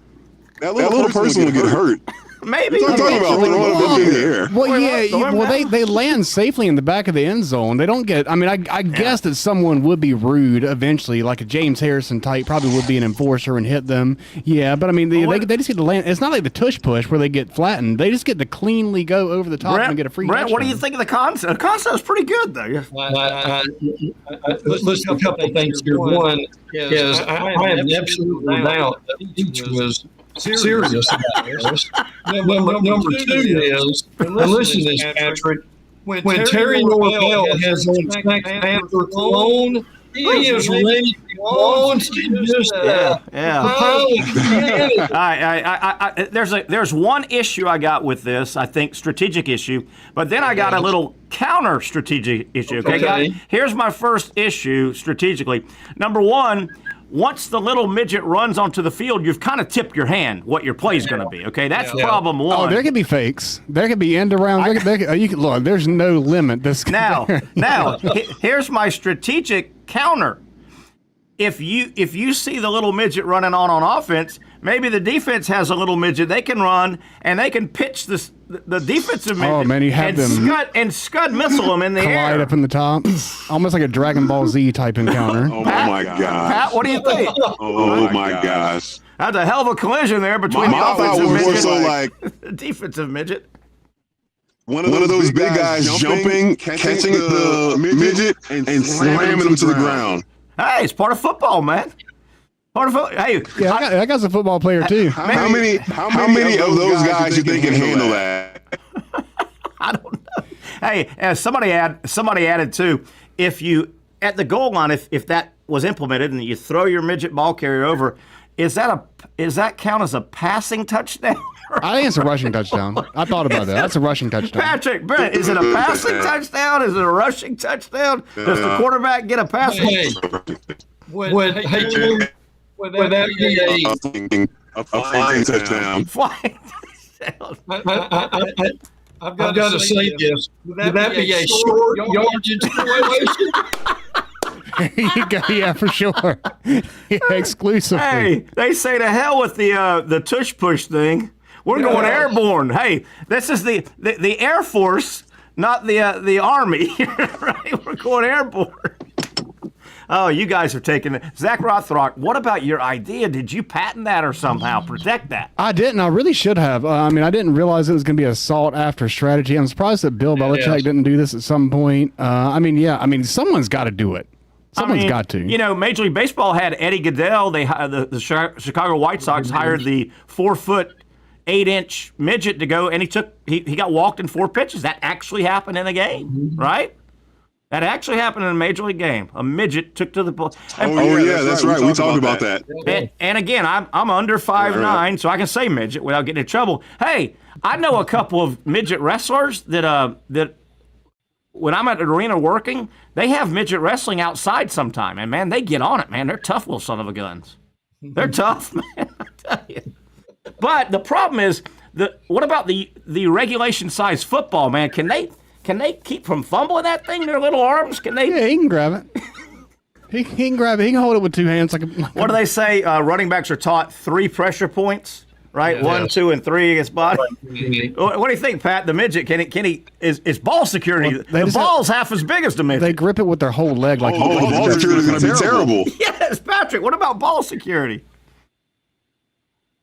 S13: that little person will get hurt.
S3: Maybe.
S13: We're talking about throwing them in the air.
S4: Well, yeah. They land safely in the back of the end zone. They don't get. I mean, I guess that someone would be rude eventually, like a James Harrison type, probably would be an enforcer and hit them. Yeah, but I mean, they just get to land. It's not like the tush push where they get flattened. They just get to cleanly go over the top and get a free touchdown.
S3: What do you think of the concept? The concept's pretty good, though.
S12: Listen, a couple of things here. One is I have absolutely no doubt that Leach was serious about this. Number two is, and listen to this, Patrick, when Terry Norvelle has on Black Panther cologne, he is ready to go on to just
S3: There's one issue I got with this, I think, strategic issue, but then I got a little counter strategic issue. Okay, guys? Here's my first issue strategically. Number one, once the little midget runs onto the field, you've kind of tipped your hand what your play is going to be. Okay, that's problem one.
S4: Oh, there could be fakes. There could be end around. Look, there's no limit.
S3: Now, here's my strategic counter. If you see the little midget running on offense, maybe the defense has a little midget they can run and they can pitch the defensive midget.
S4: Oh man, you have them
S3: scud missile them in the air.
S4: Collide up in the top, almost like a Dragon Ball Z type encounter.
S13: Oh my gosh!
S3: Pat, what do you think?
S13: Oh my gosh!
S3: That's a hell of a collision there between the offensive midget and the defensive midget.
S13: One of those big guys jumping, catching the midget, and slamming him to the ground.
S3: Hey, it's part of football, man. Part of football. Hey,
S4: yeah, that guy's a football player too.
S13: How many of those guys you think can handle that?
S3: I don't know. Hey, somebody added too. If you at the goal line, if that was implemented and you throw your midget ball carrier over, is that count as a passing touchdown?
S4: I think it's a rushing touchdown. I thought about that. That's a rushing touchdown.
S3: Patrick, Brent, is it a passing touchdown? Is it a rushing touchdown? Does the quarterback get a passing?
S12: Would that be
S13: a flying touchdown?
S3: Flying touchdown.
S12: I've got to say this. Would that be a short yardage situation?
S4: Yeah, for sure. Yeah, exclusively.
S3: Hey, they say to hell with the tush push thing. We're going airborne. Hey, this is the Air Force, not the Army. Right? We're going airborne. Oh, you guys are taking it. Zach Rothrock, what about your idea? Did you patent that or somehow protect that?
S4: I didn't. I really should have. I mean, I didn't realize it was going to be a sought-after strategy. I'm surprised that Bill Belichick didn't do this at some point. Someone's got to do it. Someone's got to.
S3: You know, Major League Baseball had Eddie Goodell. The Chicago White Sox hired the 4-foot, 8-inch midget to go, and he got walked in 4 pitches. That actually happened in a game, right? That actually happened in a Major League game. A midget took to the ball.
S13: That's right. We talked about that.
S3: And again, I'm under 5'9", so I can say midget without getting in trouble. Hey, I know a couple of midget wrestlers that when I'm at the arena working, they have midget wrestling outside sometime. And, man, they get on it, man. They're tough little son of a guns. They're tough, man, I tell you. But the problem is, what about the regulation-sized football, man? Can they keep from fumbling that thing, their little arms? Can they?
S4: Yeah, he can grab it. He can grab it. He can hold it with 2 hands.
S3: What do they say? Running backs are taught 3 pressure points, right? 1, 2, and 3 against body. What do you think, Pat? The midget, is ball security?
S4: Well,
S3: the ball's half as big as the midget.
S4: They grip it with their whole leg.
S13: The ball security is going to be terrible.
S3: Yes, Patrick. What about ball security?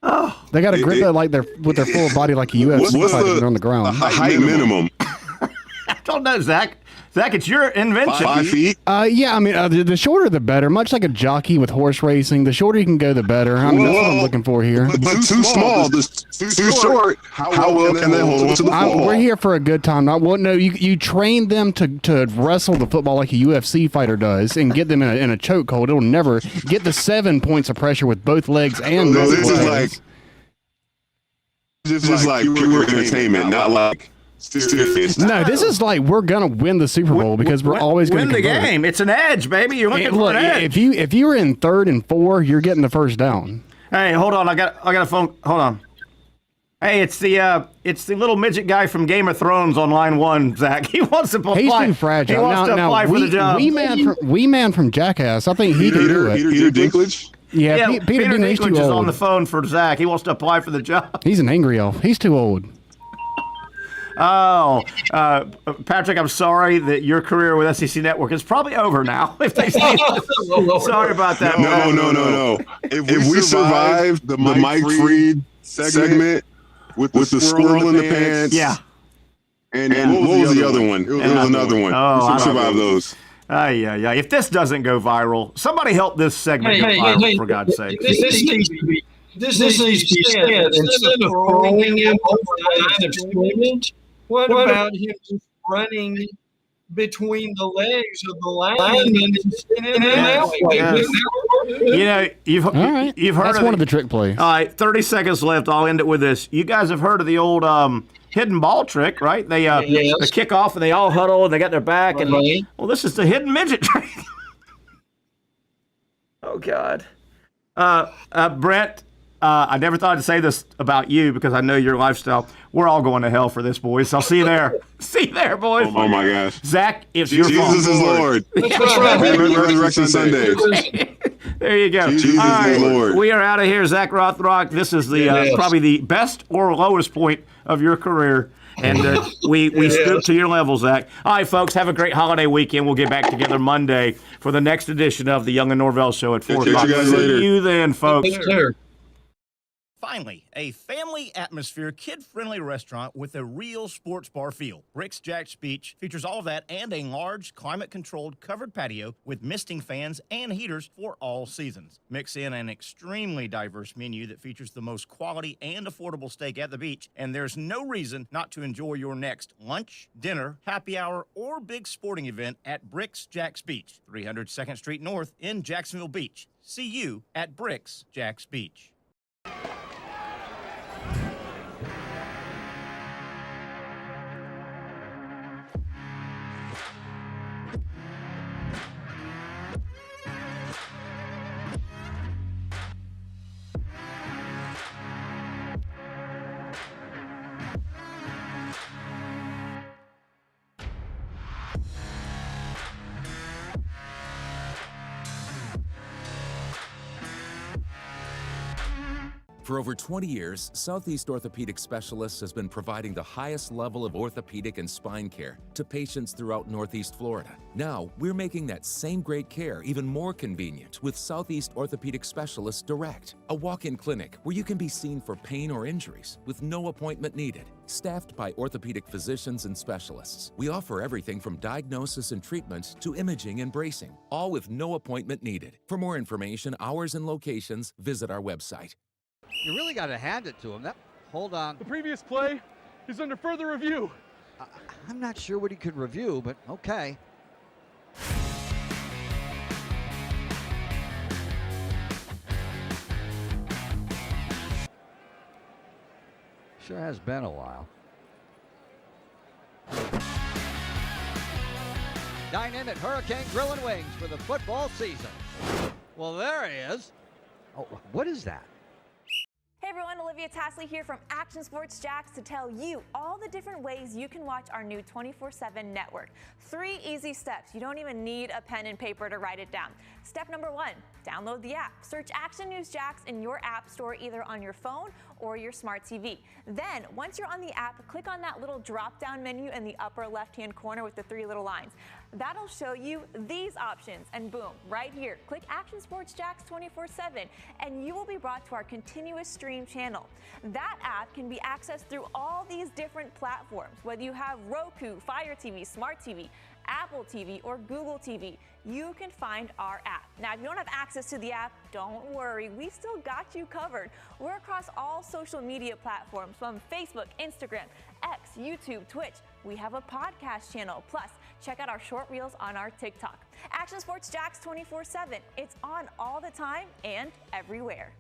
S3: Oh,
S4: they got to grip it like with their full body, like a UFC fighter on the ground.
S13: The height minimum.
S3: I don't know, Zach. Zach, it's your invention.
S13: 5 feet?
S4: Yeah, I mean, the shorter the better. Much like a jockey with horse racing, the shorter you can go, the better. That's what I'm looking for here.
S13: But too small, too short. How well can they hold on to the football?
S4: We're here for a good time. You train them to wrestle the football like a UFC fighter does and get them in a chokehold. It'll never get the 7 points of pressure with both legs and both legs.
S13: This is like pure entertainment, not like...
S4: No, this is like we're gonna win the Super Bowl because we're always gonna
S3: win the game. It's an edge, baby. You're looking for an edge.
S4: If you were in 3rd and 4, you're getting the first down.
S3: Hey, hold on. I got a phone. Hold on. Hey, it's the little midget guy from Game of Thrones on line 1, Zach. He wants to apply.
S4: He's too fragile.
S3: He wants to apply for the job.
S4: Wee man from Jackass. I think he can do it.
S13: Peter Dinklage.
S4: Yeah, Peter Dinklage
S3: is on the phone for Zach. He wants to apply for the job.
S4: He's an angry elf. He's too old.
S3: Oh, Patrick, I'm sorry that your career with SEC Network is probably over now. If they say sorry about that.
S13: No. If we survive the Mike Freed segment with the squirrel in the pants,
S3: yeah.
S13: And what was the other one? It was another one.
S3: Oh,
S13: we survived those.
S3: Yeah. If this doesn't go viral, somebody help this segment go viral, for God's sake.
S12: This needs to be said. Instead of throwing him over the line of scrimmage, what about him just running between the legs of the lineman
S3: you've heard
S4: that's
S3: of
S4: one of the trick plays.
S3: All right, 30 seconds left. I'll end it with this. You guys have heard of the old hidden ball trick, right? They kick off and they all huddle and they got their back. And well, this is the hidden midget trick. Oh, God. Brent, I never thought I'd say this about you because I know your lifestyle. We're all going to hell for this, boys. So I'll see you there. See you there, boys.
S13: Oh, my gosh.
S3: Zach, it's your fault.
S13: Jesus is Lord. Resurrection Sundays.
S3: There you go.
S13: Jesus is Lord.
S3: We are out of here. Zach Rothrock, this is the probably the best or lowest point of your career. And we stoop to your level, Zach. All right, folks, have a great holiday weekend. We'll get back together Monday for the next edition of the Young and Norvelle Show at 4 o'clock.
S13: See you guys later.
S3: See you then, folks.
S5: Finally, a family atmosphere, kid-friendly restaurant with a real sports bar feel. Bricks Jack's Beach features all of that and a large, climate-controlled covered patio with misting fans and heaters for all seasons. Mix in an extremely diverse menu that features the most quality and affordable steak at the beach, and there's no reason not to enjoy your next lunch, dinner, happy hour, or big sporting event at Bricks Jack's Beach, 300 2nd Street North in Jacksonville Beach. See you at Bricks Jack's Beach.
S6: For over 20 years, Southeast Orthopedic Specialists has been providing the highest level of orthopedic and spine care to patients throughout Northeast Florida. Now, we're making that same great care even more convenient with Southeast Orthopedic Specialists Direct, a walk-in clinic where you can be seen for pain or injuries with no appointment needed. Staffed by orthopedic physicians and specialists, we offer everything from diagnosis and treatment to imaging and bracing, all with no appointment needed. For more information, hours, and locations, visit our website.
S7: You really got to hand it to him. Hold on.
S8: The previous play is under further review.
S7: I'm not sure what he could review, but okay. Sure has been a while. Dynamic Hurricane Grill and Wings for the football season. Well, there he is. Oh, what is that?
S9: Hey everyone, Olivia Tasley here from Action Sports Jax to tell you all the different ways you can watch our new 24/7 network. 3 easy steps. You don't even need a pen and paper to write it down. Step number 1, download the app. Search Action News Jax in your app store, either on your phone or your smart TV. Then, once you're on the app, click on that little drop-down menu in the upper left-hand corner with the 3 little lines. That'll show you these options, and boom, right here, click Action Sports Jax 24/7, and you will be brought to our continuous stream channel. That app can be accessed through all these different platforms, whether you have Roku, Fire TV, Smart TV, Apple TV, or Google TV. You can find our app. Now, if you don't have access to the app, don't worry, we still got you covered. We're across all social media platforms, from Facebook, Instagram, X, YouTube, Twitch. We have a podcast channel. Plus, check out our short reels on our TikTok. Action Sports Jax 24/7. It's on all the time and everywhere.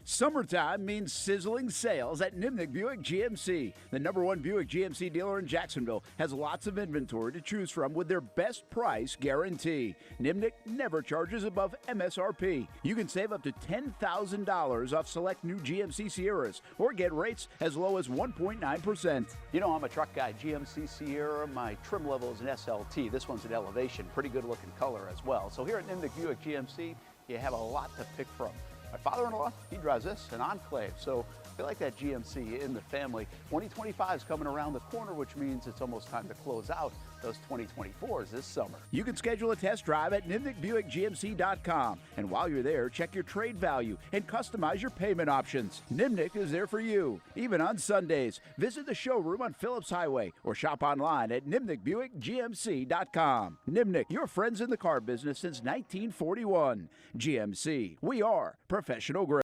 S10: Summertime means sizzling sales at Nimnick Buick GMC. The #1 Buick GMC dealer in Jacksonville has lots of inventory to choose from with their best price guarantee. Nimnick never charges above MSRP. You can save up to $10,000 off select new GMC Sierras or get rates as low as 1.9%.
S11: You know, I'm a truck guy. GMC Sierra, my trim level is an SLT. This one's an Elevation. Pretty good looking color as well. So here at Nimnick Buick GMC, you have a lot to pick from. My father-in-law, he drives this, an Enclave, so I feel like that GMC in the family. 2025 is coming around the corner, which means it's almost time to close out those 2024s this summer.
S10: You can schedule a test drive at NimnickBuickGMC.com. And while you're there, check your trade value and customize your payment options. Nimnick is there for you, even on Sundays. Visit the showroom on Phillips Highway or shop online at NimnickBuickGMC.com. Nimnick, your friends in the car business since 1941. GMC, we are professional grade.